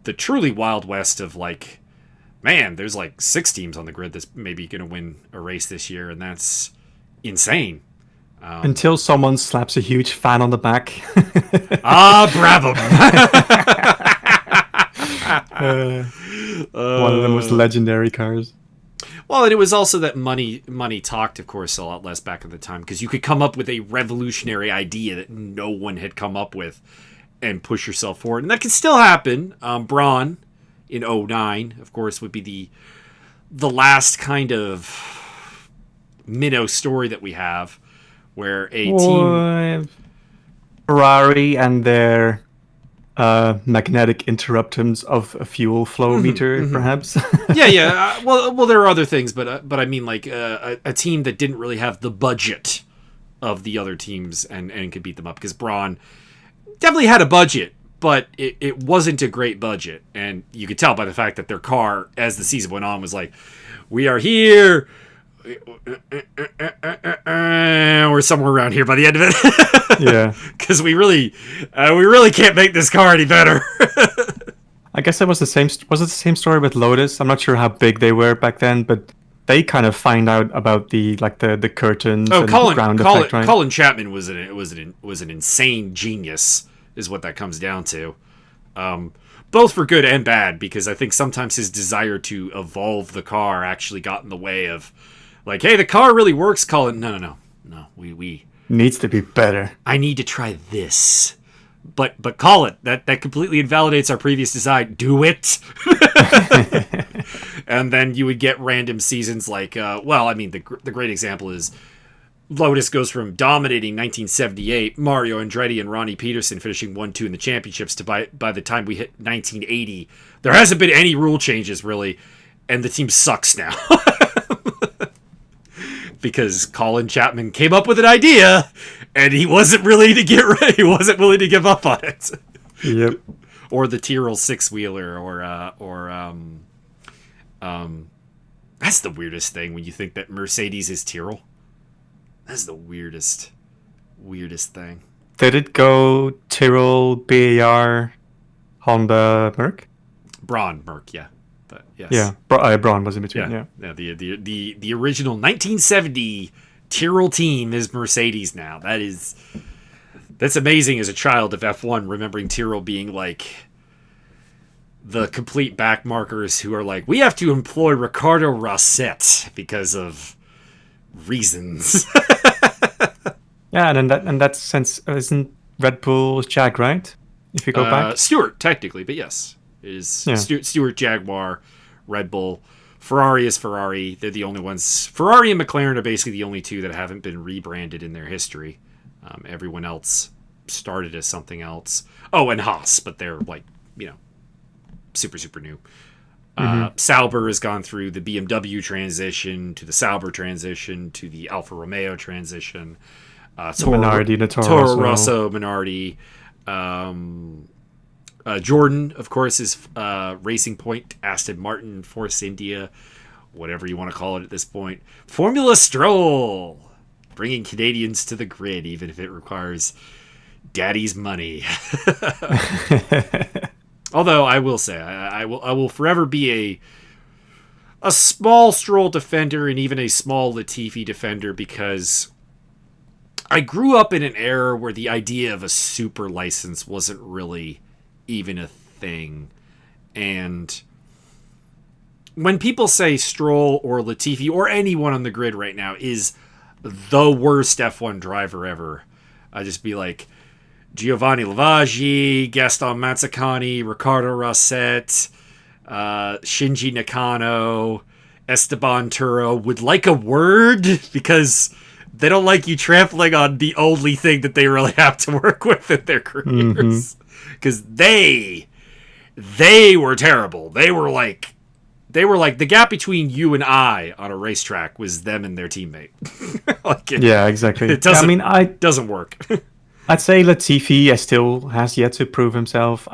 the truly Wild West of like, man, there's like 6 teams on the grid that's maybe going to win a race this year, and that's insane. Until someone slaps a huge fan on the back. Bravo! One of the most legendary cars. Well, and it was also that money talked, of course, a lot less back at the time, because you could come up with a revolutionary idea that no one had come up with and push yourself forward. And that can still happen. Braun in 09, of course, would be the last kind of minnow story that we have, where a team... Ferrari and their magnetic interruptums of a fuel flow meter, perhaps. yeah. Well, there are other things, but I mean, like a team that didn't really have the budget of the other teams and could beat them up, because Braun definitely had a budget, but it wasn't a great budget, and you could tell by the fact that their car, as the season went on, was like, "We are here." We're somewhere around here by the end of it. Yeah, because we really can't make this car any better. I guess it was the same. Was it the same story with Lotus? I'm not sure how big they were back then, but they kind of find out about the curtains. Oh, and the ground effect, right? Colin Chapman was an insane genius, is what that comes down to. Both for good and bad, because I think sometimes his desire to evolve the car actually got in the way of, like, hey, the car really works, Colin. No. We needs to be better. I need to try this. But Colin, that completely invalidates our previous design. Do it. And then you would get random seasons like, the great example is Lotus goes from dominating 1978, Mario Andretti and Ronnie Peterson finishing 1-2 in the championships, to by the time we hit 1980, there hasn't been any rule changes really, and the team sucks now. Because Colin Chapman came up with an idea, and he wasn't willing to give up on it. Yep. Or the Tyrrell 6-wheeler, that's the weirdest thing when you think that Mercedes is Tyrrell. That's the weirdest thing. Did it go Tyrrell, BAR, Honda, Merc? Braun, Merc, yeah. But yes. Yeah, Braun was in between, yeah. The original 1970 Tyrrell team is Mercedes now. That's amazing as a child of F1, remembering Tyrrell being like the complete back markers who are like, we have to employ Ricardo Rosset because of reasons. Yeah, and in that sense, isn't Red Bull Jag, right? If you go back, Stewart technically, but yes, Stewart, Jaguar, Red Bull. Ferrari is Ferrari. They're the only ones. Ferrari and McLaren are basically the only two that haven't been rebranded in their history. Everyone else started as something else. Oh, and Haas, but they're like, super, super new. Sauber has gone through the BMW transition to the Sauber transition to the Alfa Romeo transition. Minardi, the Toro Rosso, Minardi. Jordan, of course, is Racing Point, Aston Martin, Force India, whatever you want to call it at this point. Formula Stroll, bringing Canadians to the grid, even if it requires daddy's money. Although I will say, I will forever be a small Stroll defender and even a small Latifi defender, because I grew up in an era where the idea of a super license wasn't really even a thing. And when people say Stroll or Latifi or anyone on the grid right now is the worst F1 driver ever, I just be like, Giovanni Lavaggi, Gaston Mazzacani, Ricardo Rosset, Shinji Nakano, Esteban Turo would like a word, because they don't like you trampling on the only thing that they really have to work with in their careers. Because they were terrible. They were like the gap between you and I on a racetrack was them and their teammate. Yeah, exactly. It doesn't, doesn't work. I'd say Latifi still has yet to prove himself.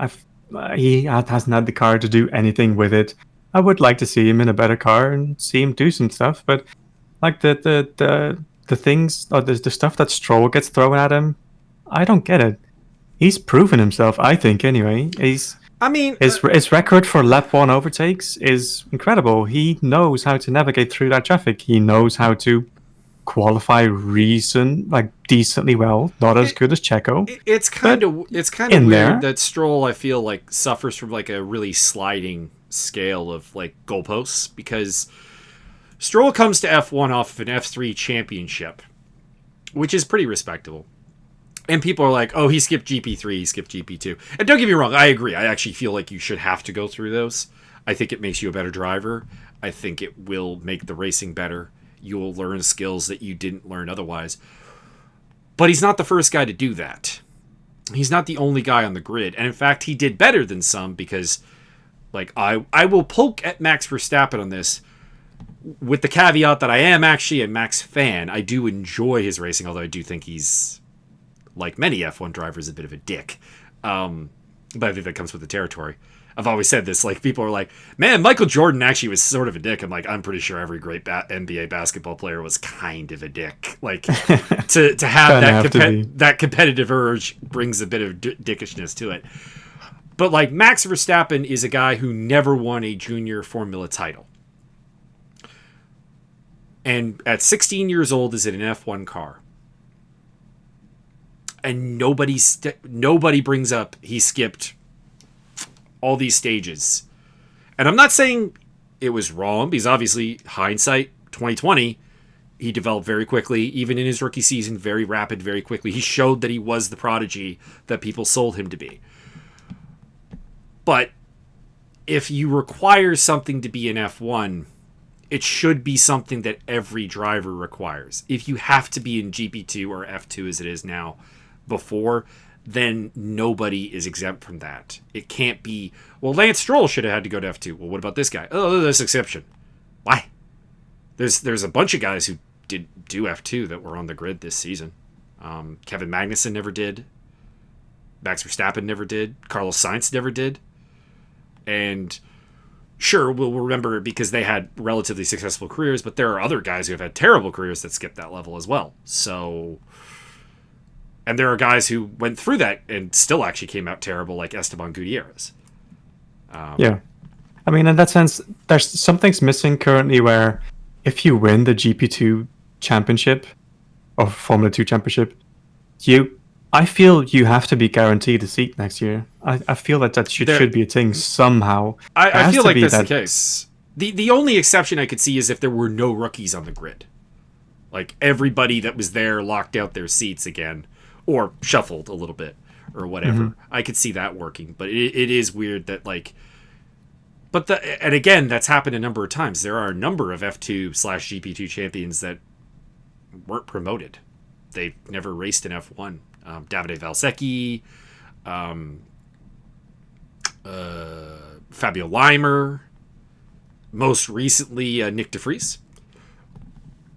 He hasn't had the car to do anything with it. I would like to see him in a better car and see him do some stuff, but like the things or the stuff that Stroll gets thrown at him, I don't get it. He's proven himself, I think. Anyway, his record for lap 1 overtakes is incredible. He knows how to navigate through that traffic. He knows how to qualify decently well. Not as good as Checo. It's kind of weird that Stroll, I feel like, suffers from like a really sliding scale of like goalposts, because Stroll comes to F1 off of an F3 championship, which is pretty respectable. And people are like, oh, he skipped GP3, he skipped GP2. And don't get me wrong, I agree. I actually feel like you should have to go through those. I think it makes you a better driver. I think it will make the racing better. You will learn skills that you didn't learn otherwise. But he's not the first guy to do that. He's not the only guy on the grid. And in fact, he did better than some, because like I will poke at Max Verstappen on this, with the caveat that I am actually a Max fan. I do enjoy his racing, although I do think he's, like many F1 drivers, a bit of a dick. But I think that comes with the territory. I've always said this, like, people are like, man, Michael Jordan actually was sort of a dick. I'm like, I'm pretty sure every great NBA basketball player was kind of a dick. Like, to have that competitive urge brings a bit of dickishness to it. But, like, Max Verstappen is a guy who never won a junior Formula title. And at 16 years old is in an F1 car. And nobody brings up he skipped all these stages. And I'm not saying it was wrong, because obviously hindsight 2020, he developed very quickly, even in his rookie season, very rapid, very quickly. He showed that he was the prodigy that people sold him to be. But if you require something to be in F1, it should be something that every driver requires. If you have to be in GP2 or F2 as it is now before, then nobody is exempt from that. It can't be, well, Lance Stroll should have had to go to F2. Well, what about this guy? Oh, there's exception. Why? There's a bunch of guys who did do F2 that were on the grid this season. Kevin Magnussen never did. Max Verstappen never did. Carlos Sainz never did. And sure, we'll remember it because they had relatively successful careers, but there are other guys who have had terrible careers that skipped that level as well. So, and there are guys who went through that and still actually came out terrible, like Esteban Gutierrez. Yeah. I mean, in that sense, there's something's missing currently where if you win the GP2 championship or Formula 2 championship, I feel you have to be guaranteed a seat next year. I feel that should be a thing somehow. I feel like that's the case. The only exception I could see is if there were no rookies on the grid. Like, everybody that was there locked out their seats again, or shuffled a little bit, or whatever. Mm-hmm. I could see that working, but it is weird that, like... and again, that's happened a number of times. There are a number of F2/GP2 champions that weren't promoted. They've never raced in F1. Davide Valsecchi, Fabio Leimer, Most recently, Nick DeVries,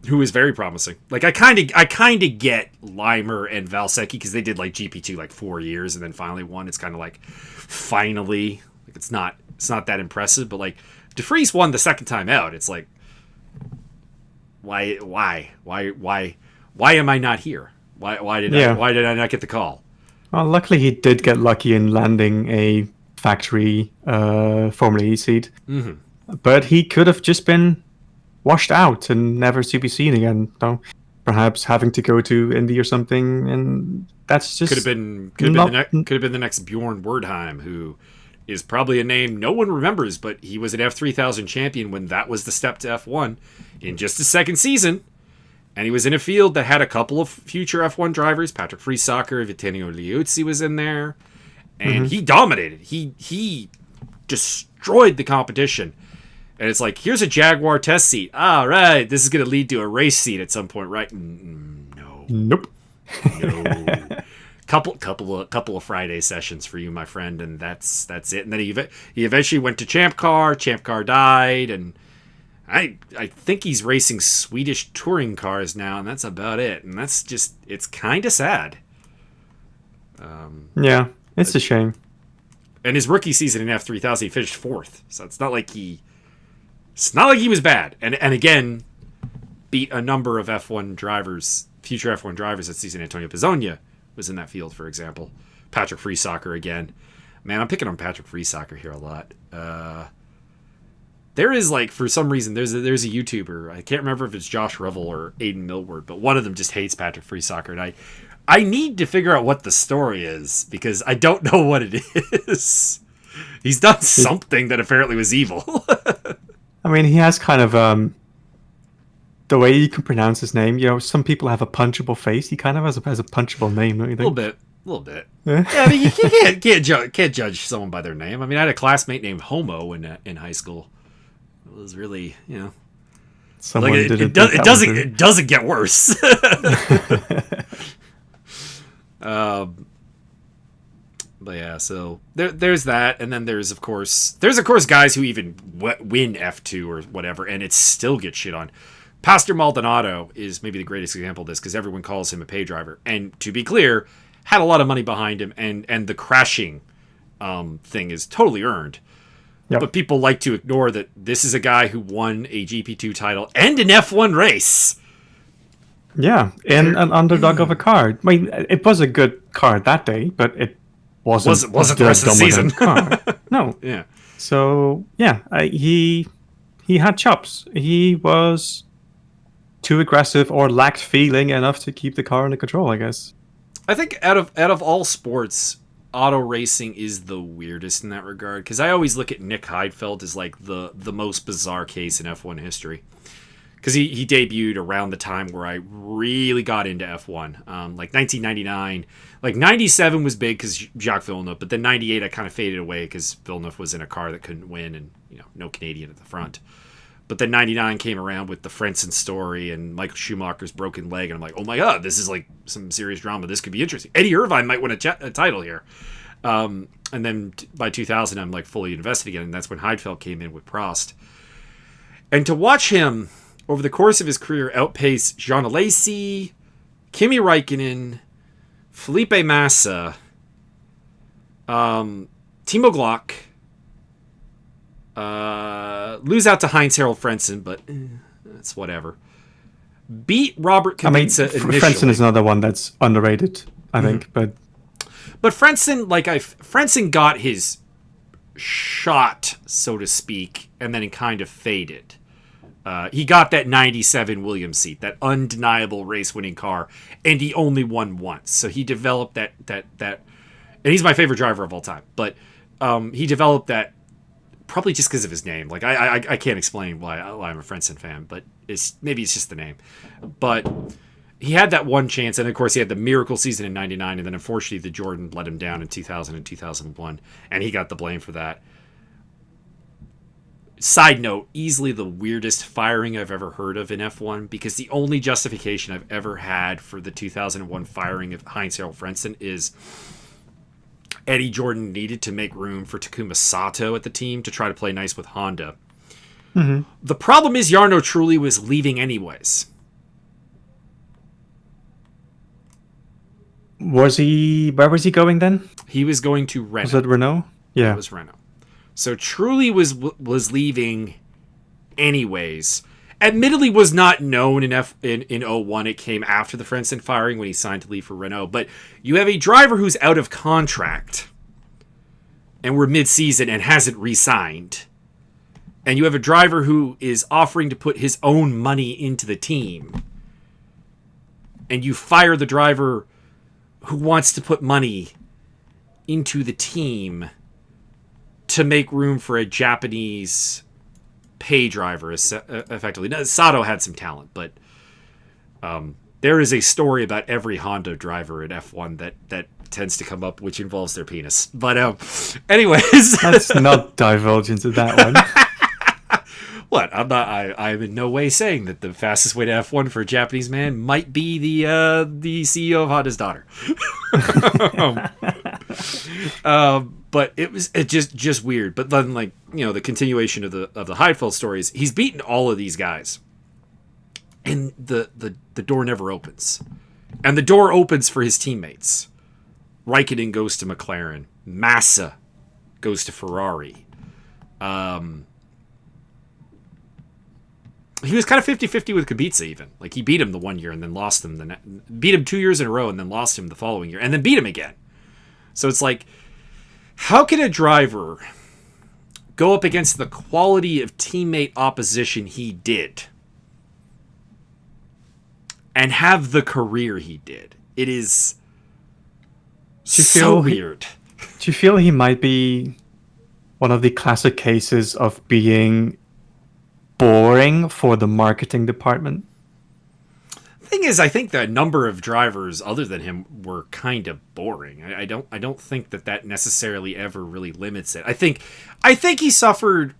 who is very promising. Like I kind of get Limer and Valsecchi because they did like GP2 like 4 years and then finally won. It's kind of like finally, like it's not that impressive, but like DeVries won the second time out. It's like why am I not here? Why did I not get the call? Well, luckily he did get lucky in landing a factory Formula E seat, but he could have just been washed out and never to be seen again. So perhaps having to go to Indy or something, and that's just could have been the next Bjorn Werdheim, who is probably a name no one remembers, but he was an F3000 champion when that was the step to F1 in just his second season. And he was in a field that had a couple of future F1 drivers. Patrick Friesacher, Vittorio Liuzzi was in there. And he dominated. He destroyed the competition. And it's like, here's a Jaguar test seat. All right, this is going to lead to a race seat at some point, right? No. Nope. No. couple of Friday sessions for you, my friend, and that's it. And then he eventually went to Champ Car. Champ Car died, and I think he's racing Swedish touring cars now, and that's about it. And that's just, it's kind of sad. Yeah, it's a shame. And his rookie season in F3000, he finished 4th. So it's not like he was bad. And again, beat a number of F1 drivers, future F1 drivers that season. Antonio Pizzonia was in that field, for example. Patrick Friesacher again. Man, I'm picking on Patrick Friesacher here a lot. There is, like, for some reason, there's a YouTuber. I can't remember if it's Josh Revel or Aiden Millward, but one of them just hates Patrick Friesacher. And I need to figure out what the story is, because I don't know what it is. He's done something that apparently was evil. I mean, he has kind of the way you can pronounce his name. You know, some people have a punchable face. He kind of has a punchable name, don't you think? A little bit. Yeah, I mean, you can't judge someone by their name. I mean, I had a classmate named Homo in high school. It was really, you know, someone like it doesn't get worse. But yeah, so there's that, and then there's of course guys who even win F2 or whatever, and it still gets shit on. Pastor Maldonado is maybe the greatest example of this, because everyone calls him a pay driver, and to be clear, had a lot of money behind him, and the crashing thing is totally earned. Yep. But people like to ignore that this is a guy who won a GP2 title and an F1 race. Yeah, in an underdog of a car. I mean, it was a good car that day, but it wasn't the rest of the season. Car. No. Yeah. So yeah, he had chops. He was too aggressive or lacked feeling enough to keep the car under control, I guess. I think out of all sports, auto racing is the weirdest in that regard, because I always look at Nick Heidfeld as like the most bizarre case in F1 history, because he debuted around the time where I really got into F1, like 1999. Like 97 was big because Jacques Villeneuve, but then 98 I kind of faded away because Villeneuve was in a car that couldn't win, and no Canadian at the front. But then 99 came around with the Frentzen story and Michael Schumacher's broken leg, and I'm like, oh my god, this is like some serious drama. This could be interesting. Eddie Irvine might win a title here. And then by 2000, I'm like fully invested again, and that's when Heidfeld came in with Prost. And to watch him over the course of his career outpace Jean Alesi, Kimi Räikkönen, Felipe Massa, Timo Glock, lose out to Heinz-Harald Frentzen, but that's whatever. Beat Robert Kubica initially. Frentzen is another one that's underrated, I think. But Frentzen, Frentzen got his shot, so to speak, and then it kind of faded. He got that 97 Williams seat, that undeniable race-winning car, and he only won once. So he developed that, and he's my favorite driver of all time. But he developed that probably just because of his name. Like I can't explain why I'm a Frentzen fan, but maybe it's just the name. But he had that one chance, and of course he had the miracle season in 99, and then unfortunately the Jordan let him down in 2000 and 2001, and he got the blame for that. Side note, easily the weirdest firing I've ever heard of in F1, because the only justification I've ever had for the 2001 firing of Heinz-Harald Frentzen is Eddie Jordan needed to make room for Takuma Sato at the team to try to play nice with Honda. Mm-hmm. The problem is Jarno Trulli was leaving anyways. Where was he going then? He was going to Renault. Was it Renault? Yeah. It was Renault. So Trulli was leaving anyways. Admittedly was not known in 01. It came after the Frentzen firing when he signed to leave for Renault. But you have a driver who's out of contract and we're mid-season and hasn't re-signed. And you have a driver who is offering to put his own money into the team. And you fire the driver who wants to put money into the team to make room for a Japanese pay driver, effectively. Now, Sato had some talent, but there is a story about every Honda driver in F1 that tends to come up, which involves their penis. But anyways, let's not divulge into that one. What? I'm in no way saying that the fastest way to F1 for a Japanese man might be the CEO of Honda's daughter. But it just weird. But then, like, you know, the continuation of the Heidfeld stories, he's beaten all of these guys, and the door never opens, and the door opens for his teammates. Raikkonen goes to McLaren, Massa goes to Ferrari. He was kind of 50-50 with Kubica even. Like, he beat him the one year and then lost him. Beat him 2 years in a row and then lost him the following year. And then beat him again. So it's like, how can a driver go up against the quality of teammate opposition he did and have the career he did? It is so weird. Do you feel he might be one of the classic cases of being boring for the marketing department? Thing is, I think the number of drivers other than him were kind of boring. I don't think that necessarily ever really limits it. I think he suffered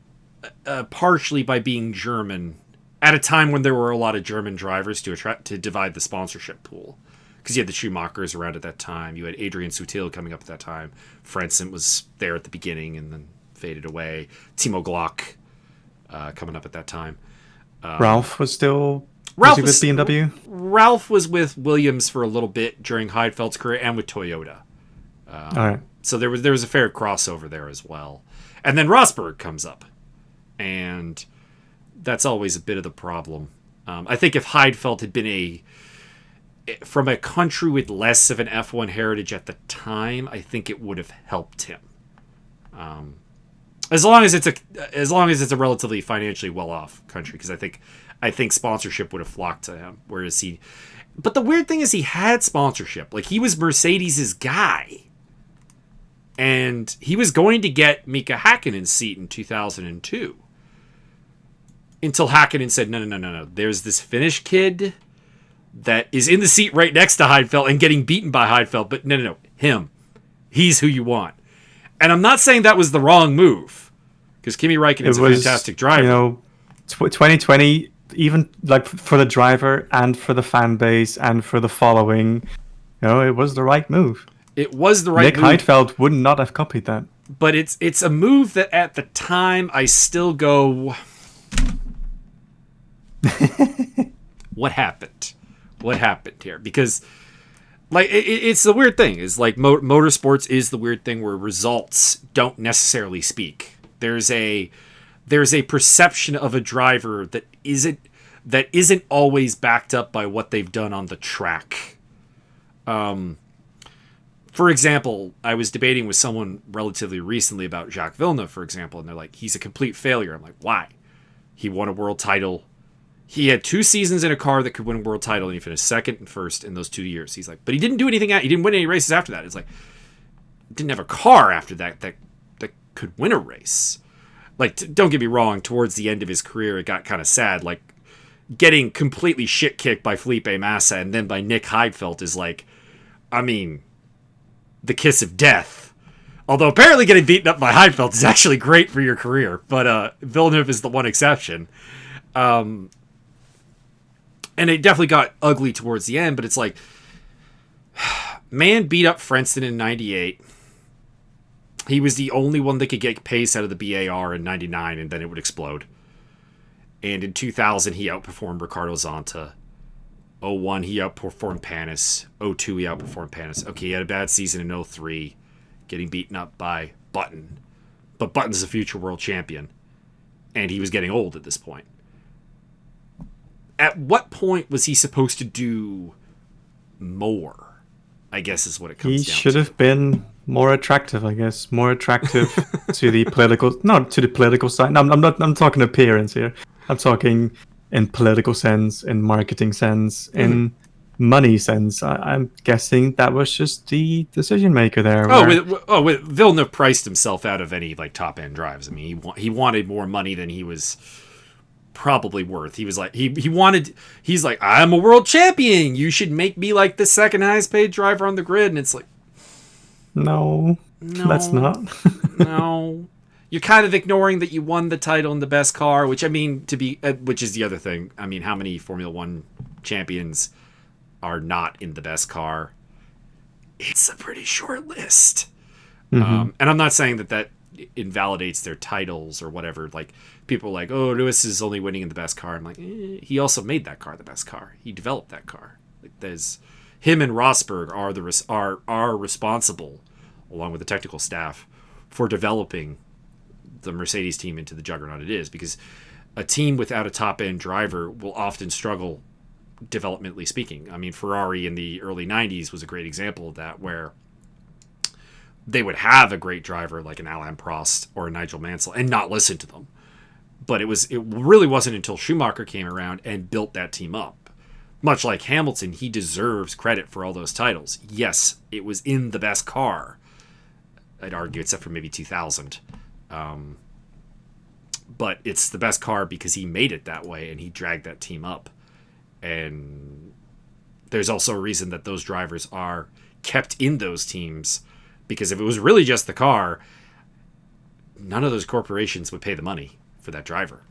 partially by being German at a time when there were a lot of German drivers to divide the sponsorship pool, because you had the Schumachers around at that time. You had Adrian Sutil coming up at that time. Frentzen was there at the beginning and then faded away. Timo Glock coming up at that time. Ralph was still with BMW? Ralph was with Williams for a little bit during Heidfeld's career and with Toyota. All right. So there was a fair crossover there as well. And then Rosberg comes up. And that's always a bit of the problem. I think if Heidfeld had been from a country with less of an F1 heritage at the time, I think it would have helped him. As long as it's a relatively financially well-off country, because I think sponsorship would have flocked to him. But the weird thing is he had sponsorship. Like, he was Mercedes' guy, and he was going to get Mika Häkkinen's seat in 2002, until Häkkinen said, no. There's this Finnish kid that is in the seat right next to Heidfeld and getting beaten by Heidfeld, but no, him. He's who you want. And I'm not saying that was the wrong move, because Kimi Räikkönen's a fantastic driver. You know, 2020, even like for the driver and for the fan base and for the following, you know, it was the right move. It was the right move. Nick Heidfeld would not have copied that. But it's a move that at the time I still go, what happened? What happened here? Because, like, it's the weird thing. Is like motorsports is the weird thing where results don't necessarily speak. There's a perception of a driver that isn't always backed up by what they've done on the track. For example, I was debating with someone relatively recently about Jacques Villeneuve, for example, and they're like, he's a complete failure. I'm like, why? He won a world title. He had 2 seasons in a car that could win a world title, and he finished second and first in those 2 years. He's like, but he didn't do anything. He didn't win any races after that. It's like, didn't have a car after that could win a race. Like, don't get me wrong, towards the end of his career, it got kind of sad. Like, getting completely shit kicked by Felipe Massa and then by Nick Heidfeld is like, I mean, the kiss of death. Although apparently getting beaten up by Heidfeld is actually great for your career, but Villeneuve is the one exception. And it definitely got ugly towards the end, but it's like, man beat up Frentzen in 98. He was the only one that could get pace out of the BAR in 99, and then it would explode. And in 2000, he outperformed Ricardo Zonta. 01, he outperformed Panis. 02, he outperformed Panis. Okay, he had a bad season in 03, getting beaten up by Button. But Button's a future world champion. And he was getting old at this point. At what point was he supposed to do more? I guess is what it comes down to. He should have been more attractive, I guess. More attractive to the political... Not to the political side. No, I'm talking appearance here. I'm talking in political sense, in marketing sense, in money sense. I'm guessing that was just the decision maker there. Villeneuve priced himself out of any like top end drives. I mean, he wanted more money than he was probably worth. He was like he's like, I'm a world champion. You should make me like the second highest paid driver on the grid. And it's like, no, that's not. No. You're kind of ignoring that you won the title in the best car, which I mean, which is the other thing. I mean, how many Formula One champions are not in the best car? It's a pretty short list. And I'm not saying that invalidates their titles or whatever. Like, people are like, oh, Lewis is only winning in the best car. I'm like, he also made that car the best car. He developed that car. Like, there's him and Rosberg are responsible, along with the technical staff, for developing the Mercedes team into the juggernaut it is, because a team without a top-end driver will often struggle developmentally speaking. I mean, Ferrari in the early 90s was a great example of that, where they would have a great driver like an Alain Prost or a Nigel Mansell and not listen to them. But it really wasn't until Schumacher came around and built that team up. Much like Hamilton, he deserves credit for all those titles. Yes, it was in the best car, I'd argue, except for maybe 2000. But it's the best car because he made it that way and he dragged that team up. And there's also a reason that those drivers are kept in those teams, because if it was really just the car, none of those corporations would pay the money for that driver.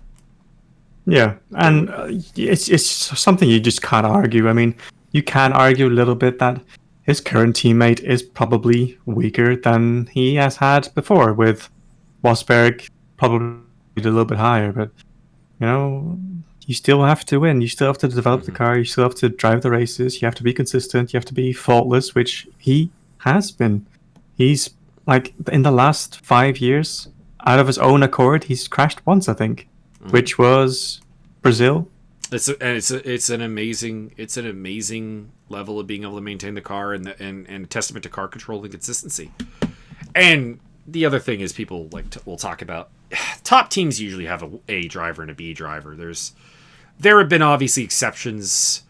Yeah, and it's something you just can't argue. I mean, you can argue a little bit that his current teammate is probably weaker than he has had before, with Rosberg probably a little bit higher, but you know, you still have to win. You still have to develop the car. You still have to drive the races. You have to be consistent. You have to be faultless, which he has been. He's like, in the last 5 years, out of his own accord, he's crashed once, I think, which was Brazil. It's an amazing level of being able to maintain the car, and a testament to car control and consistency. And the other thing is, people we'll talk about, top teams usually have a A driver and a B driver. There have been obviously exceptions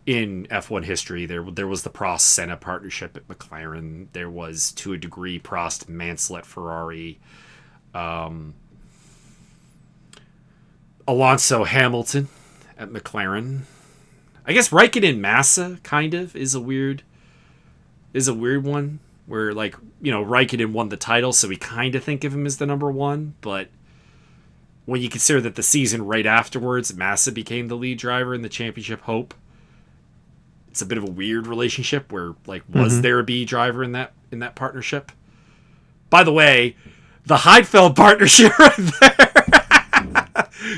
in F1 history. There was the Prost-Senna partnership at McLaren. There was, to a degree, Prost-Mansell at Ferrari. Alonso-Hamilton at McLaren. I guess Raikkonen-Massa kind of is a weird one, where, like, you know, Raikkonen won the title, so we kind of think of him as the number one, but when you consider that the season right afterwards, Massa became the lead driver in the championship hope, it's a bit of a weird relationship where, like, was there a B driver in that partnership? By the way, the Heidfeld partnership right there.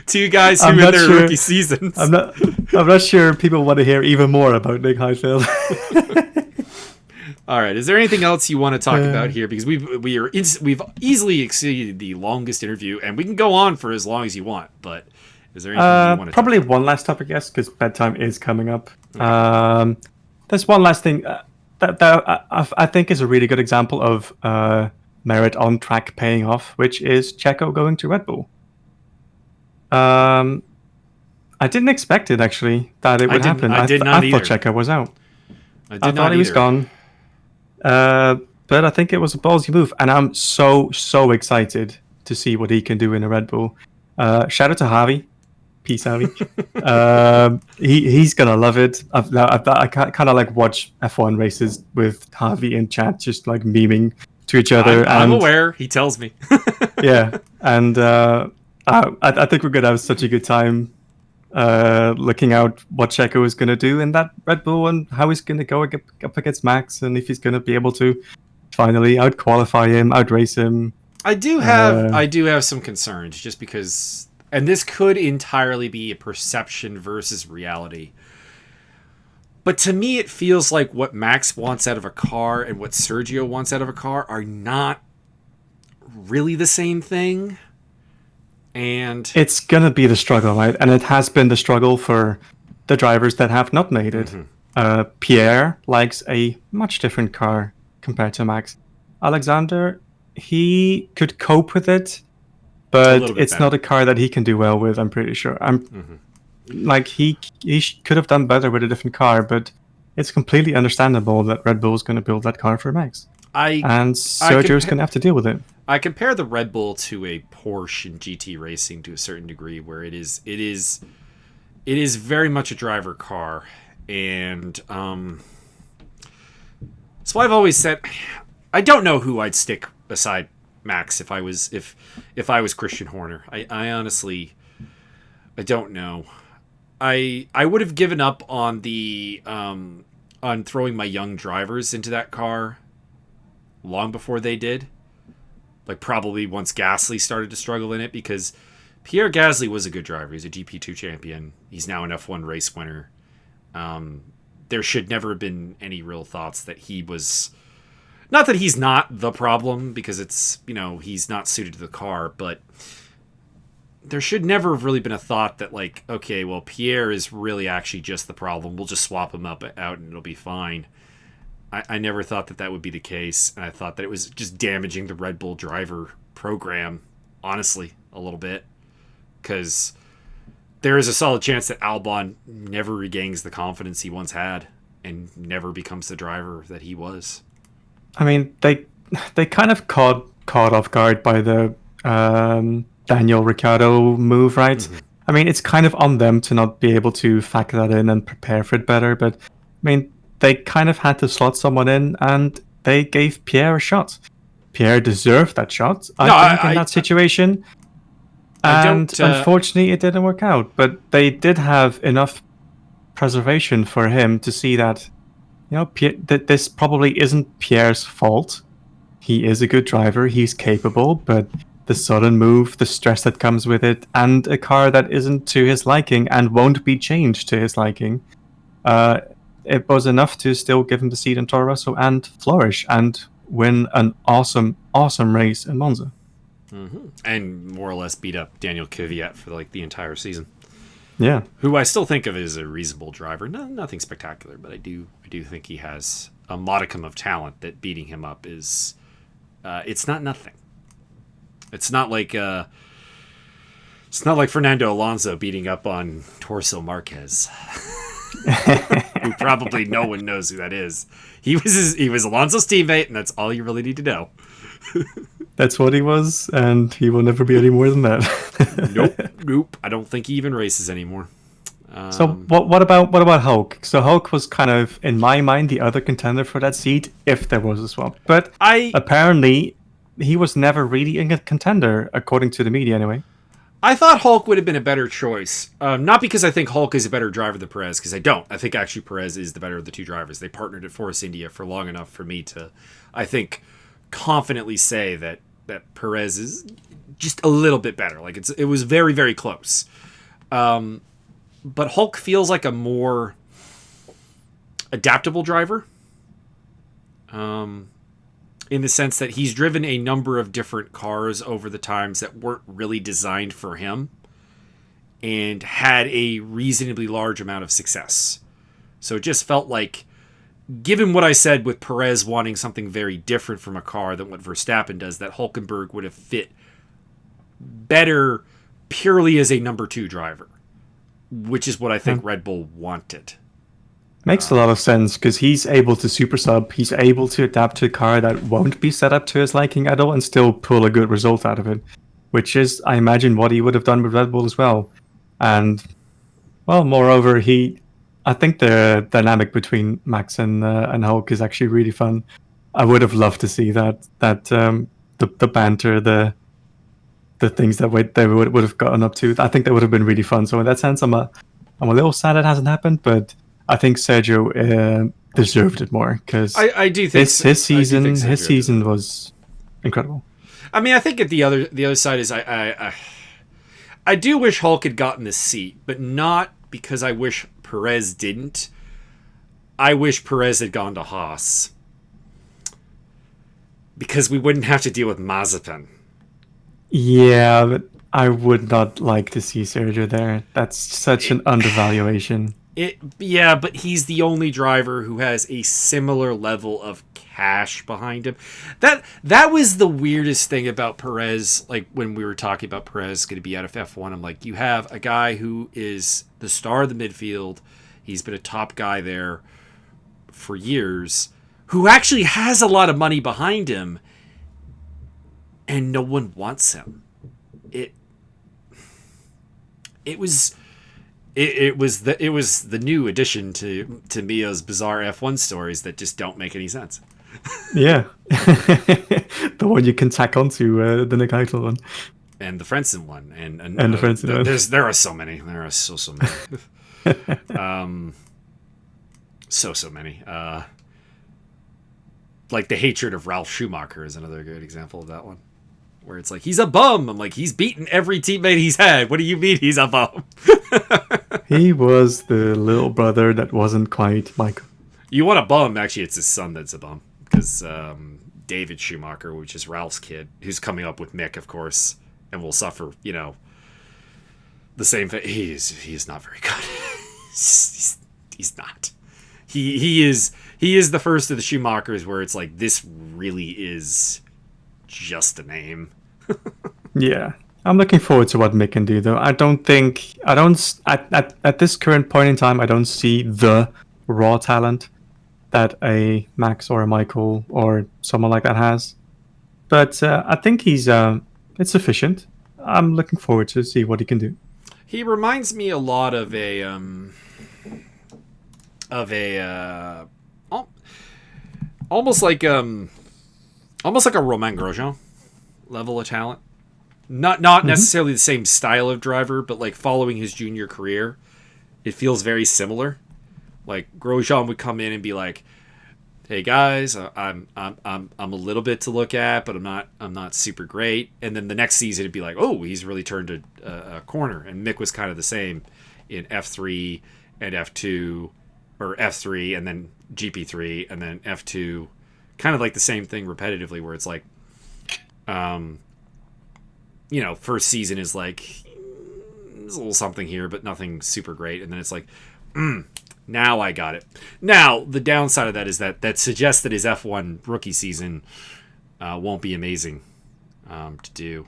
Two guys who in their rookie seasons. I'm not sure people want to hear even more about Nick Heidfeld. All right. Is there anything else you want to talk about here? Because we've easily exceeded the longest interview, and we can go on for as long as you want. But is there anything you want to probably one last topic, yes, because bedtime is coming up. Okay. There's one last thing that I think is a really good example of merit on track paying off, which is Checo going to Red Bull. I didn't expect it, actually, that it would happen. I thought Checo was out. I thought he was gone. But I think it was a ballsy move, and I'm so excited to see what he can do in a Red Bull. Shout out to Javi. Peace, Javi. He's gonna love it. I kind of like watch F1 races with Javi in chat, just like memeing to each other. I'm aware. He tells me. Yeah, and I think we're gonna have such a good time looking out what Checo is going to do in that Red Bull and how he's going to go up against Max, and if he's going to be able to finally out-qualify him, out-race him. I do have some concerns, just because and this could entirely be a perception versus reality. But to me, it feels like what Max wants out of a car and what Sergio wants out of a car are not really the same thing. And it's going to be the struggle, right? And it has been the struggle for the drivers that have not made it. Pierre likes a much different car compared to Max. Alexander, he could cope with it, but it's not a car that he can do well with, I'm pretty sure. Like, he could have done better with a different car, but it's completely understandable that Red Bull is going to build that car for Max. And Sergio's going to have to deal with it. I compare the Red Bull to a Porsche in GT racing to a certain degree, where it is very much a driver car, and so I've always said I don't know who I'd stick beside Max if I was Christian Horner. I honestly I don't know. I would have given up on the on throwing my young drivers into that car long before they did. Like, probably once Gasly started to struggle in it, because Pierre Gasly was a good driver. He's a GP2 champion. He's now an F1 race winner. There should never have been any real thoughts that he was... Not that he's not the problem, because it's, he's not suited to the car, but there should never have really been a thought that, like, okay, well, Pierre is really actually just the problem. We'll just swap him out and it'll be fine. I never thought that would be the case, and I thought that it was just damaging the Red Bull driver program, honestly, a little bit, because there is a solid chance that Albon never regains the confidence he once had and never becomes the driver that he was. I mean, they kind of caught off guard by the Daniel Ricciardo move, right? Mm-hmm. I mean, it's kind of on them to not be able to factor that in and prepare for it better, but I mean, they kind of had to slot someone in, and they gave Pierre a shot. Pierre deserved that shot, I think, in that situation. And unfortunately, it didn't work out. But they did have enough preservation for him to see that, that this probably isn't Pierre's fault. He is a good driver. He's capable, but the sudden move, the stress that comes with it, and a car that isn't to his liking and won't be changed to his liking, it was enough to still give him the seat in Toro Rosso and flourish and win an awesome, awesome race in Monza. Mm-hmm. And more or less beat up Daniel Kvyat for the entire season. Yeah. Who I still think of as a reasonable driver. Nothing spectacular, but I do think he has a modicum of talent that beating him up is... it's not nothing. It's not like Fernando Alonso beating up on Torsil Marquez. Who probably no one knows who that is. He was Alonso's teammate, and that's all you really need to know. That's what he was, and he will never be any more than that. Nope. I don't think he even races anymore. So what about Hulk? So Hulk was kind of, in my mind, the other contender for that seat if there was a swap. But apparently he was never really a contender, according to the media anyway. I thought Hulk would have been a better choice. Not because I think Hulk is a better driver than Perez, because I don't. I think actually Perez is the better of the two drivers. They partnered at Force India for long enough for me to, I think, confidently say that Perez is just a little bit better. Like, it was very, very close. But Hulk feels like a more adaptable driver. In the sense that he's driven a number of different cars over the times that weren't really designed for him and had a reasonably large amount of success. So it just felt like, given what I said with Perez wanting something very different from a car than what Verstappen does, that Hülkenberg would have fit better purely as a number 2 driver, which is what I think Red Bull wanted. Makes a lot of sense, because he's able to super sub, he's able to adapt to a car that won't be set up to his liking at all and still pull a good result out of it, which is, I imagine, what he would have done with Red Bull as well. And, well, moreover, I think the dynamic between Max and Hulk is actually really fun. I would have loved to see that the banter, the things that they would have gotten up to. I think that would have been really fun. So in that sense, I'm a little sad it hasn't happened, but I think Sergio deserved it more, because I do think his season was incredible. I mean, I think at the other side is I I do wish Hulk had gotten this seat, but not because I wish Perez didn't. I wish Perez had gone to Haas. Because we wouldn't have to deal with Mazepin. Yeah, but I would not like to see Sergio there. That's such an undervaluation. Yeah, but he's the only driver who has a similar level of cash behind him. That was the weirdest thing about Perez. Like when we were talking about Perez going to be out of F1, I'm like, you have a guy who is the star of the midfield. He's been a top guy there for years, who actually has a lot of money behind him, and no one wants him. It was the new addition to Mio's bizarre F1 stories that just don't make any sense. Yeah. The one you can tack onto the Nick Heidel one. And the Frentzen one. And the Frentzen one. There are so many. There are so many. So many. Like the hatred of Ralf Schumacher is another good example of that one. Where it's like, he's a bum. I'm like, he's beaten every teammate he's had. What do you mean he's a bum? He was the little brother that wasn't quite Michael. You want a bum? Actually, it's his son that's a bum. Because David Schumacher, which is Ralph's kid, who's coming up with Mick, of course, and will suffer, the same fate. He is not very good. he's not. He is the first of the Schumachers where it's like, this really is just a name. Yeah. I'm looking forward to what Mick can do, though. At this current point in time, I don't see the raw talent that a Max or a Michael or someone like that has. But I think he's it's sufficient. I'm looking forward to see what he can do. He reminds me a lot of a almost like a Romain Grosjean level of talent. Not necessarily the same style of driver, but like following his junior career, it feels very similar. Like Grosjean would come in and be like, "Hey guys, I'm a little bit to look at, but I'm not super great." And then the next season it'd be like, "Oh, he's really turned a corner." And Mick was kind of the same in F3 and F2, or F3 and then GP3 and then F2, kind of like the same thing repetitively, where it's like, first season is like, there's a little something here, but nothing super great. And then it's like, now I got it. Now, the downside of that is that suggests that his F1 rookie season won't be amazing to do.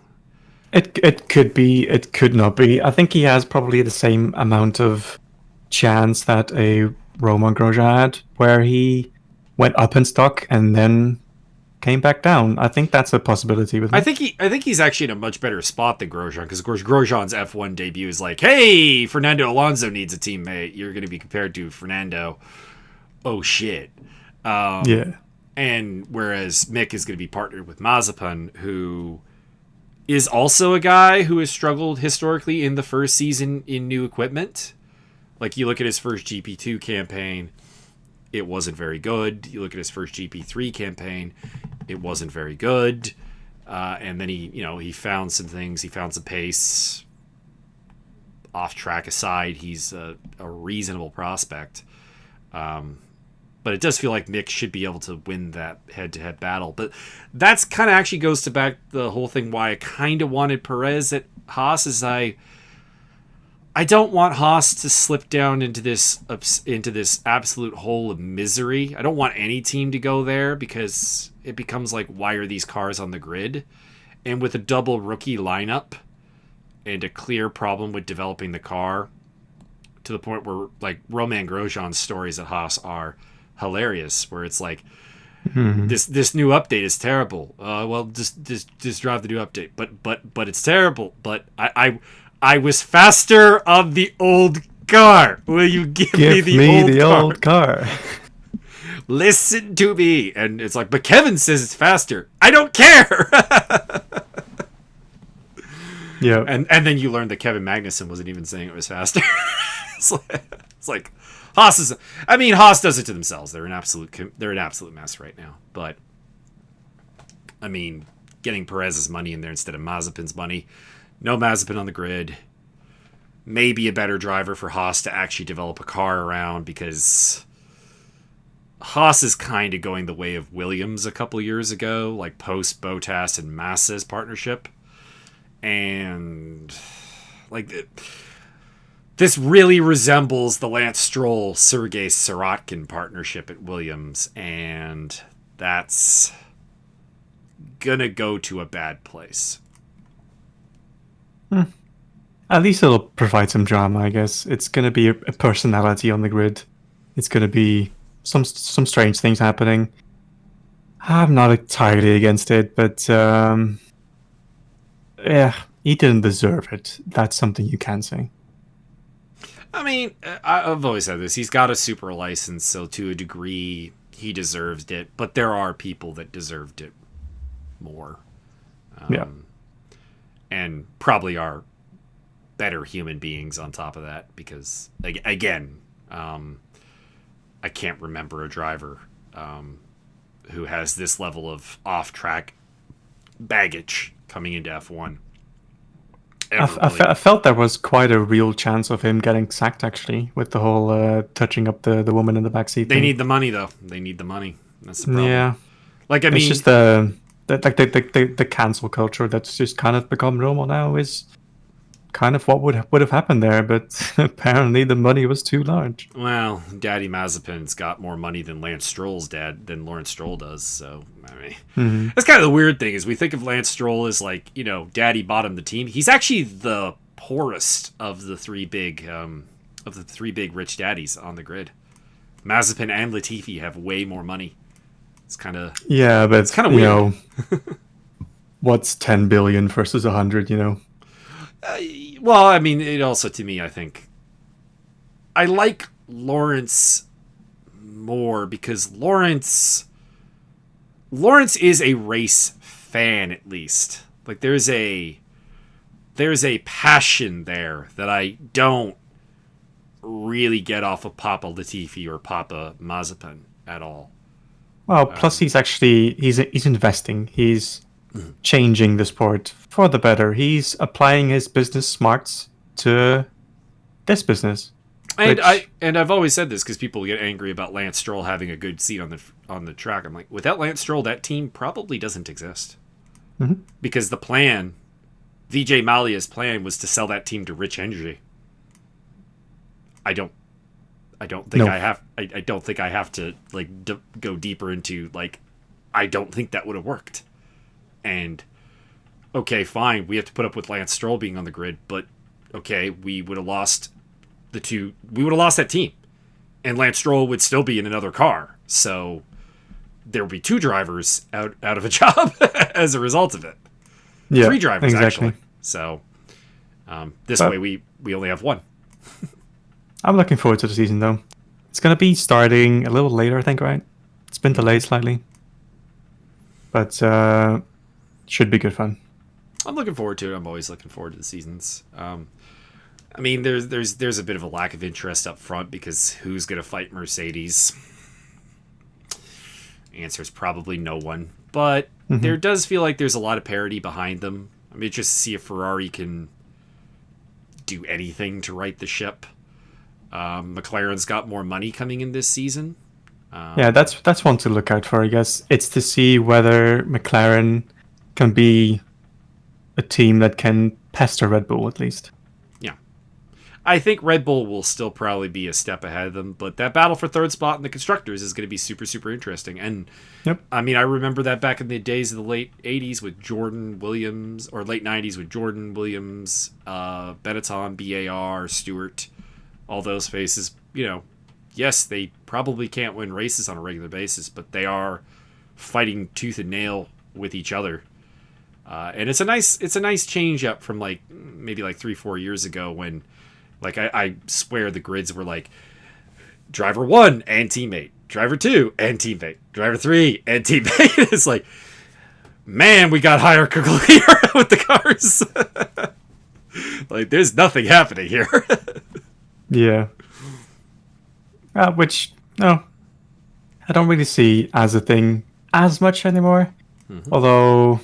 It could be, it could not be. I think he has probably the same amount of chance that a Romain Grosjean had, where he went up in stock and then came back down. I think that's a possibility with him. I think he's actually in a much better spot than Grosjean, because of course Grosjean's F1 debut is like, hey, Fernando Alonso needs a teammate. You're going to be compared to Fernando. Oh shit. Yeah. And whereas Mick is going to be partnered with Mazepin, who is also a guy who has struggled historically in the first season in new equipment. Like you look at his first GP2 campaign, it wasn't very good. You look at his first GP3 campaign, it wasn't very good. And then he found some things. He found some pace. Off track aside, he's a reasonable prospect. But it does feel like Mick should be able to win that head-to-head battle. But that's kind of actually goes to back the whole thing why I kind of wanted Perez at Haas, is I don't want Haas to slip down into this absolute hole of misery. I don't want any team to go there, because it becomes like, why are these cars on the grid? And with a double rookie lineup and a clear problem with developing the car, to the point where like Romain Grosjean's stories at Haas are hilarious, where it's like, this new update is terrible. Well, just drive the new update. But it's terrible. But I was faster on the old car. Will you give me the old car? Listen to me. And it's like, but Kevin says it's faster. I don't care. Yeah. And then you learn that Kevin Magnussen wasn't even saying it was faster. It's like Haas does it to themselves. They're an absolute mess right now. But I mean, getting Perez's money in there instead of Mazepin's money. No Mazepin on the grid. maybe a better driver for Haas to actually develop a car around, because Haas is kind of going the way of Williams a couple years ago, like post Bottas and Massa's partnership. And like this really resembles the Lance Stroll Sergei Sirotkin partnership at Williams, and that's gonna go to a bad place. At least it'll provide some drama, I guess. It's gonna be a personality on the grid. It's gonna be some strange things happening. I'm not entirely against it, but yeah, he didn't deserve it. That's something you can say. I mean, I've always said this. He's got a super license, so to a degree, he deserves it. But there are people that deserved it more. Yeah. And probably are better human beings on top of that. Because, again, I can't remember a driver who has this level of off-track baggage coming into F1. I felt there was quite a real chance of him getting sacked, actually, with the whole touching up the woman in the backseat. They need the money, though. They need the money. That's the problem. Yeah, like I mean, it's just the cancel culture that's just kind of become normal now. Is kind of what would have happened there, but apparently the money was too large. Well, Daddy Mazepin's got more money than Lance Stroll's dad than Lawrence Stroll does. So I mean, that's kind of the weird thing is we think of Lance Stroll as like, you know, Daddy bought him the team. He's actually the poorest of the three big rich daddies on the grid. Mazepin and Latifi have way more money. It's kind of but it's kind of weird. Know, what's 10 billion versus 100? You know. Well, I mean, it also, to me, I think I like Lawrence more because Lawrence is a race fan, at least. Like there's a passion there that I don't really get off of Papa Latifi or Papa Mazepin at all. Well, plus he's investing. He's changing the sport for the better. He's applying his business smarts to this business. And I've always said this because people get angry about Lance Stroll having a good seat on the track. I'm like, without Lance Stroll, that team probably doesn't exist. Mm-hmm. Because the plan, Vijay Mallya's plan, was to sell that team to Rich Energy. I don't think I have to like go deeper into like I don't think that would have worked. And okay, fine, we have to put up with Lance Stroll being on the grid, but okay, we would have lost that team, and Lance Stroll would still be in another car, so there would be two drivers out of a job as a result of it. Yeah, 3 drivers exactly. actually. So this way we only have 1. I'm looking forward to the season though. It's gonna be starting a little later, I think, right? It's been delayed slightly, but should be good fun. I'm looking forward to it. I'm always looking forward to the seasons. I mean, there's a bit of a lack of interest up front because who's going to fight Mercedes? Answer's probably no one. But there does feel like there's a lot of parity behind them. I'm interested to see if Ferrari can do anything to right the ship. McLaren's got more money coming in this season. Yeah, that's one to look out for, I guess. It's to see whether McLaren can be a team that can pester Red Bull at least. Yeah. I think Red Bull will still probably be a step ahead of them, but that battle for third spot in the constructors is going to be super, super interesting. And yep. I mean, I remember that back in the days of the late 80s with Jordan Williams, or late 90s with Jordan Williams, Benetton, BAR, Stewart, all those faces. You know, yes, they probably can't win races on a regular basis, but they are fighting tooth and nail with each other. And it's a nice change up from like maybe like 3-4 years ago when like I swear the grids were like driver 1 and teammate, driver 2 and teammate, driver 3 and teammate. It's like, man, we got hierarchical here with the cars. Like there's nothing happening here. Yeah. Which no, I don't really see as a thing as much anymore. Although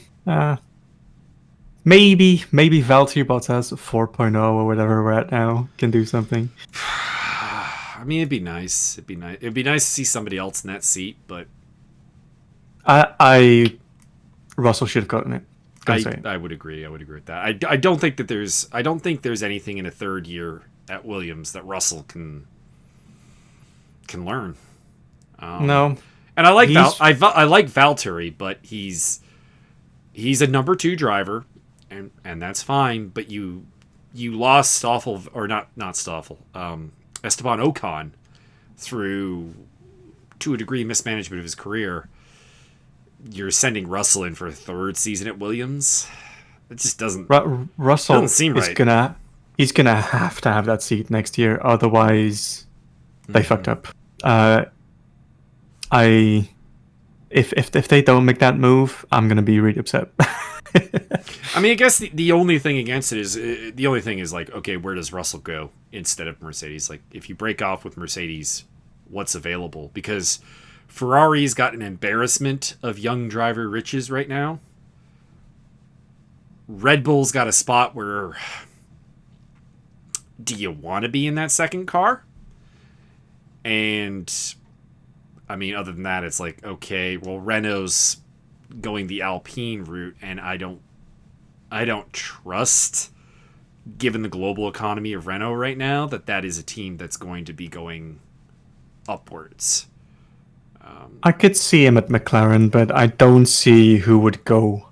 maybe Valtteri Bottas 4.0 or whatever we're at now can do something. I mean, it'd be nice. It'd be nice to see somebody else in that seat, but Russell should have gotten it. I would agree. I would agree with that. I don't think that there's anything in a third year at Williams that Russell can learn. No, and I like I like Valtteri, but he's a number 2 driver, and that's fine. But you lost Stoffel, or not Stoffel, Esteban Ocon through, to a degree, mismanagement of his career. You're sending Russell in for a 3rd season at Williams. It just doesn't. Russell doesn't seem right. He's gonna have to have that seat next year, otherwise they fucked up. If they don't make that move, I'm gonna be really upset. I mean, I guess the only thing against it is like, okay, where does Russell go instead of Mercedes? Like, if you break off with Mercedes, what's available? Because Ferrari's got an embarrassment of young driver riches right now. Red Bull's got a spot where, do you want to be in that second car? And I mean, other than that, it's like, okay, well, Renault's going the Alpine route, and I don't trust, given the global economy of Renault right now, that is a team that's going to be going upwards. I could see him at McLaren, but I don't see who would go.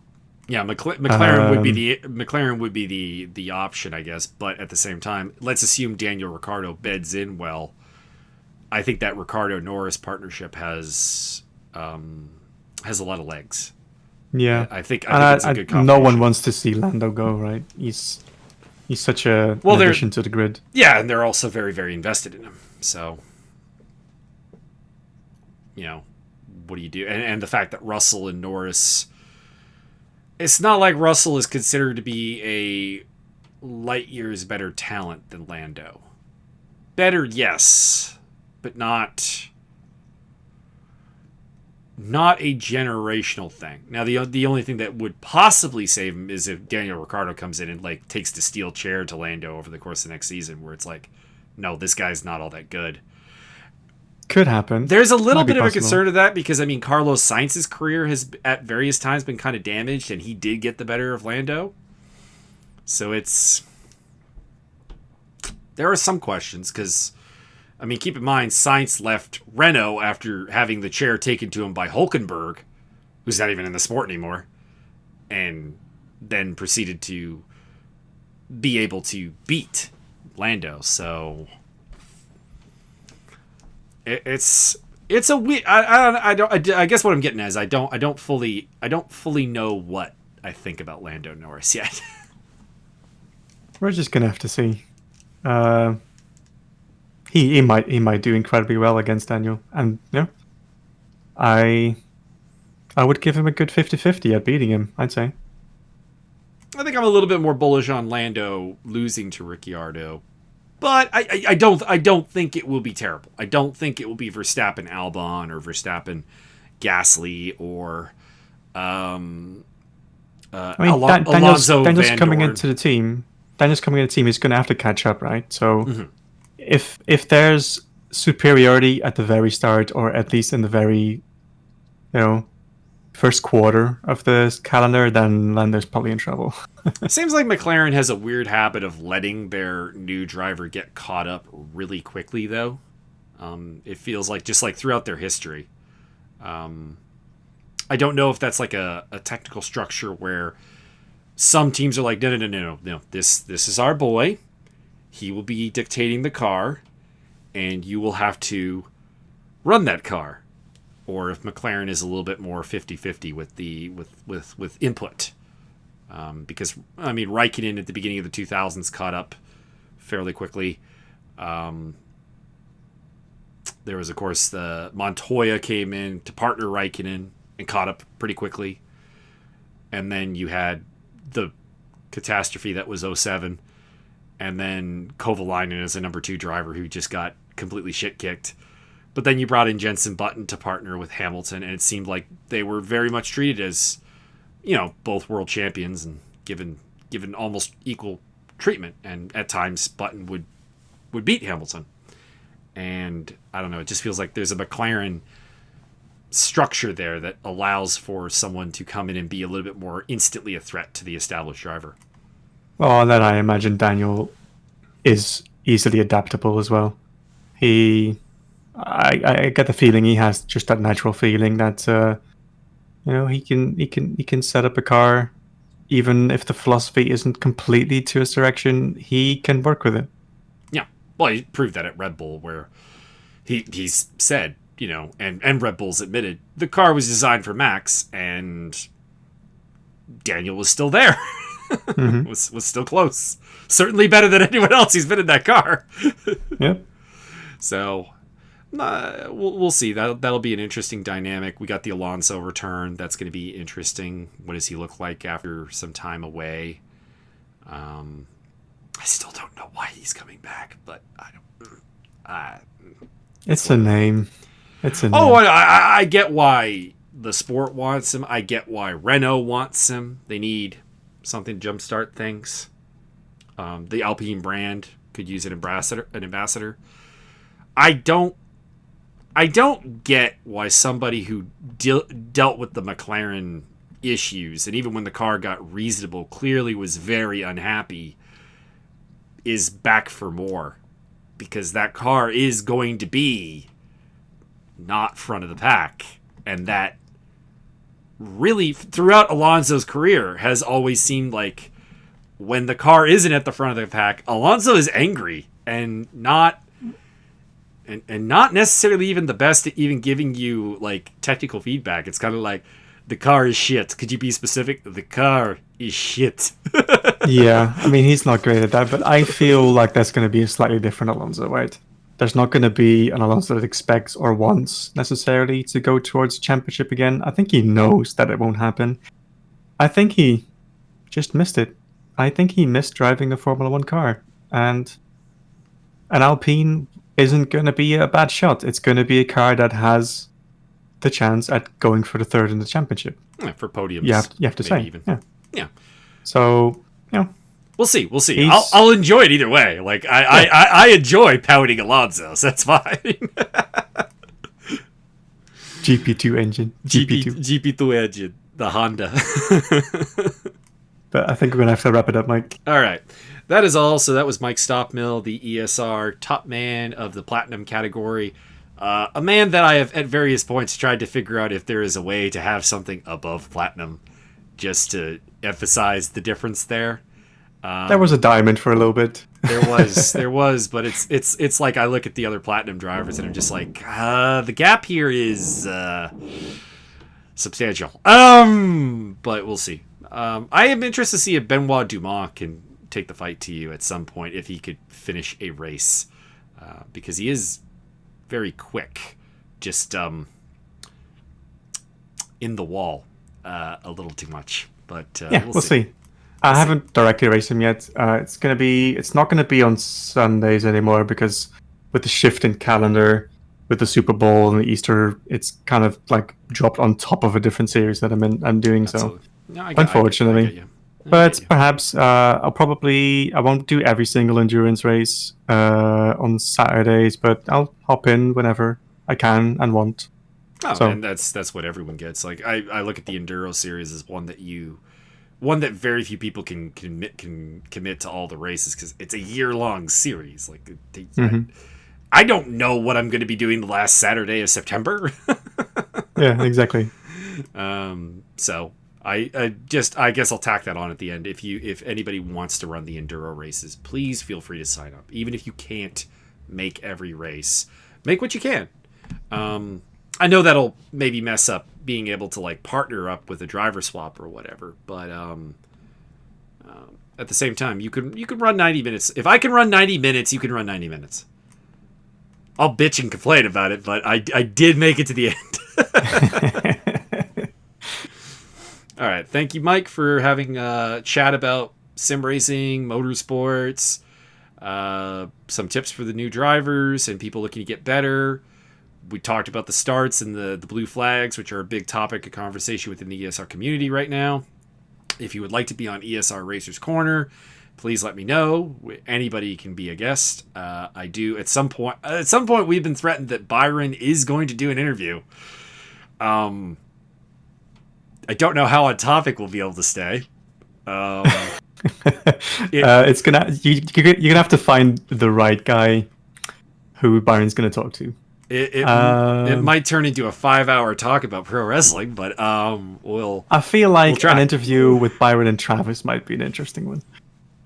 Yeah, McLaren would be the option, I guess. But at the same time, let's assume Daniel Ricciardo beds in well. I think that Ricciardo-Norris partnership has a lot of legs. Yeah, I think it's a good combination. No one wants to see Lando go, right? He's such an addition to the grid. Yeah, and they're also very, very invested in him. So, what do you do? And the fact that Russell and Norris, it's not like Russell is considered to be a light years better talent than Lando. Better, yes, but not a generational thing. Now, the only thing that would possibly save him is if Daniel Ricciardo comes in and like takes the steel chair to Lando over the course of the next season, where it's like, no, this guy's not all that good. Could happen. There's a little bit of a concern to that because, I mean, Carlos Sainz's career has at various times been kind of damaged, and he did get the better of Lando. So there are some questions because, I mean, keep in mind, Sainz left Renault after having the chair taken to him by Hülkenberg, who's not even in the sport anymore, and then proceeded to be able to beat Lando. So it's a weird. I guess what I'm getting at is I don't fully know what I think about Lando Norris yet. We're just gonna have to see. He might do incredibly well against Daniel, and I would give him a good 50-50 at beating him, I'd say. I think I'm a little bit more bullish on Lando losing to Ricciardo, but I don't think it will be terrible. I don't think it will be Verstappen Albon or Verstappen Gasly or Alonso Daniel's Van coming Dorn. into the team. Daniel's coming into the team. He's going to have to catch up, right? So if there's superiority at the very start, or at least in the very, first quarter of the calendar, then Lando's probably in trouble. It seems like McLaren has a weird habit of letting their new driver get caught up really quickly, though. It feels like just like throughout their history. I don't know if that's like a technical structure where some teams are like, no, this is our boy. He will be dictating the car, and you will have to run that car. Or if McLaren is a little bit more 50-50 with input. Because, I mean, Raikkonen at the beginning of the 2000s caught up fairly quickly. There was, of course, the Montoya came in to partner Raikkonen and caught up pretty quickly. And then you had the catastrophe that was 2007. And then Kovalainen as a number 2 driver who just got completely shit-kicked. But then you brought in Jenson Button to partner with Hamilton, and it seemed like they were very much treated as, both world champions, and given almost equal treatment, and at times Button would beat Hamilton. And I don't know, it just feels like there's a McLaren structure there that allows for someone to come in and be a little bit more instantly a threat to the established driver. Well, and then I imagine Daniel is easily adaptable as well. I get the feeling he has just that natural feeling that he can set up a car, even if the philosophy isn't completely to his direction. He can work with it. Yeah, well, he proved that at Red Bull, where he's said, and Red Bull's admitted the car was designed for Max, and Daniel was still there. Mm-hmm. was still close. Certainly better than anyone else who's been in that car. Yep. So we'll see. That'll be an interesting dynamic. We got the Alonso return. That's going to be interesting. What does he look like after some time away? I still don't know why he's coming back, but I don't. It's a name. It's a name. Oh, I get why the sport wants him. I get why Renault wants him. They need something to jumpstart things. The Alpine brand could use an ambassador. I don't get why somebody who dealt with the McLaren issues, and even when the car got reasonable, clearly was very unhappy, is back for more. Because that car is going to be not front of the pack. And that really, throughout Alonso's career, has always seemed like when the car isn't at the front of the pack, Alonso is angry and not necessarily even the best at even giving you like technical feedback. It's kind of like, the car is shit. Could you be specific? The car is shit. Yeah, I mean, he's not great at that, but I feel like that's going to be a slightly different Alonso, right? There's not going to be an Alonso that expects or wants necessarily to go towards championship again. I think he knows that it won't happen. I think he just missed it. I think he missed driving a Formula 1 car. And an Alpine isn't going to be a bad shot. It's going to be a car that has the chance at going for the third in the championship. Yeah, for podiums. You have to say. Even. Yeah. So, we'll see. I'll enjoy it either way. Like I enjoy pouting Alonso, so that's fine. GP2 engine. GP2 engine. The Honda. But I think we're going to have to wrap it up, Mike. All right. That is all. So that was Mike Stofmeel, the ESR top man of the Platinum category. A man that I have at various points tried to figure out if there is a way to have something above Platinum, just to emphasize the difference there. There was a diamond for a little bit. There was, but it's like I look at the other Platinum drivers and I'm just like, the gap here is substantial. But we'll see. I am interested to see if Benoit Dumas can take the fight to you at some point, if he could finish a race, because he is very quick, just in the wall a little too much. But we'll see. I haven't directly raced him yet. It's not gonna be on Sundays anymore, because with the shift in calendar, with the Super Bowl and the Easter, it's kind of like dropped on top of a different series that I'm doing. Absolutely. So No, unfortunately. I get you. But perhaps I won't do every single endurance race on Saturdays, but I'll hop in whenever I can and want. Oh, so, and that's what everyone gets. Like I look at the Enduro series as one that very few people can commit to all the races, because it's a year-long series. Like I don't know what I'm going to be doing the last Saturday of September. Yeah, exactly. So I guess I'll tack that on at the end. If anybody wants to run the Enduro races, please feel free to sign up. Even if you can't make every race, make what you can. I know that'll maybe mess up being able to like partner up with a driver swap or whatever, but at the same time, you can run 90 minutes. If I can run 90 minutes, you can run 90 minutes. I'll bitch and complain about it, but I did make it to the end. All right. Thank you, Mike, for having a chat about sim racing, motorsports, some tips for the new drivers and people looking to get better. We talked about the starts and the blue flags, which are a big topic of conversation within the ESR community right now. If you would like to be on ESR Racers Corner, please let me know. Anybody can be a guest. I do at some point. At some point, we've been threatened that Byron is going to do an interview. I don't know how on topic we'll be able to stay. It's gonna you're gonna have to find the right guy who Byron's gonna talk to. It might turn into a 5-hour talk about pro wrestling, but we'll. I feel like an interview with Byron and Travis might be an interesting one.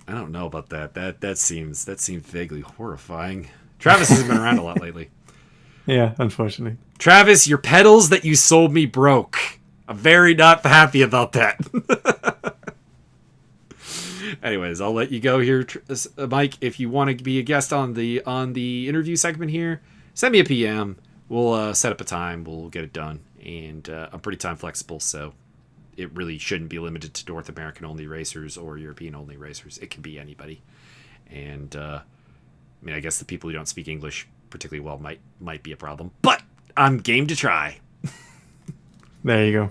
I don't know about that. That seems vaguely horrifying. Travis hasn't been around a lot lately. Yeah, unfortunately. Travis, your pedals that you sold me broke. I'm very not happy about that. Anyways, I'll let you go here, Mike. If you want to be a guest on the interview segment here, send me a PM. We'll set up a time. We'll get it done. And I'm pretty time flexible, so it really shouldn't be limited to North American only racers or European only racers. It can be anybody. And I mean, I guess the people who don't speak English particularly well might be a problem, but I'm game to try. There you go.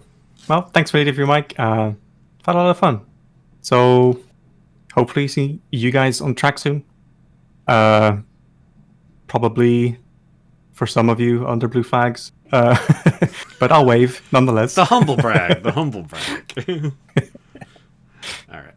Well, thanks for the interview, Mike. Had a lot of fun. So hopefully see you guys on track soon. Probably for some of you under blue flags. But I'll wave nonetheless. The humble brag. The humble brag. All right.